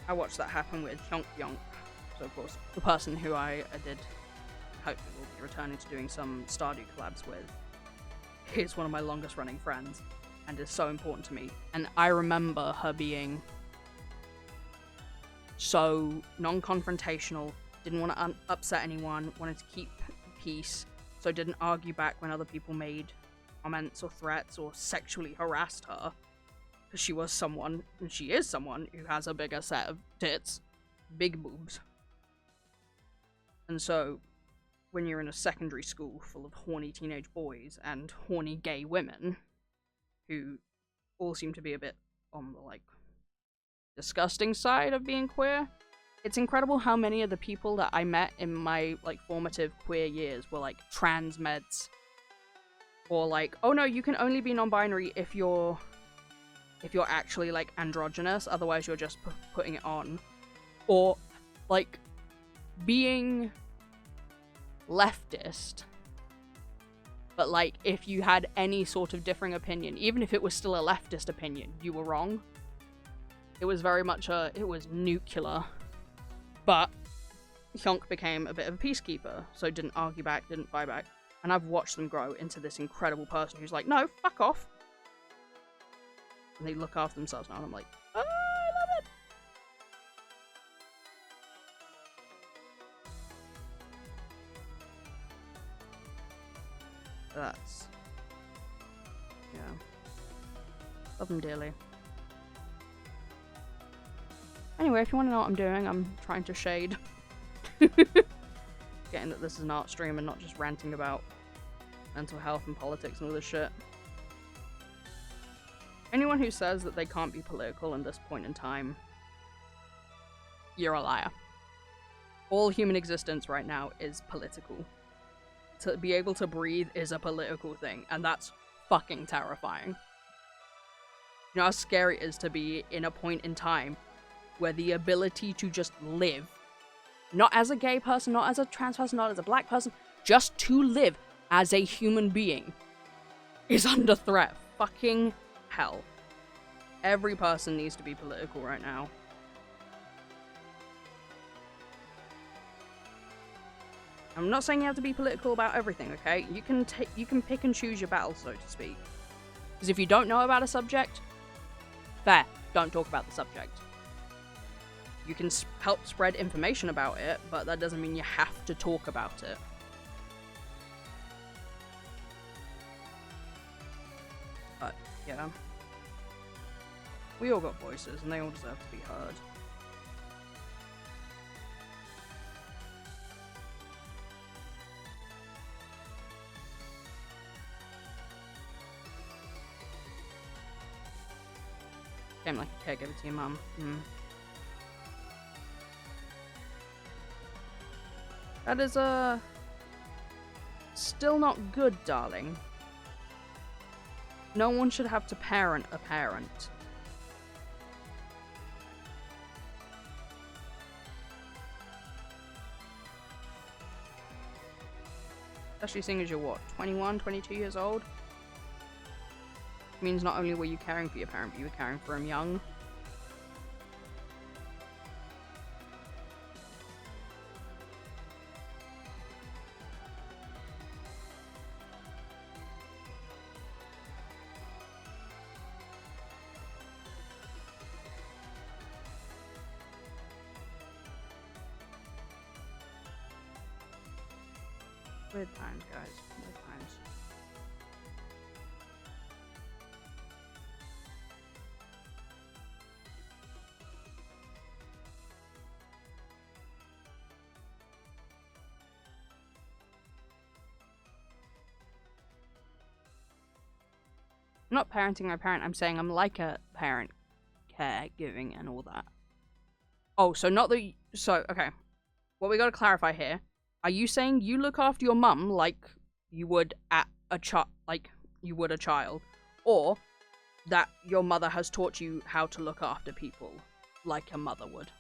I watched that happen with Yonk. So of course, the person who I did hopefully will be returning to doing some Stardew collabs with is one of my longest running friends and is so important to me. And I remember her being so non-confrontational, didn't want to upset anyone, wanted to keep peace, so didn't argue back when other people made comments or threats or sexually harassed her, because she was someone, and she is someone, who has a bigger set of tits, big boobs. And so, when you're in a secondary school full of horny teenage boys and horny gay women, who all seem to be a bit on the, like, disgusting side of being queer, it's incredible how many of the people that I met in my, like, formative queer years were, like, trans meds. Or, like, oh no, you can only be non-binary if you're actually, like, androgynous, otherwise you're just putting it on. Or, like, being leftist, but, like, if you had any sort of differing opinion, even if it was still a leftist opinion, you were wrong. It was very much it was nuclear. But Hyonk became a bit of a peacekeeper, so didn't argue back, didn't fight back. And I've watched them grow into this incredible person who's like, no, fuck off. And they look after themselves now, and I'm like, oh, I love it. That's, yeah. Love them dearly. Anyway, if you want to know what I'm doing, I'm trying to shade. Getting that this is an art stream and not just ranting about mental health and politics and all this shit. Anyone who says that they can't be political in this point in time, you're a liar. All human existence right now is political. To be able to breathe is a political thing, and that's fucking terrifying. You know how scary it is to be in a point in time where the ability to just live, not as a gay person, not as a trans person, not as a black person, just to live as a human being, is under threat. Fucking hell. Every person needs to be political right now. I'm not saying you have to be political about everything, okay? You can pick and choose your battles, so to speak. Because if you don't know about a subject, fair, don't talk about the subject. You can help spread information about it, but that doesn't mean you have to talk about it. But, yeah. We all got voices, and they all deserve to be heard. Became like a caregiver to your mum. That is, still not good, darling. No one should have to parent a parent. Especially seeing as you're, what, 21, 22 years old? It means not only were you caring for your parent, but you were caring for him young. Weird times, guys. Weird times. I'm not parenting my parent, I'm saying I'm like a parent, caregiving and all that. Oh, so not the... So, okay. What we gotta clarify here. Are you saying you look after your mum like you would at a you would a child? Or that your mother has taught you how to look after people like a mother would?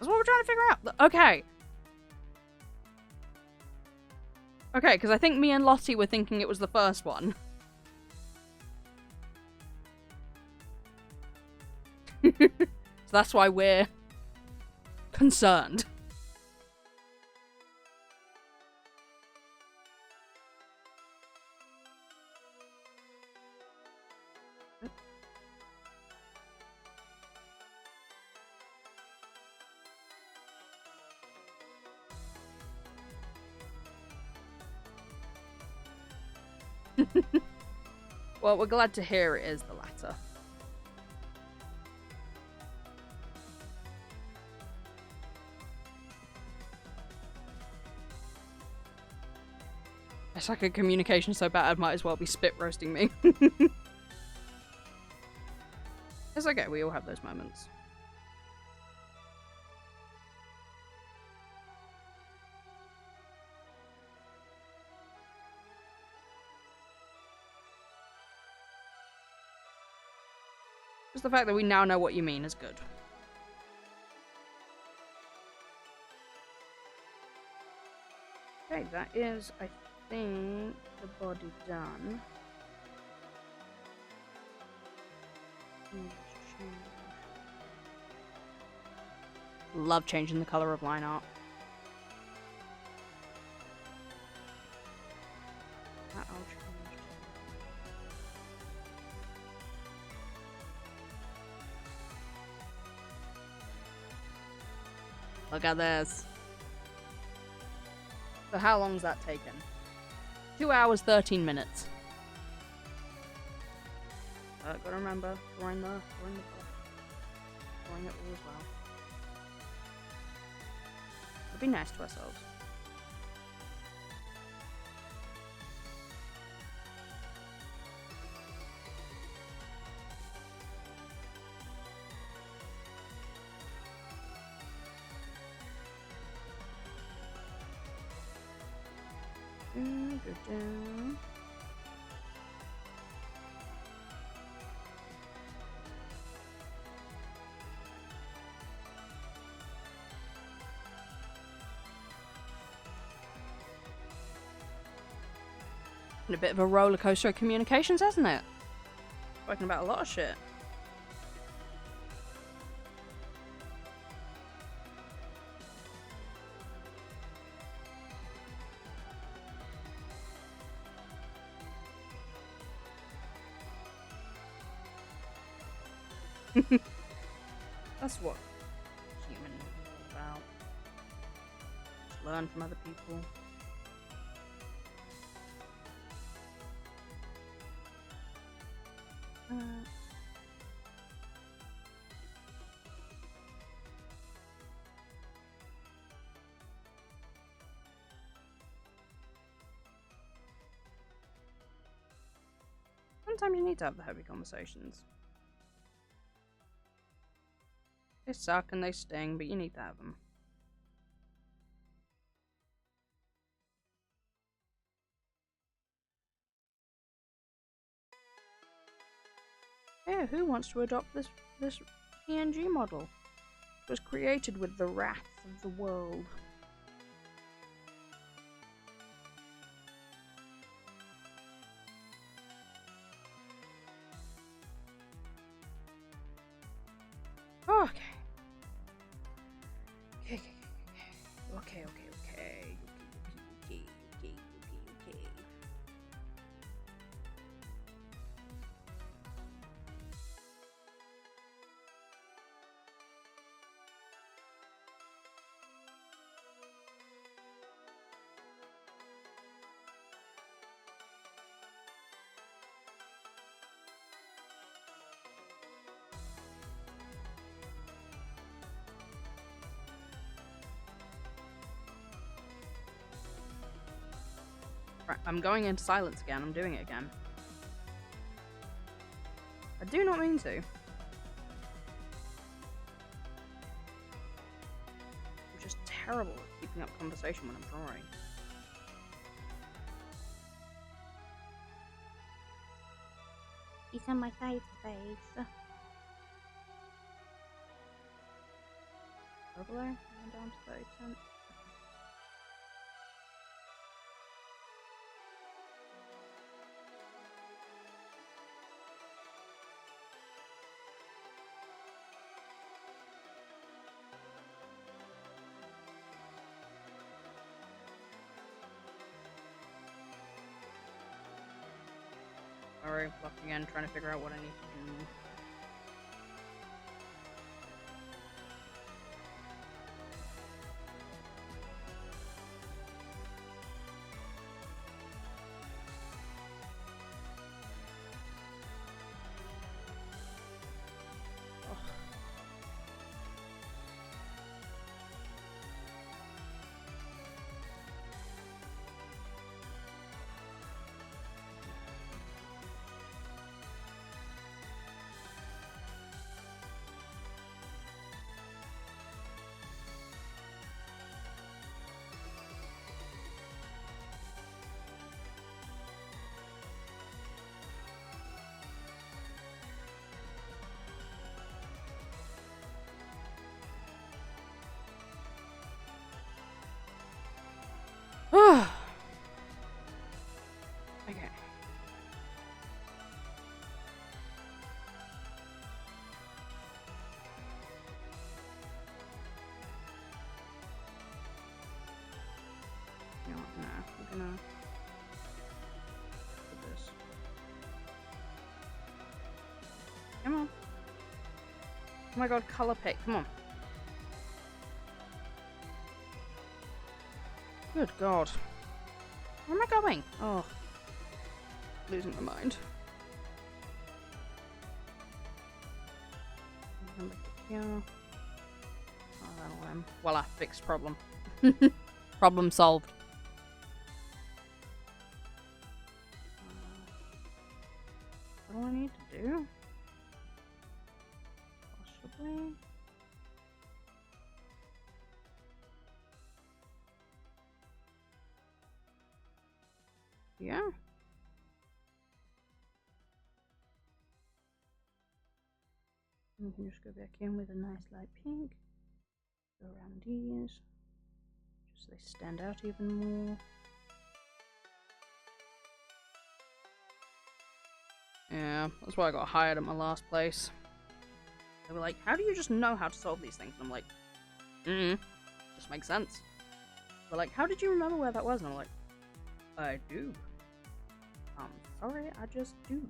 That's what we're trying to figure out. Okay. Okay, because I think me and Lottie were thinking it was the first one. So that's why we're concerned. Well, we're glad to hear it is the latter. It's like a communication so bad, might as well be spit roasting me. It's okay, we all have those moments. Just the fact that we now know what you mean is good. Okay, that is, I think, the body done. Love changing the color of line art. That I'll change. Look at this. So how long's that taken? 2 hours, 13 minutes. Gotta remember, drawing it all as well. Be nice to ourselves. A bit of a roller coaster of communications, hasn't it? Spoken about a lot of shit. That's what human is all about. Just learn from other people. Sometimes you need to have the heavy conversations. They suck and they sting, but you need to have them. Yeah, who wants to adopt this PNG model? It was created with the wrath of the world. Okay. Okay. Right, I'm going into silence again. I'm doing it again. I do not mean to. I'm just terrible at keeping up conversation when I'm drawing. He's on my face. Overlay? I'm down to 30%. Sorry, luck again, trying to figure out what I need to do. Okay. You know what? No, we're gonna do this. Come on. Oh my god, color pick. Come on. Good god. Where am I going? Oh. Losing my mind. Yeah. Oh, that'll voila, fixed problem. Problem solved. What do I need to do? Possibly. Yeah. We can just go back in with a nice light pink. Go around these. Just so they stand out even more. Yeah, that's why I got hired at my last place. They were like, how do you just know how to solve these things? And I'm like, just makes sense. They're like, how did you remember where that was? And I'm like, I do. Sorry, I just do.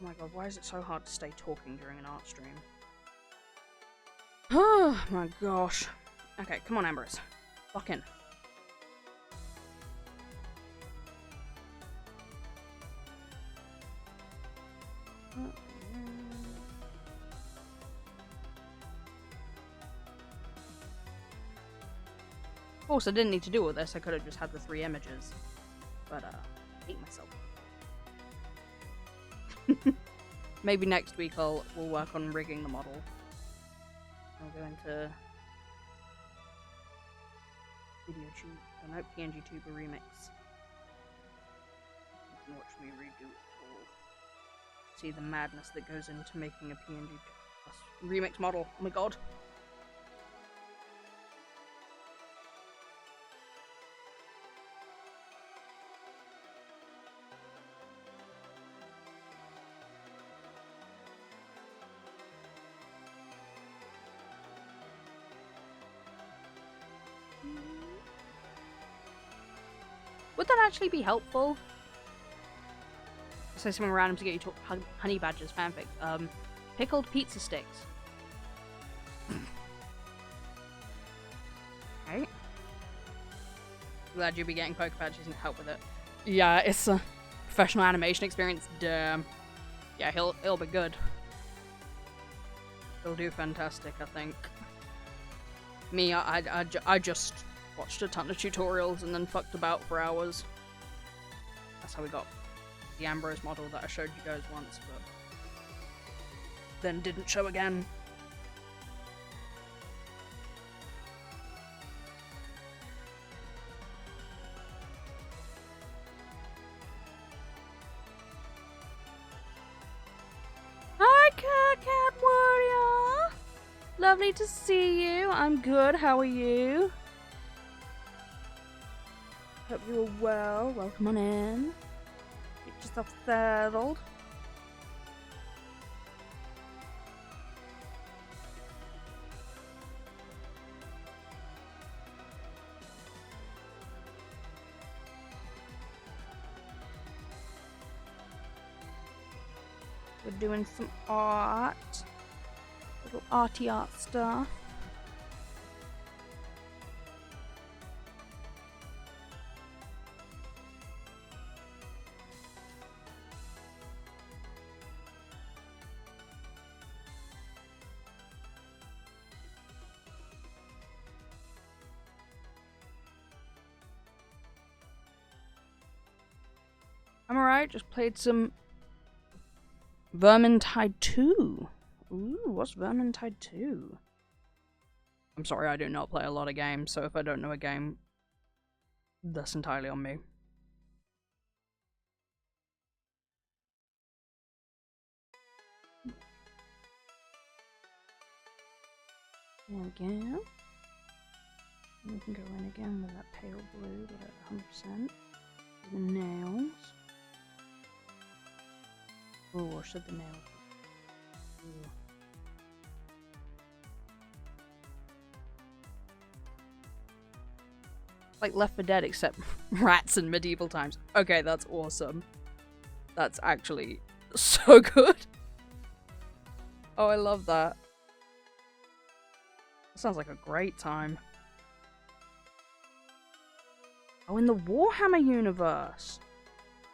Oh my god, why is it so hard to stay talking during an art stream? Oh my gosh. Okay, come on, Ambrose. Lock in. course, I didn't need to do all this. I could have just had the 3 images. But, I hate myself. Maybe next week we'll work on rigging the model. I'll go into VOD PNGTuber remix. You can watch me redo it all. See the madness that goes into making a PNG remix model. Oh my god. Would that actually be helpful? Say something random to get you to honey badgers fanfic. Pickled pizza sticks. Okay. Glad you'll be getting poke badges and help with it. Yeah, it's a professional animation experience. Damn. Yeah, he'll be good. He'll do fantastic, I think. Me, I just watched a ton of tutorials and then fucked about for hours. That's how we got the Ambrose model that I showed you guys once, but then didn't show again. Hi, Cat Warrior! Lovely to see you. I'm good. How are you? Hope you are well. Welcome on in. Get yourself settled. We're doing some art. Little arty art stuff. I'm alright, just played some Vermintide 2. Ooh, what's Vermintide 2? I'm sorry, I do not play a lot of games, so if I don't know a game, that's entirely on me. There we go. And we can go in again with that pale blue, but at 100%. The nails. Oh, or should the nails? Ooh. Like Left 4 Dead, except rats in medieval times. Okay, that's awesome. That's actually so good. Oh, I love that. That sounds like a great time. Oh, in the Warhammer universe.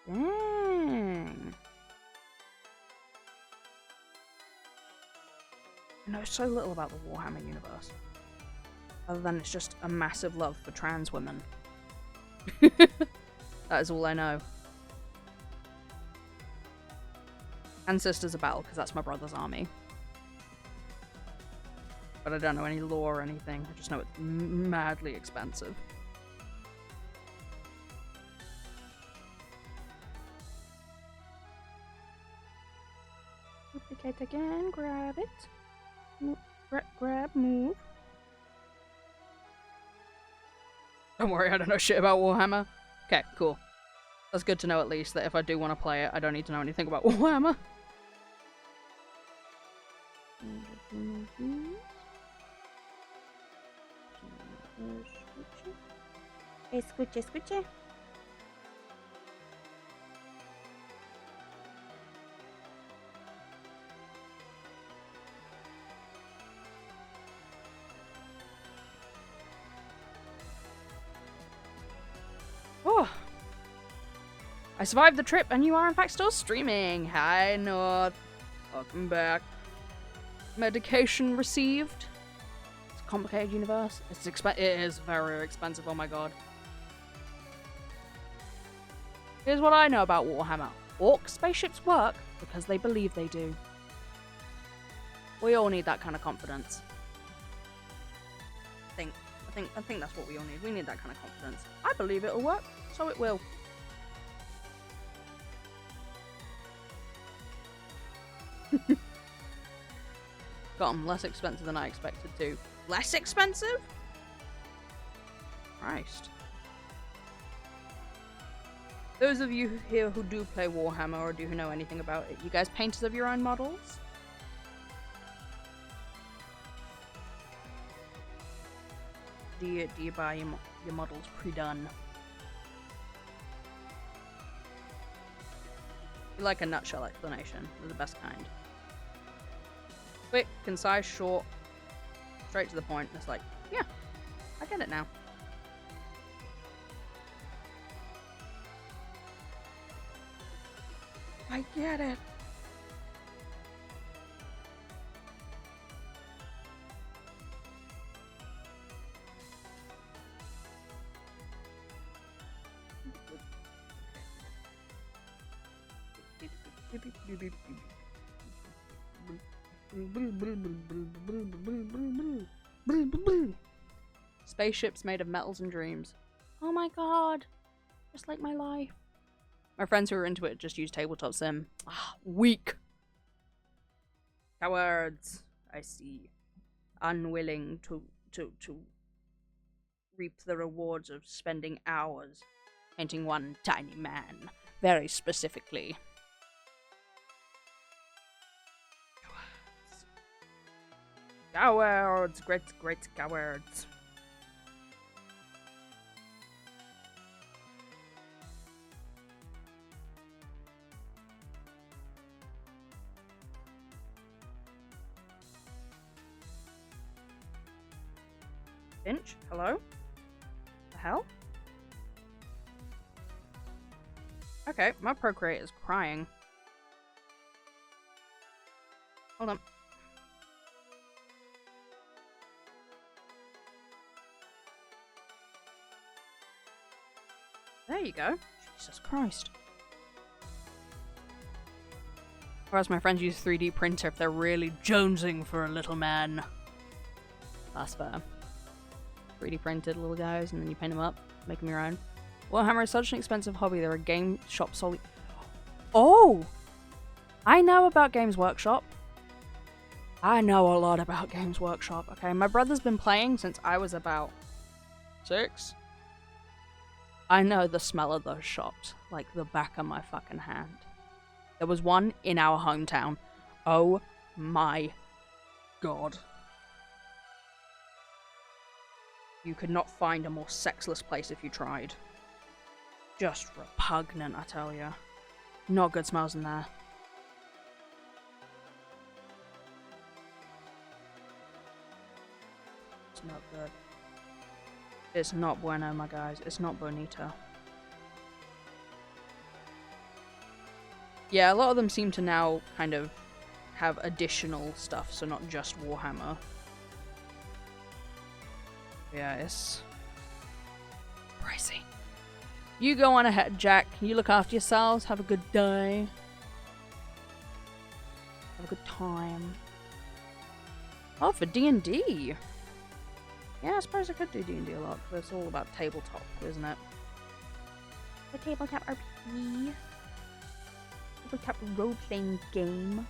Dang. I know so little about the Warhammer universe. Other than it's just a massive love for trans women. That is all I know. And Sisters of Battle, because that's my brother's army. But I don't know any lore or anything. I just know it's madly expensive. Duplicate again, grab it. Grab, move. Don't worry, I don't know shit about Warhammer. Okay, cool. That's good to know at least, that if I do want to play it, I don't need to know anything about Warhammer. Escuche, escuche. Oh, I survived the trip and you are in fact still streaming. Hi, North. Welcome back. Medication received. It's complicated universe. It is very expensive, oh my god. Here's what I know about Warhammer. Orc spaceships work because they believe they do. We all need that kind of confidence. I think that's what we all need. We need that kind of confidence. I believe it'll work, so it will. Got them less expensive than I expected to. Less expensive? Christ. Those of you here who do play Warhammer or do who know anything about it, you guys painters of your own models? Do you buy your models pre-done? You like a nutshell explanation. They're the best kind. Quick, concise, short, straight to the point. It's like, yeah, I get it now. I get it. Spaceships made of metals and dreams. Oh my god. Just like my life. My friends who are into it just use tabletop sim. Ah, weak. Cowards. I see. Unwilling to reap the rewards of spending hours painting one tiny man. Very specifically. Cowards. Great cowards. Finch, hello? The hell? Okay, my Procreate is crying. Hold on. There you go. Jesus Christ. Or else my friends use 3D printer if they're really jonesing for a little man. That's fair. 3D printed little guys, and then you paint them up, make them your own. Warhammer is such an expensive hobby. There are game shops solely. Oh! I know about Games Workshop. I know a lot about Games Workshop. Okay, my brother's been playing since I was about 6. I know the smell of those shops like the back of my fucking hand. There was one in our hometown. Oh my god. You could not find a more sexless place if you tried. Just repugnant, I tell ya. Not good smells in there. It's not good. It's not bueno, my guys. It's not bonita. Yeah, a lot of them seem to now kind of have additional stuff, so not just Warhammer. Yeah, it's pricey. You go on ahead, Jack. You look after yourselves. Have a good day. Have a good time. Oh, for D&D. Yeah, I suppose I could do D&D a lot, because it's all about tabletop, isn't it? The tabletop RPG. Tabletop role-playing game.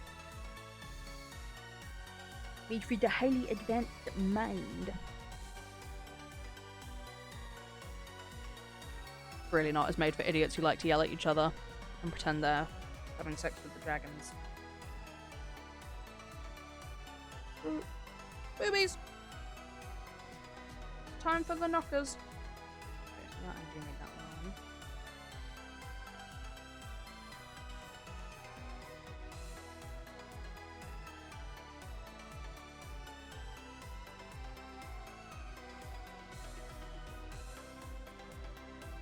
Made for the highly advanced mind. Really not. It's made for idiots who like to yell at each other and pretend they're having sex with the dragons. Ooh. Boobies! Time for the knockers. Okay, so that I do need that one.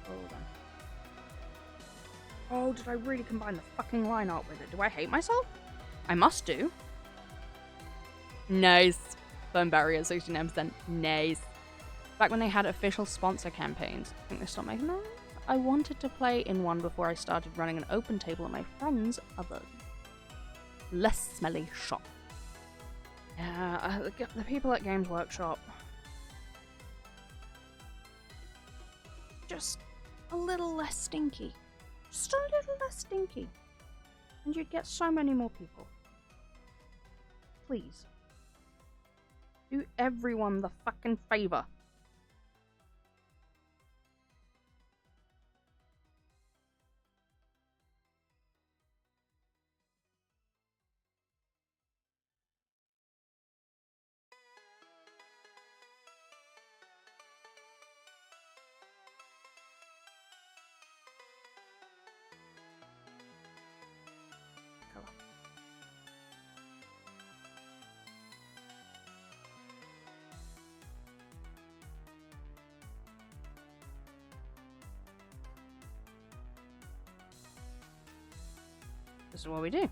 Hold on. Oh, did I really combine the fucking line art with it? Do I hate myself? I must do. Nice. Phone barrier, 69%. Nice. Back when they had official sponsor campaigns. I think they stopped making those. I wanted to play in one before I started running an open table at my friend's other, less smelly shop. Yeah, the people at Games Workshop. Just a little less stinky. Just a little less stinky. And you'd get so many more people. Please. Do everyone the fucking favor. This is what we do.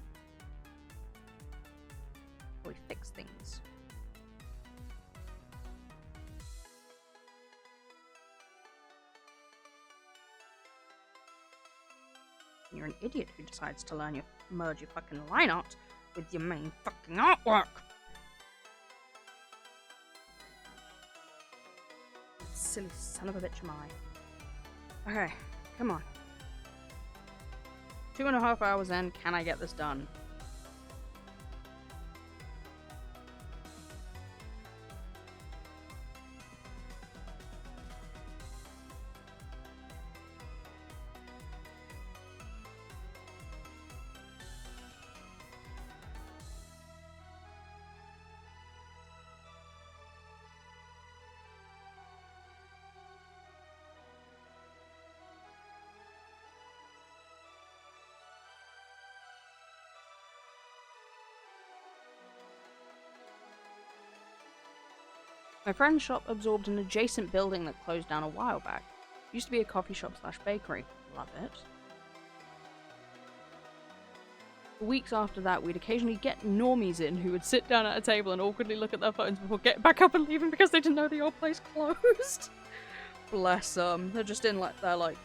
We fix things. You're an idiot who decides to merge your fucking line art with your main fucking artwork. Silly son of a bitch am I. Okay, come on. 2.5 hours in, can I get this done? My friend's shop absorbed an adjacent building that closed down a while back. Used to be a coffee shop / bakery. Love it. For weeks after that, we'd occasionally get normies in who would sit down at a table and awkwardly look at their phones before getting back up and leaving because they didn't know the old place closed. Bless them. They're just in like, they're like,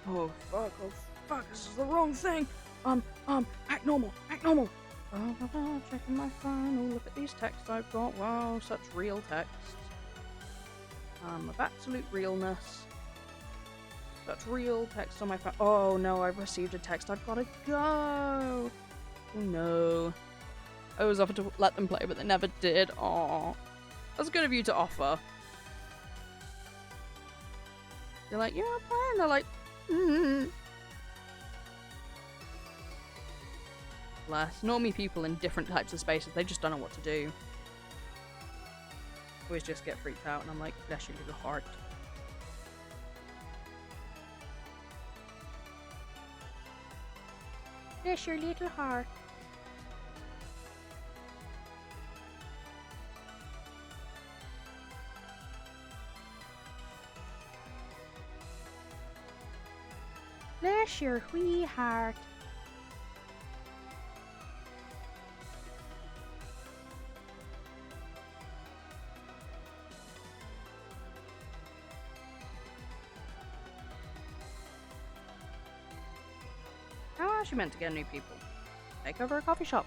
oh fuck, this is the wrong thing. Act normal. Checking my phone. Oh, look at these texts I've got. Wow, such real texts. Of absolute realness. Such real text on my phone. Oh no, I've received a text. I've gotta go. Oh no. I was offered to let them play, but they never did. Aw. That's good of you to offer. You're like, you're not playing. They're like, Bless. Normie people in different types of spaces, they just don't know what to do. Always just get freaked out, and I'm like, bless your little heart. Bless your little heart. Bless your wee heart. She meant to get new people. Take over a coffee shop.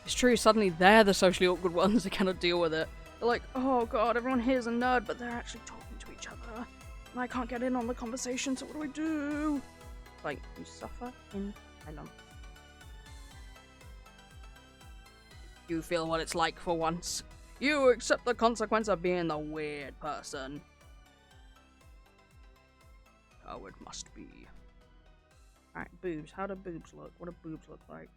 It's true, suddenly they're the socially awkward ones who cannot deal with it. They're like, oh god, everyone here's a nerd, but they're actually talking to each other. And I can't get in on the conversation, so what do? Like, you suffer in silence. You feel what it's like for once. You accept the consequence of being the weird person. How it must be. Alright, boobs. How do boobs look? What do boobs look like?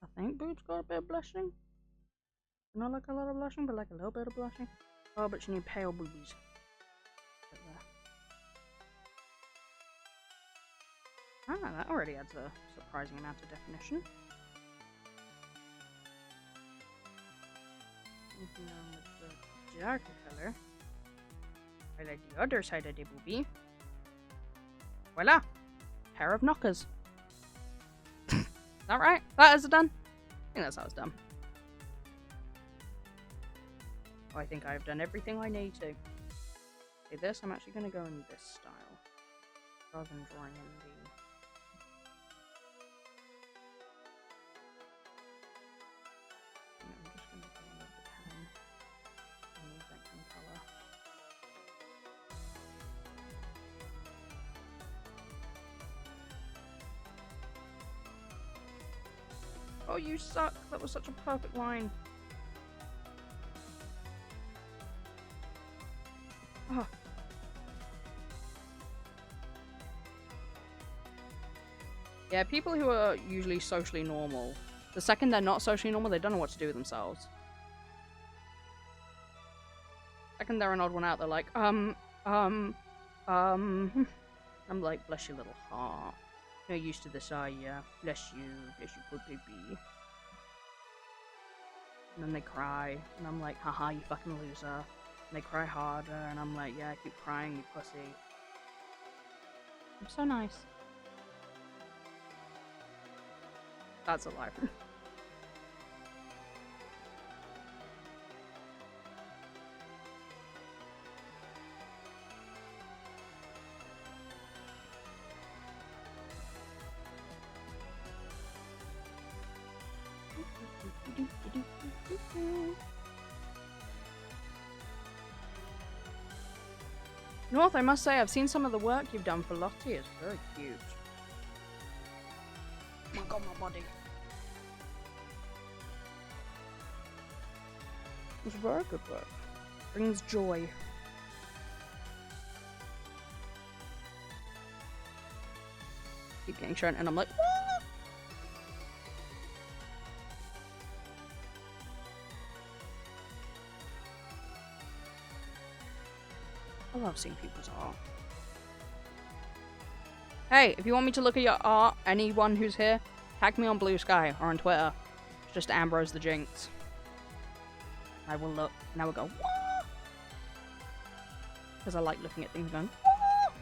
I think boobs got a bit of blushing. Not like a lot of blushing, but like a little bit of blushing. Oh, but you need pale boobies. Ah, that already adds a surprising amount of definition. Moving on with the darker color. I like the other side of the boobie. Voila! Pair of knockers. Is that right? That is done? I think that's how it's done. Oh, I think I've done everything I need to. Okay, this, I'm actually going to go in this style. Rather than drawing in the... I'm just going to go in with the pen. And use that pen colour. Oh, you suck! That was such a perfect line. Oh. Yeah, people who are usually socially normal, the second they're not socially normal, they don't know what to do with themselves. The second they're an odd one out, they're like, I'm like, bless your little heart. You're used to this, are ya? Bless you good baby. And then they cry, and I'm like, haha, you fucking loser. And they cry harder, and I'm like, yeah, keep crying, you pussy. I'm so nice. That's a lie. North, I must say, I've seen some of the work you've done for Lottie. It's very cute. Oh my god, my body. It's very good work. Brings joy. Keep getting shown, and I'm like, ah! I love seeing people's art. Hey, if you want me to look at your art, anyone who's here, tag me on Blue Sky or on Twitter. It's just Ambrose the Jinx. I will look, and I will go, because I like looking at things going, wah!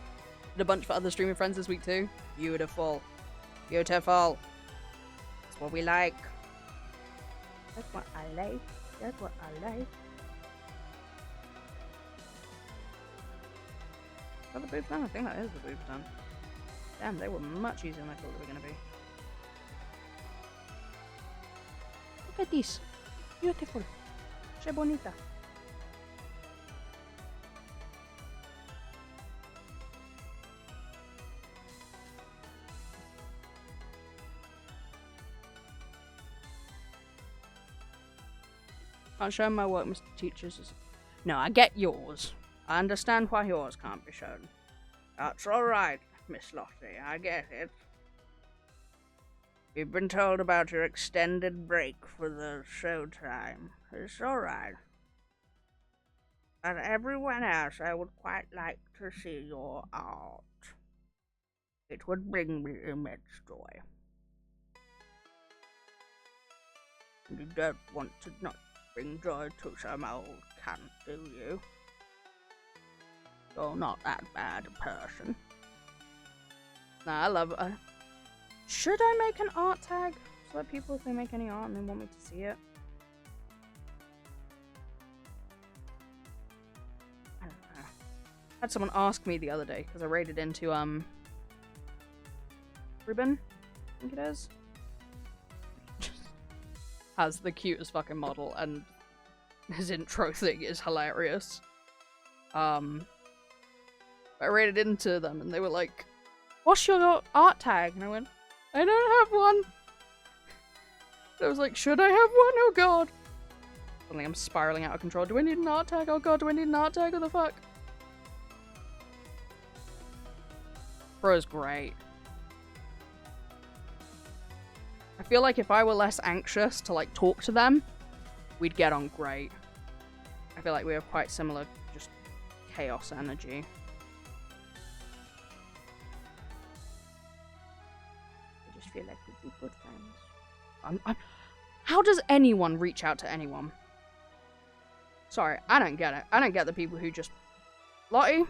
And a bunch of other streaming friends this week too. Beautiful. Beautiful. That's what we like. That's what I like. That's what I like. Are the boobs done? I think that is the boobs done. Damn, they were much easier than I thought they were going to be. Look at this. Beautiful. Que bonita. Can't show my work, Mr. Teachers. No, I get yours. I understand why yours can't be shown. That's alright, Miss Lottie, I get it. You've been told about your extended break for the showtime. It's alright. But everyone else, I would quite like to see your art. It would bring me immense joy. You don't want to not bring joy to some old cunt, do you? You're not that bad a person. Nah, I love it. Should I make an art tag? So that people, if they make any art and they want me to see it. I don't know. I had someone ask me the other day, because I raided into, Ruben, I think it is. Has the cutest fucking model, and his intro thing is hilarious. I raided into them, and they were like, what's your art tag? And I went, I don't have one. And I was like, should I have one? Oh god. Suddenly I'm spiraling out of control. Do I need an art tag? Oh god, do I need an art tag? What the fuck? Bro's great. I feel like if I were less anxious to like talk to them, we'd get on great. I feel like we have quite similar just chaos energy. I just feel like we'd be good friends. How does anyone reach out to anyone? Sorry, I don't get it. I don't get the people who just... Lottie,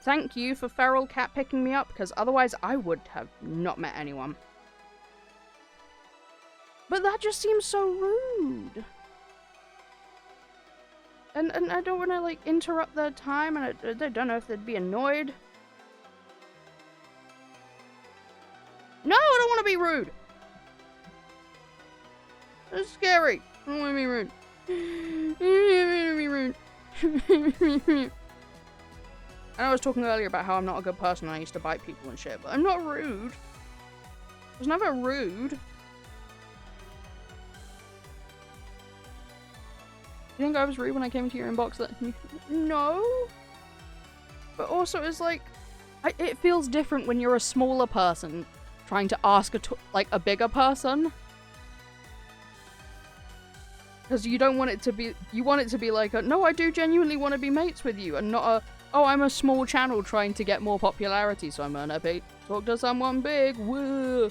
thank you for Feral Cat picking me up, because otherwise I would have not met anyone. But that just seems so rude. And I don't want to, like, interrupt their time, and I don't know if they'd be annoyed. No, I don't want to be rude! That's scary. I don't want to be rude. I don't want to be rude. I was talking earlier about how I'm not a good person and I used to bite people and shit, but I'm not rude. I was never rude. You think I was rude when I came into your inbox? No. But also, it's like, it feels different when you're a smaller person trying to ask a bigger person. Because you don't want it to be, you want it to be like no, I do genuinely want to be mates with you, and not a, oh, I'm a small channel trying to get more popularity, so I'm gonna talk to someone big, woo.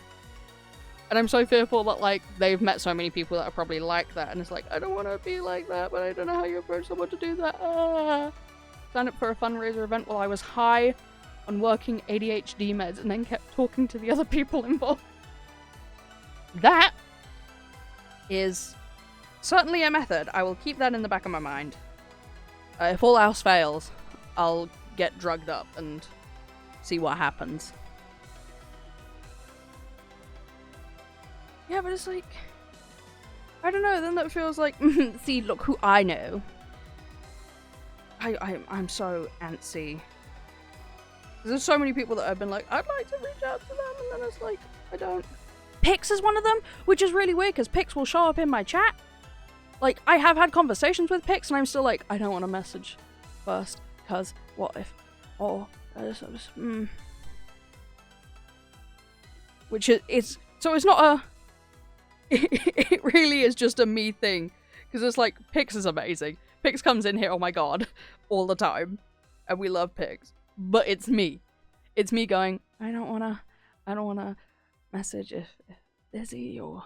And I'm so fearful that, like, they've met so many people that are probably like that, and it's like, I don't want to be like that, but I don't know how you approach someone to do that. Signed up for a fundraiser event while I was high on working ADHD meds, and then kept talking to the other people involved. That is certainly a method. I will keep that in the back of my mind. If all else fails, I'll get drugged up and see what happens. Yeah, but it's like, I don't know, then that feels like, see, look who I know. I'm so antsy. There's so many people that have been like, I'd like to reach out to them, and then it's like, I don't. Pix is one of them, which is really weird, because Pix will show up in my chat. Like, I have had conversations with Pix, and I'm still like, I don't want to message first, because what if, or, which is, so it's not a, it really is just a me thing, because it's like, Pix is amazing. Pix comes in here, oh my god, all the time, and we love Pix, but it's me. It's me going, I don't wanna message if busy, or,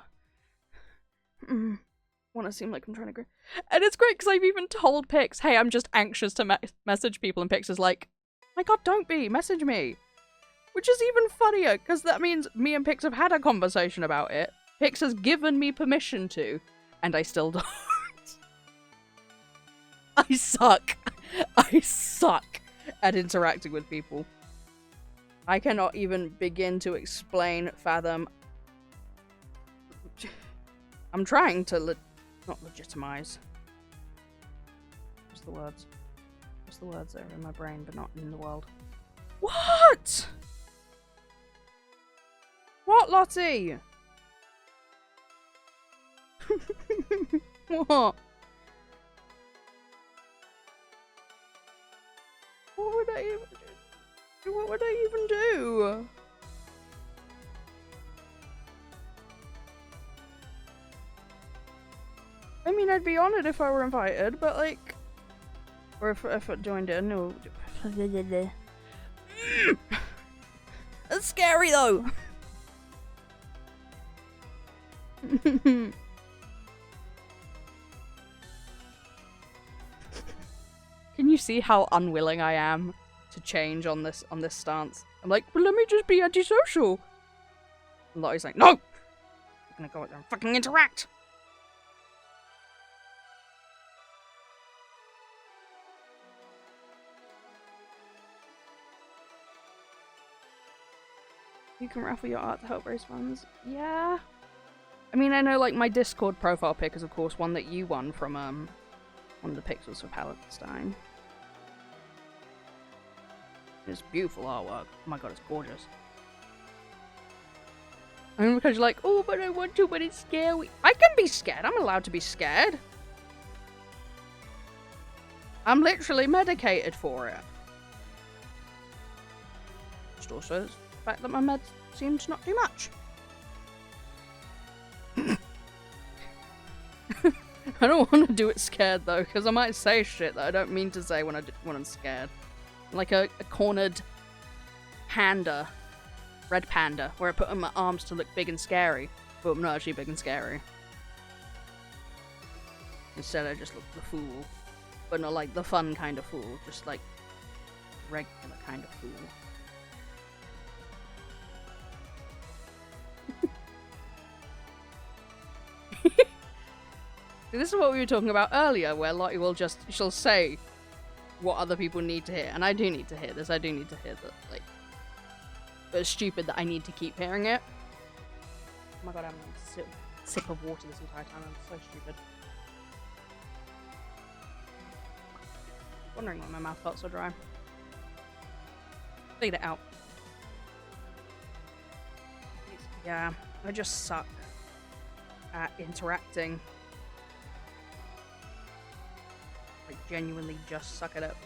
want to seem like I'm trying to grow. And it's great because I've even told Pix, hey, I'm just anxious to message people, and Pix is like, my god, don't be, message me. Which is even funnier, because that means me and Pix have had a conversation about it. Pix has given me permission to, and I still don't. I suck. I suck at interacting with people. I cannot even begin to explain, fathom. I'm trying to not legitimize. What's the words? What's the words that are in my brain but not in the world? What? What, Lottie? What? What would I even do? What would I even do? I mean, I'd be on it if I were invited, but like, or if I joined in, or it's scary though. Can you see how unwilling I am to change on this stance? I'm like, well, let me just be antisocial. And Lottie's like, no! I'm gonna go out there and fucking interact! You can raffle your art to help raise funds. Yeah. I mean, I know, like, my Discord profile pic is, of course, one that you won from, one of the Pixels for Palestine. It's beautiful artwork. Oh my god, it's gorgeous. I mean, because you're like, oh, but I want to, but it's scary. I can be scared. I'm allowed to be scared. I'm literally medicated for it. Just also the fact that my meds seem to not do much. I don't want to do it scared though, because I might say shit that I don't mean to say when I'm scared. Like a cornered panda, red panda, where I put on my arms to look big and scary, but I'm not actually big and scary. Instead I just look the fool, but not like the fun kind of fool, just like regular kind of fool. This is what we were talking about earlier, where Lottie will she'll say what other people need to hear. And I do need to hear this. I do need to hear that, like, it's stupid that I need to keep hearing it. Oh my god, I'm having a sip of water this entire time. I'm so stupid. Wondering why my mouth felt so dry. Fade it out. Yeah, I just suck at interacting. Like, genuinely just suck at it.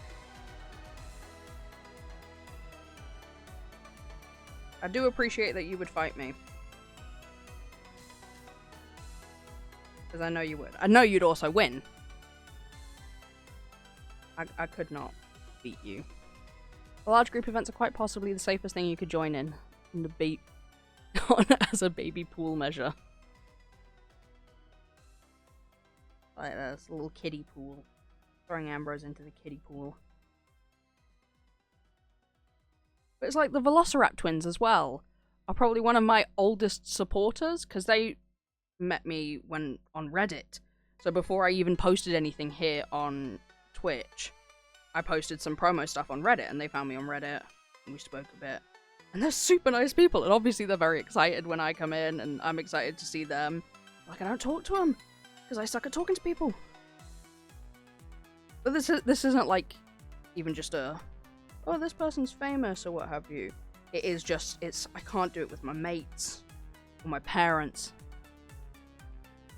I do appreciate that you would fight me. Because I know you would. I know you'd also win. I could not beat you. Large group events are quite possibly the safest thing you could join in the as a baby pool measure. Like this little kiddie pool. Throwing Ambrose into the kiddie pool. But it's like the Velociraptor twins as well are probably one of my oldest supporters, because they met me when on Reddit. So before I even posted anything here on Twitch, I posted some promo stuff on Reddit, and they found me on Reddit, and we spoke a bit. And they're super nice people, and obviously they're very excited when I come in, and I'm excited to see them. Like, I don't talk to them, because I suck at talking to people. But this isn't like even just a, oh, this person's famous or what have you. It is just, I can't do it with my mates or my parents.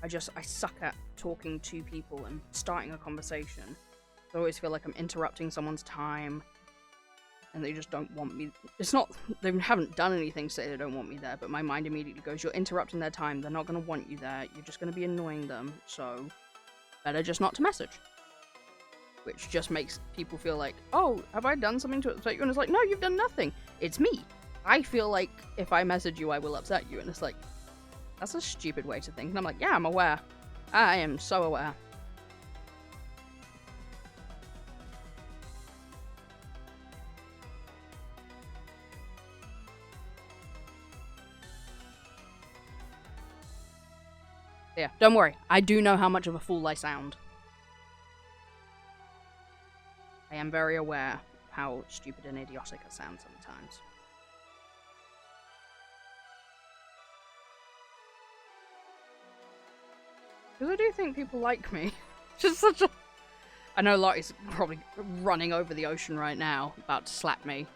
I suck at talking to people and starting a conversation. I always feel like I'm interrupting someone's time and they just don't want me. It's not, they haven't done anything to say they don't want me there, but my mind immediately goes, you're interrupting their time, they're not going to want you there, you're just going to be annoying them, so better just not to message. Which just makes people feel like, oh, have I done something to upset you? And it's like, no, you've done nothing. It's me. I feel like if I message you, I will upset you. And it's like, that's a stupid way to think. And I'm like, yeah, I'm aware. I am so aware. Yeah, don't worry. I do know how much of a fool I sound. I am very aware of how stupid and idiotic I sound sometimes. Because I do think people like me. Just such a... I know Lottie's probably running over the ocean right now, about to slap me.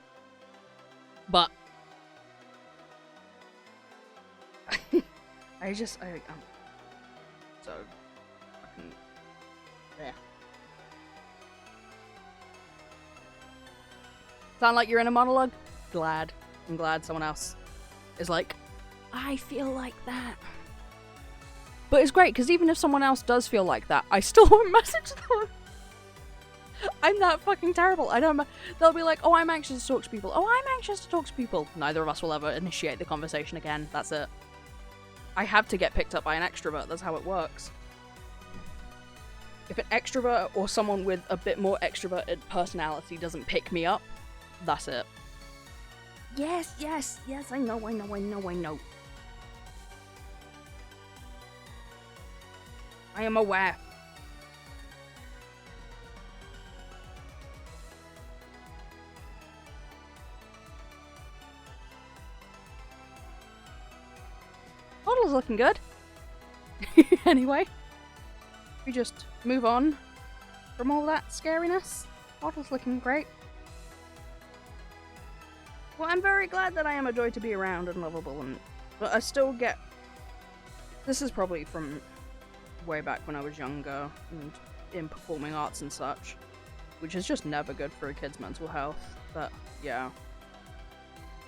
But... I'm so... fucking... Yeah. Sound like you're in a monologue? Glad. I'm glad someone else is like, I feel like that. But it's great, because even if someone else does feel like that, I still won't message them. I'm that fucking terrible. I don't. They'll be like, oh, I'm anxious to talk to people. Oh, I'm anxious to talk to people. Neither of us will ever initiate the conversation again. That's it. I have to get picked up by an extrovert. That's how it works. If an extrovert or someone with a bit more extroverted personality doesn't pick me up, that's it. Yes, yes, yes, I know. I am aware. Model's looking good. Anyway, we just move on from all that scariness. Model's looking great. Well, I'm very glad that I am a joy to be around and lovable, but I still get... This is probably from way back when I was younger and in performing arts and such, which is just never good for a kid's mental health, but yeah.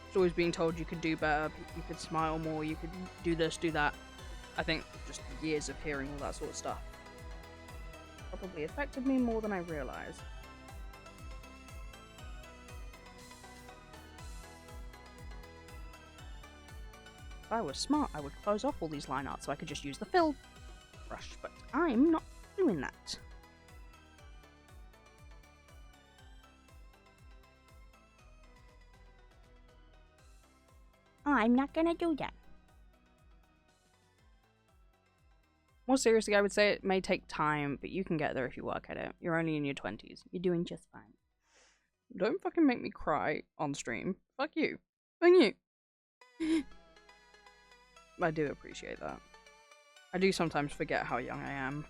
It's always being told you could do better, you could smile more, you could do this, do that. I think just years of hearing all that sort of stuff probably affected me more than I realised. If I was smart, I would close off all these line arts so I could just use the fill brush, but I'm not doing that. I'm not gonna do that. More seriously, I would say it may take time, but you can get there if you work at it. You're only in your 20s. You're doing just fine. Don't fucking make me cry on stream. Fuck you. Fuck you. I do appreciate that. I do sometimes forget how young I am.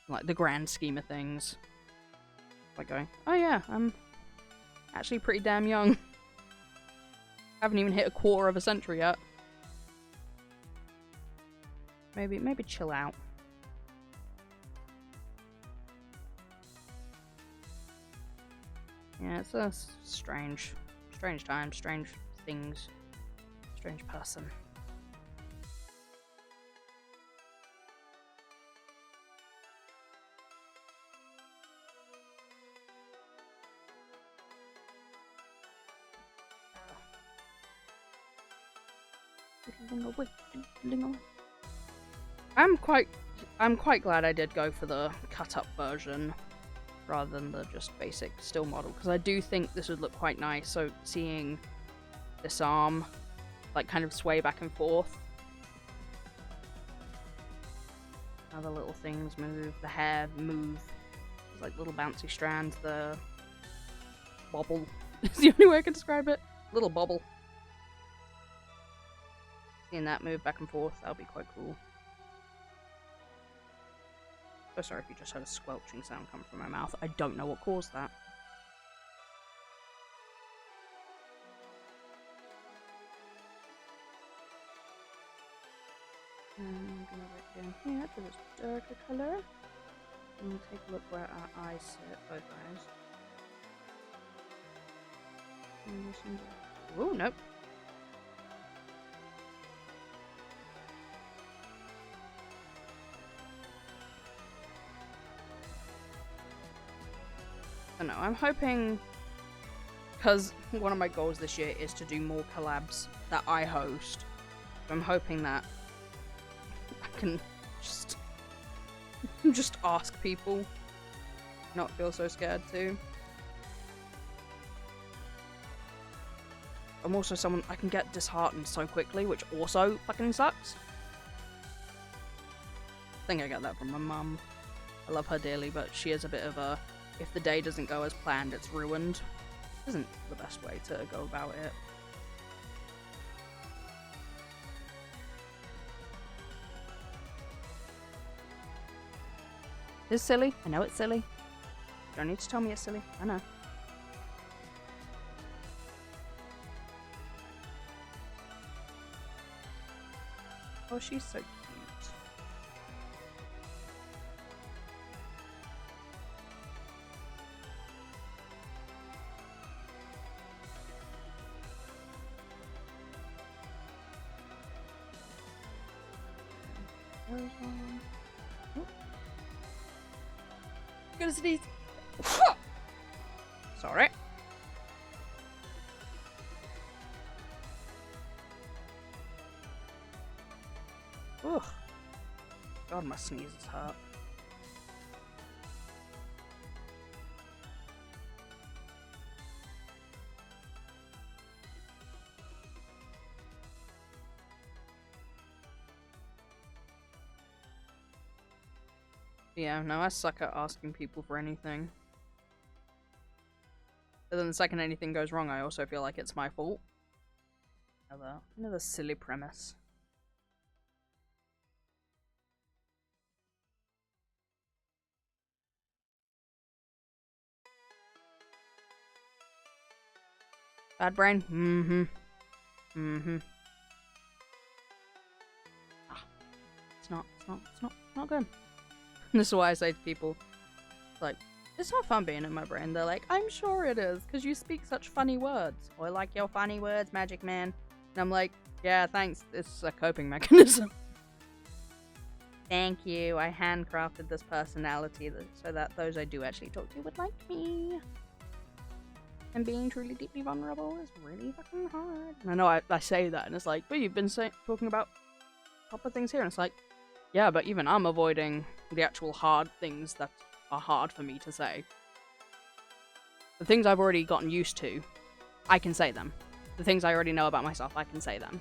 Like, the grand scheme of things. Like going, oh yeah, I'm actually pretty damn young. Haven't even hit a quarter of a century yet. Maybe chill out. Yeah, it's a strange time, strange things, strange person. I'm quite glad I did go for the cut up version rather than the just basic still model, because I do think this would look quite nice. So seeing this arm like kind of sway back and forth, how the little things move, the hair move, there's like little bouncy strands, the bobble is the only way I can describe it. Little bobble. Seeing that move back and forth, that'll be quite cool. So sorry if you just heard a squelching sound come from my mouth. I don't know what caused that. I'm gonna write down here to this darker colour. And we'll take a look where our eyes sit, both eyes. Oh, nope. I don't know, I'm hoping, because one of my goals this year is to do more collabs that I host. I'm hoping that I can just ask people, not feel so scared to. I'm also someone I can get disheartened so quickly, which also fucking sucks. I think I get that from my mum. I love her dearly, but she is a bit of a, if the day doesn't go as planned, it's ruined. Isn't the best way to go about it. It's silly. I know it's silly. You don't need to tell me it's silly. I know. Oh, she's so cute. Gonna sneeze. Sorry. Ugh. God, my sneezes hurt. Yeah, no, I suck at asking people for anything. But then the second anything goes wrong, I also feel like it's my fault. Another silly premise. Bad brain? Mm-hmm. Mm-hmm. Ah. It's not good. This is why I say to people, like, it's not fun being in my brain. They're like, I'm sure it is, because you speak such funny words. I like your funny words, Magic Man. And I'm like, yeah, thanks. It's a coping mechanism. Thank you. I handcrafted this personality so that those I do actually talk to would like me. And being truly deeply vulnerable is really fucking hard. And I know I say that, and it's like, but you've been talking about proper things here. And it's like, yeah, but even I'm avoiding the actual hard things that are hard for me to say. The things I've already gotten used to, I can say them. The things I already know about myself, I can say them.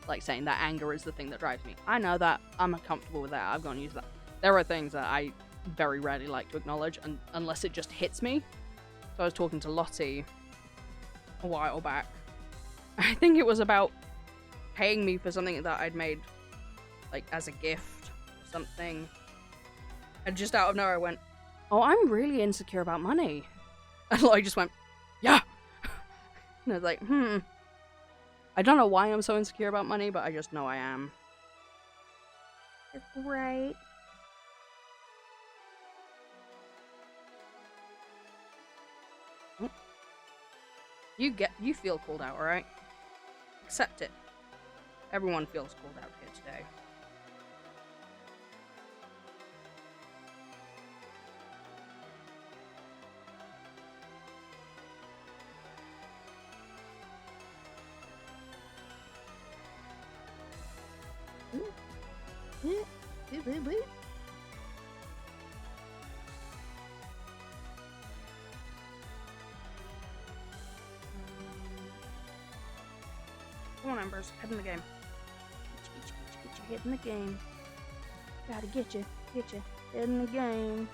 Like saying that anger is the thing that drives me. I know that. I'm comfortable with that. I'm going to use that. There are things that I very rarely like to acknowledge unless it just hits me. So I was talking to Lottie a while back. I think it was about paying me for something that I'd made, like, as a gift or something. And just out of nowhere I went, oh, I'm really insecure about money. And Lottie just went, yeah! And I was like, I don't know why I'm so insecure about money, but I just know I am. It's great. You feel called out, alright? Accept it. Everyone feels called out here today. Come on, Embers, head in the game. Get your head in the game. Gotta get you head in the game.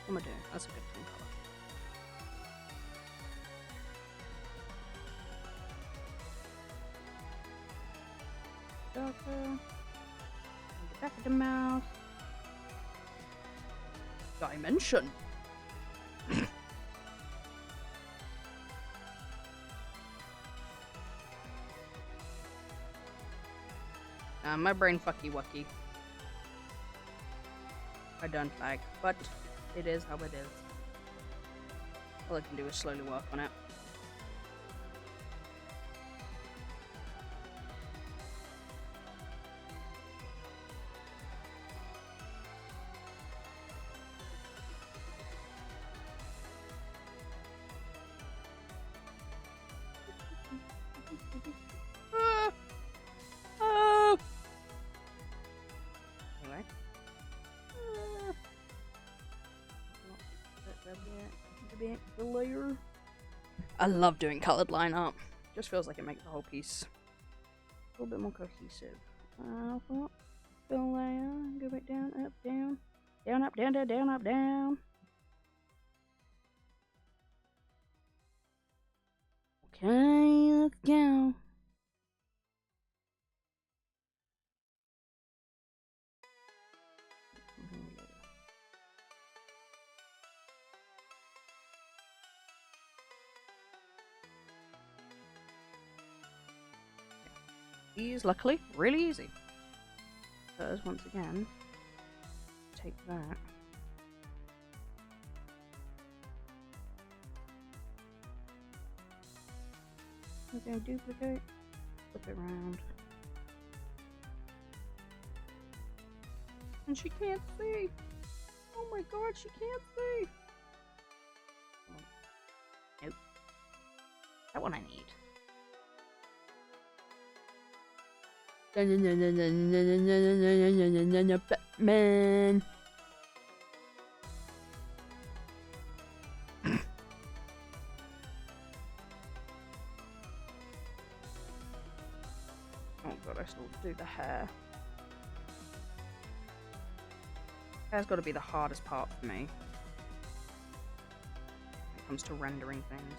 What am I doing? That's a good thing color. Darker. The back of the mouth. Dimension. My brain fucky wucky. I don't like, but it is how it is. All I can do is slowly work on it. The layer. I love doing colored line art. Just feels like it makes the whole piece a little bit more cohesive. Fill layer, go back down, up, down, down, up, down, down, down, up, down. Okay, let's go. These, luckily, really easy. Because, once again, take that. Okay, duplicate, flip it around. And she can't see! Oh my god, she can't see! Nope. That one I need. Batman. Oh god, I still do the hair. Hair's got to be the hardest part for me when it comes to rendering things.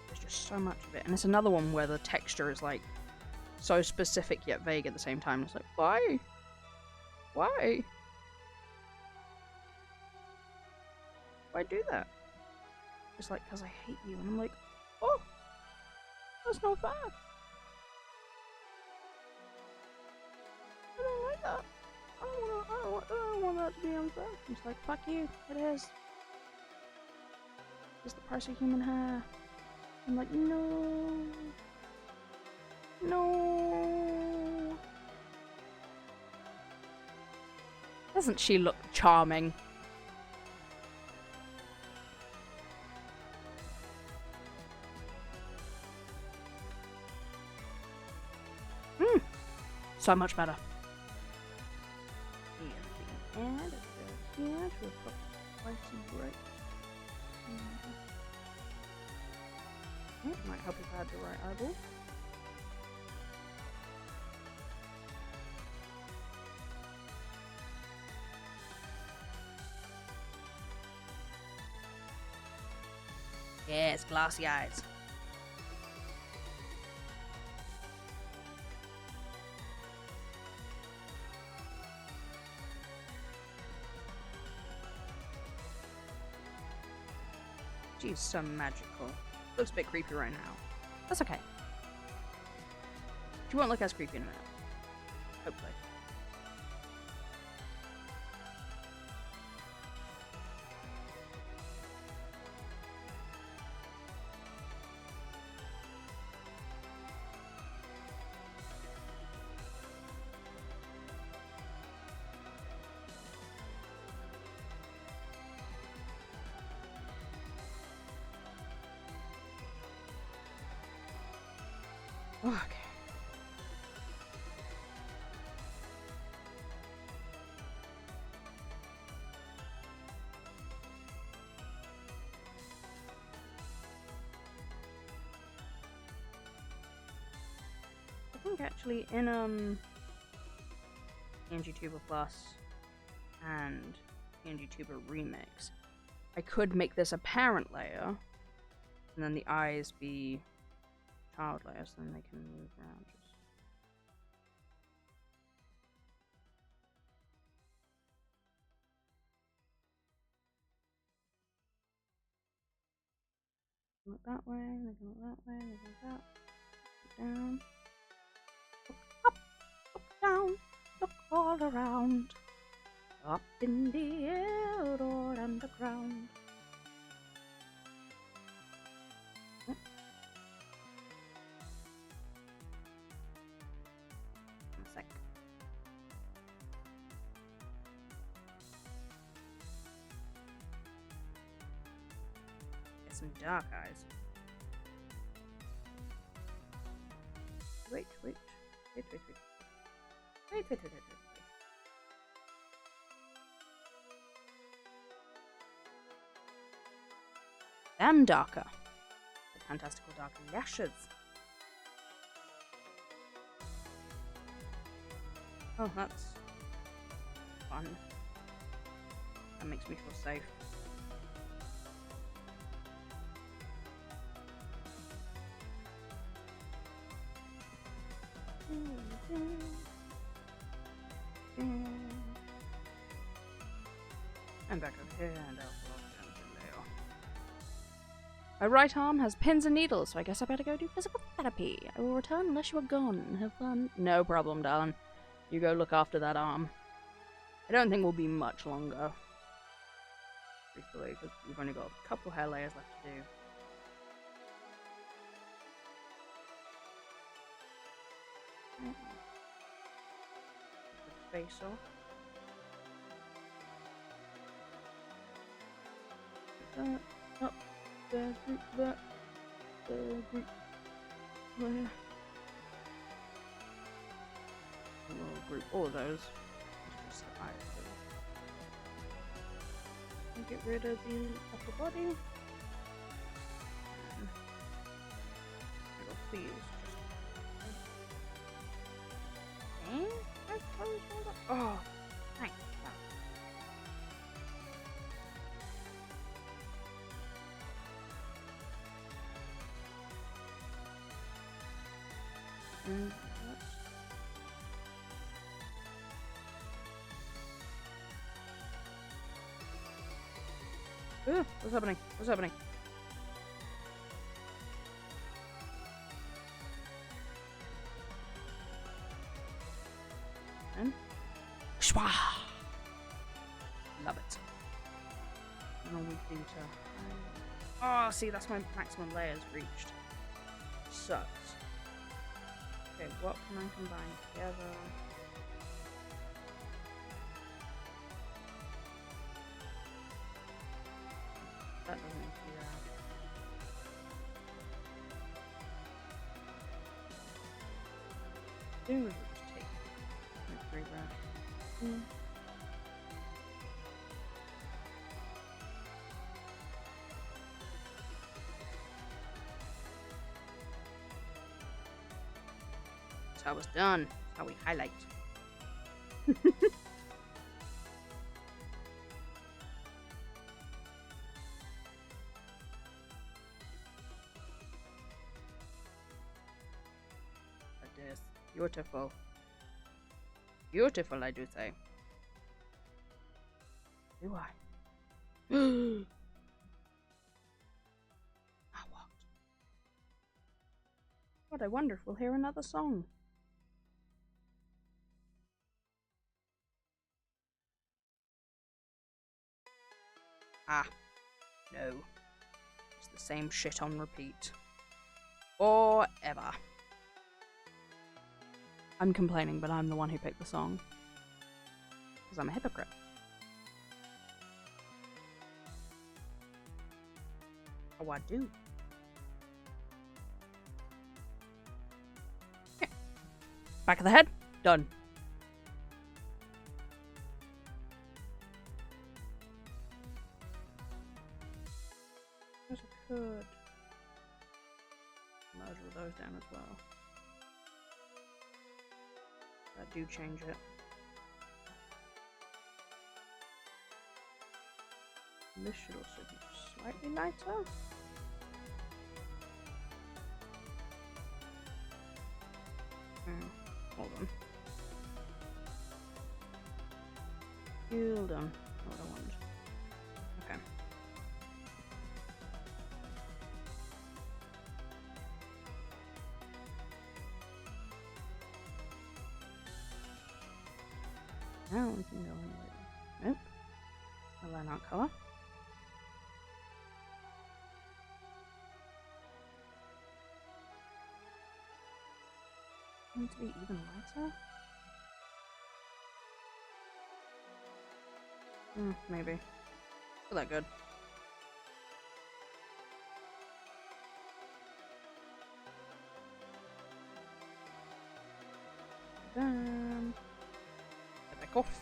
There's just so much of it, and it's another one where the texture is like so specific yet vague at the same time. It's like, why? Why? Why do that? It's like, because I hate you. And I'm like, oh, that's not fair. I don't like that. I don't want that to be unfair. It's like, fuck you. It is. It's the price of human hair. I'm like, no. No. Doesn't she look charming? So much better. And it goes here to a proper spicy break. It might help if I had the right eyeball. Yes, glassy eyes. She's so magical. Looks a bit creepy right now. That's okay. She won't look as creepy in a minute. Hopefully. Okay. I think actually in PNGTuber Plus and PNGTuber Remix, I could make this a parent layer, and then the eyes be child layers, then they can move around. Look that way, they can look that way, they can look that. Look down. Look up, look down, look all around. Up in the air or underground. A sec. Get some dark eyes. Wait. Them darker. The fantastical dark lashes. Oh, that's fun. That makes me feel safe. I'm back over here and I'll my right arm has pins and needles, so I guess I better go do physical therapy. I will return unless you are gone. Have fun. No problem, darling. You go look after that arm. I don't think we'll be much longer. Truthfully, because we've only got a couple hair layers left to do. Face off. Up. There, group that. Group there. We'll group all of those. Just the eyes. And get rid of the upper body. Please. Oh, thanks. And ooh, what's happening? What's happening? And shwa! Love it. And all we do to oh, see, that's my maximum layers reached. Sucks. Okay, what can I combine together? That doesn't need to be there. Doing was just take brush. That's how it's done. That's how we highlight. That is beautiful. Beautiful, I do say. Do I? I walked. What, I wonder if we'll hear another song. Ah, no. It's the same shit on repeat. Forever. I'm complaining, but I'm the one who picked the song. Because I'm a hypocrite. Oh, I do. Okay. Back of the head. Done. I could merge all those down as well. That do change it. This should also be slightly lighter. Hold on. Hold on. What I want. Okay. Now we can go in with, nope, a line art color. Need to be even lighter? Maybe. Feel that good. Then back off.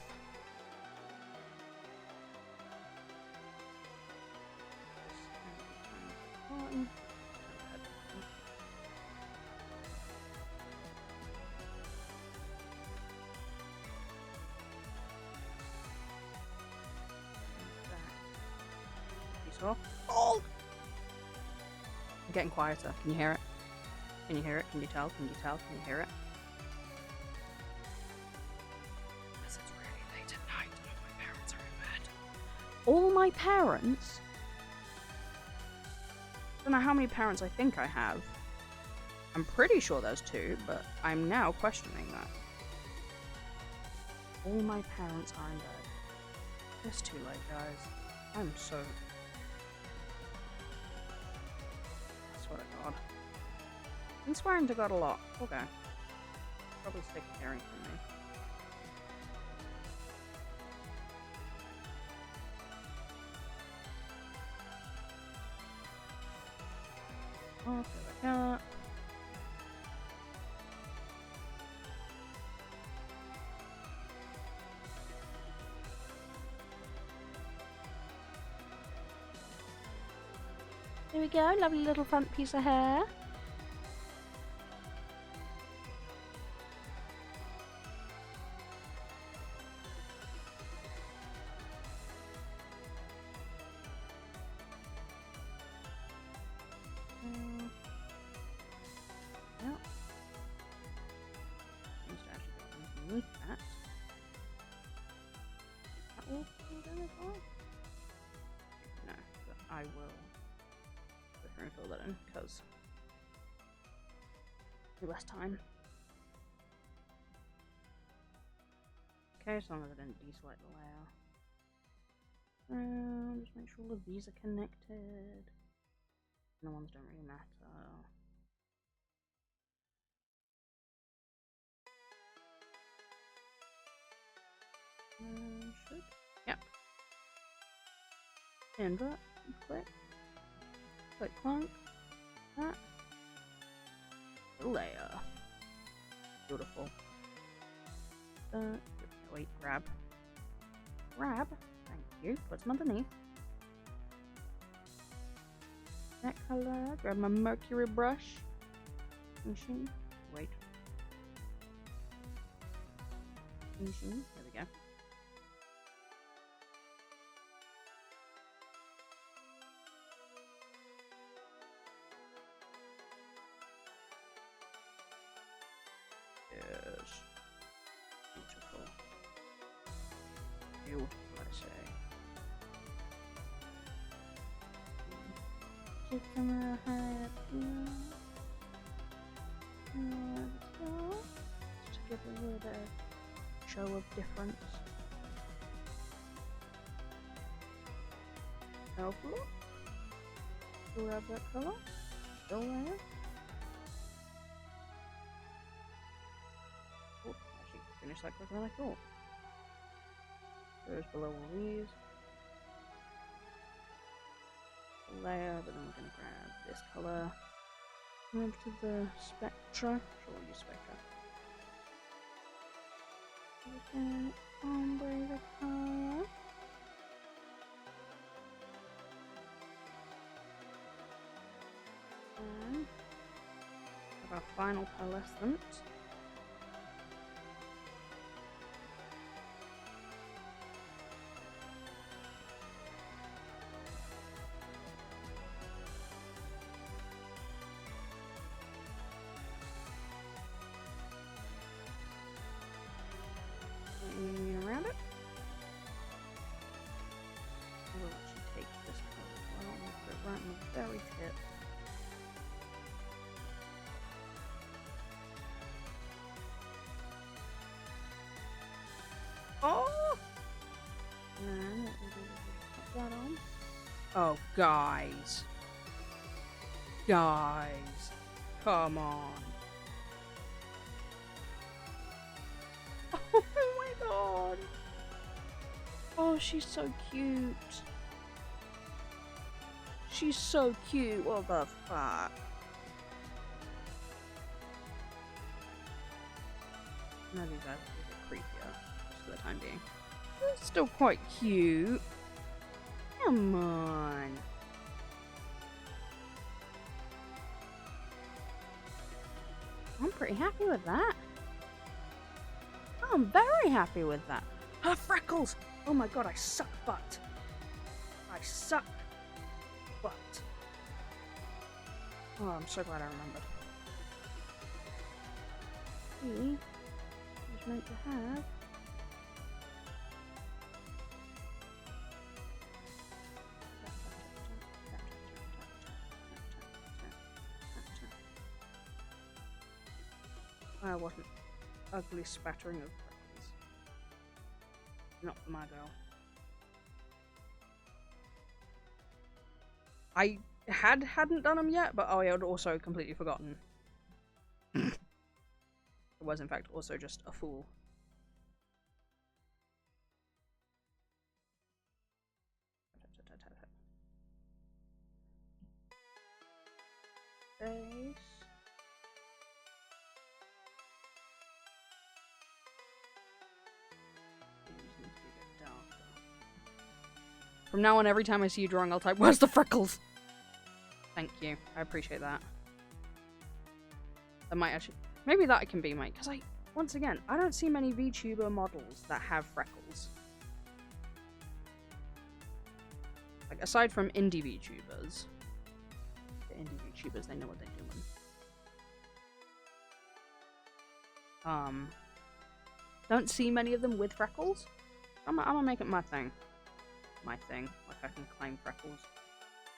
Oh! I'm getting quieter. Can you hear it? Can you hear it? Can you tell? Can you tell? Can you hear it? Because it's really late at night and all my parents are in bed. All my parents? I don't know how many parents I think I have. I'm pretty sure there's 2, but I'm now questioning that. All my parents are in bed. It's too late, guys. I'm so... I swear to God. I'm swearing to God a lot. Okay. Probably sick of hearing from me. Oh, there we go. There we go, lovely little front piece of hair. Yeah. Seems to actually go underneath that. That all done as well? No, but I will go through and fill that in because less time. Okay, as long as I didn't deselect the layer. Just make sure all of these are connected. The ones don't really matter. Should. Yep. Invert. Click. Click clunk. That. Layer. Beautiful. Wait, grab. Grab. Thank you. Put some underneath. That color. Grab my mercury brush. Finishing. Wait. Finishing. There we go. Yes. Beautiful. Beautiful, I say. Just gonna have just to give a little bit of show of difference. Elf look. Grab that colour. Still there. Oh, actually finished that quicker than I thought. Goes below all these. Layer, but then we're going to grab this colour. Move to the spectra. Sure, we'll use spectra. Okay, ombre the colour. And have our final pearlescent. Around it. I will actually take this colour as well and put it right in the very tip. Oh! And what we'll do is put that on. Oh, guys. Guys. Come on. Oh my god. Oh, she's so cute. She's so cute. What the fuck? None of these are a bit creepier, just for the time being. It's still quite cute. Come on. I'm pretty happy with that. I'm very happy with that. Her freckles! Oh my god, I suck butt. I suck butt. Oh, I'm so glad I remembered. He was meant to have I wasn't ugly spattering of freckles. Not for my girl. I hadn't done them yet, but I had also completely forgotten. I was in fact also just a fool. Face. From now on, every time I see you drawing, I'll type, "Where's the freckles?" Thank you. I appreciate that. That might actually... Maybe that can be my... Because once again, I don't see many VTuber models that have freckles. Like, aside from indie VTubers. The indie VTubers, they know what they're doing. Don't see many of them with freckles. I'm gonna make it my thing. My thing. Like, I can claim freckles.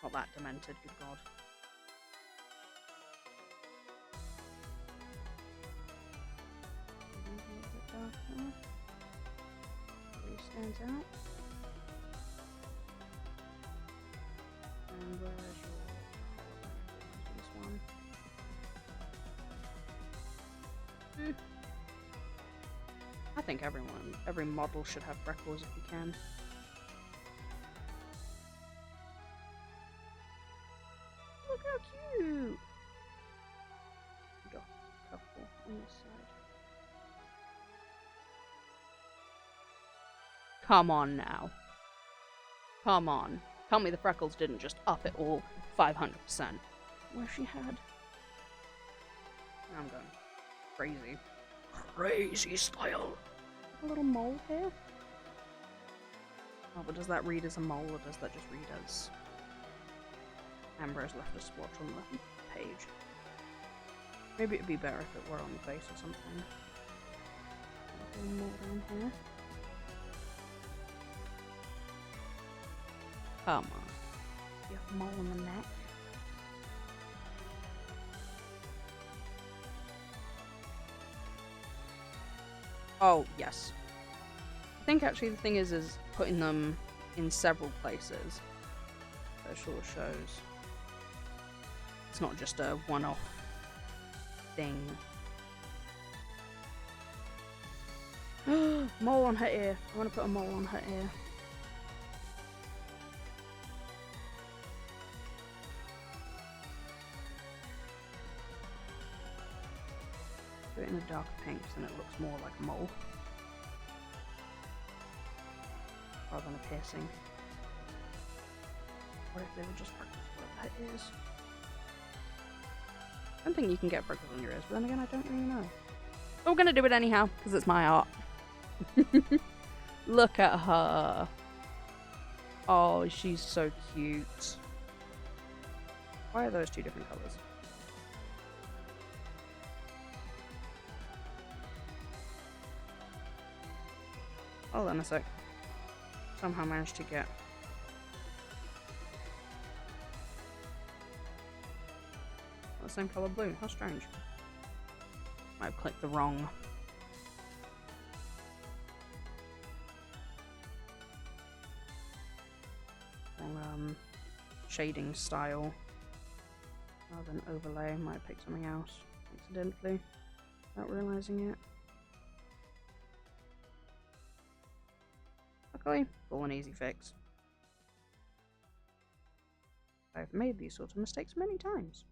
Not that demented, good god. A little bit darker. Really stands out. And where's your color? This one. I think every model should have freckles if you can. Look how cute! Got a couple on this side. Come on now. Come on. Tell me the freckles didn't just up it all 500%. Where's she had? I'm going crazy. Crazy style. A little mole here? Oh, but does that read as a mole, or does that just read as... Ambrose left a splotch on the page. Maybe it'd be better if it were on the face or something. A little mole down here. Come on. You have a mole on the neck. Oh, yes. I think actually the thing is putting them in several places. That sort of shows it's not just a one-off thing. Mole on her ear. I want to put a mole on her ear. Do it in a darker pink, so then it looks more like a mole. Rather than a piercing. What if they were just freckles for her ears? I don't think you can get freckles on your ears, but then again, I don't really know. But we're gonna do it anyhow, because it's my art. Look at her. Oh, she's so cute. Why are those two different colours? Hold on a sec. Somehow managed to get... the same colour blue. How strange. Might have clicked the wrong... shading style. Rather than overlay. Might have picked something else accidentally without realising it. Luckily, all an easy fix. I've made these sorts of mistakes many times.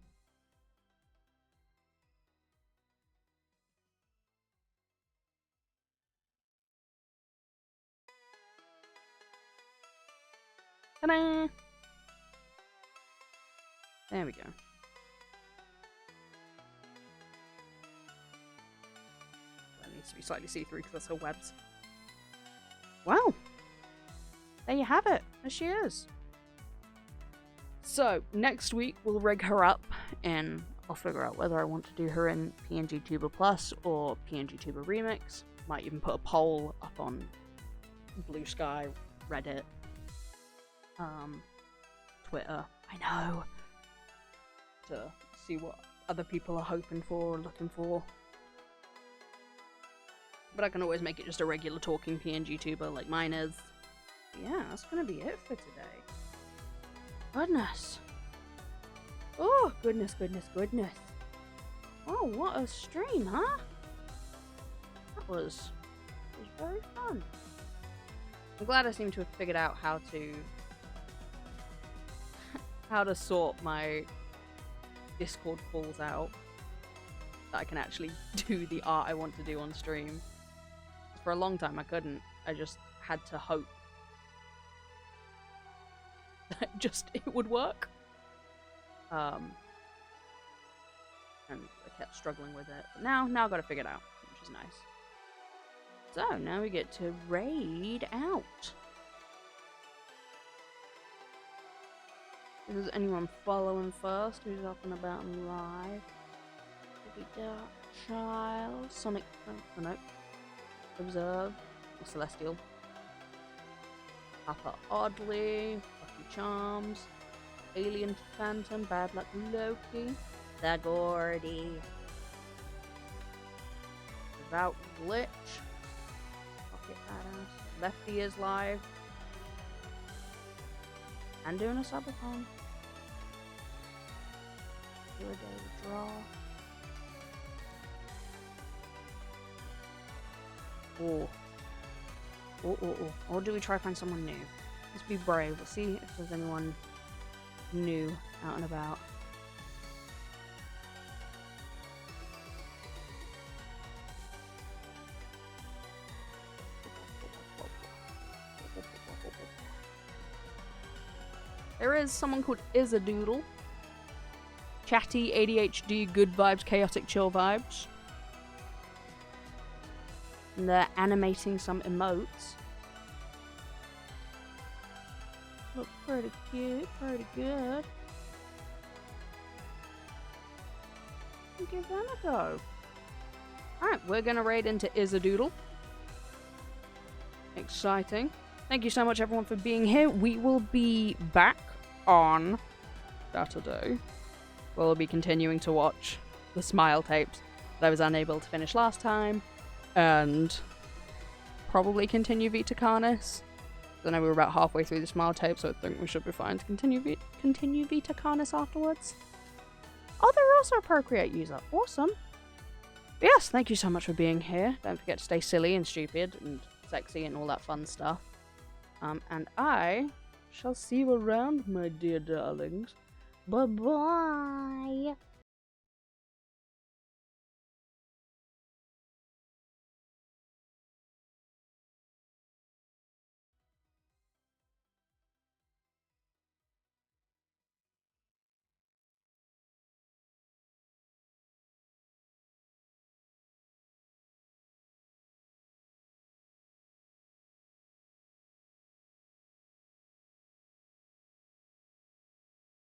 Ta-da! There we go. That needs to be slightly see-through because that's her webs. Wow! There you have it. There she is. So, next week we'll rig her up and I'll figure out whether I want to do her in PNGTuber Plus or PNGTuber Remix. Might even put a poll up on Blue Sky, Reddit, Twitter. I know! To see what other people are hoping for or looking for. But I can always make it just a regular talking PNGTuber like mine is. Yeah, that's gonna be it for today. Goodness. Oh, goodness, goodness, goodness. Oh, what a stream, huh? That was very fun. I'm glad I seem to have figured out how to sort my Discord calls out. That I can actually do the art I want to do on stream. For a long time I couldn't. I just had to hope that it would work. And I kept struggling with it. But now I've got to figure it out, which is nice. So now we get to raid out. If there's anyone following first who's up and about and live. Maybe Dark Child, Sonic, no. Observe, or Celestial, Papa Oddly, Lucky Charms, Alien Phantom, Bad Luck Loki, The Gordy, Devout Glitch, Pocket Badass, Lefty is live, and doing a subathon. Do a daily draw. Or do we try to find someone new? Let's be brave. We'll see if there's anyone new out and about. is someone called Isadoodle. Chatty, ADHD, good vibes, chaotic, chill vibes. And they're animating some emotes. Look pretty cute, pretty good. Give them a go. Alright, we're gonna raid into Isadoodle. Exciting. Thank you so much everyone for being here. We will be back on Saturday. We'll be continuing to watch the Smile tapes that I was unable to finish last time. And probably continue Vita Carnis. I know we were about halfway through the Smile tape, so I think we should be fine to continue Vita Carnis afterwards. Oh, they're also a Procreate user. Awesome. But yes, thank you so much for being here. Don't forget to stay silly and stupid and sexy and all that fun stuff. And I shall see you around, my dear darlings. Bye-bye.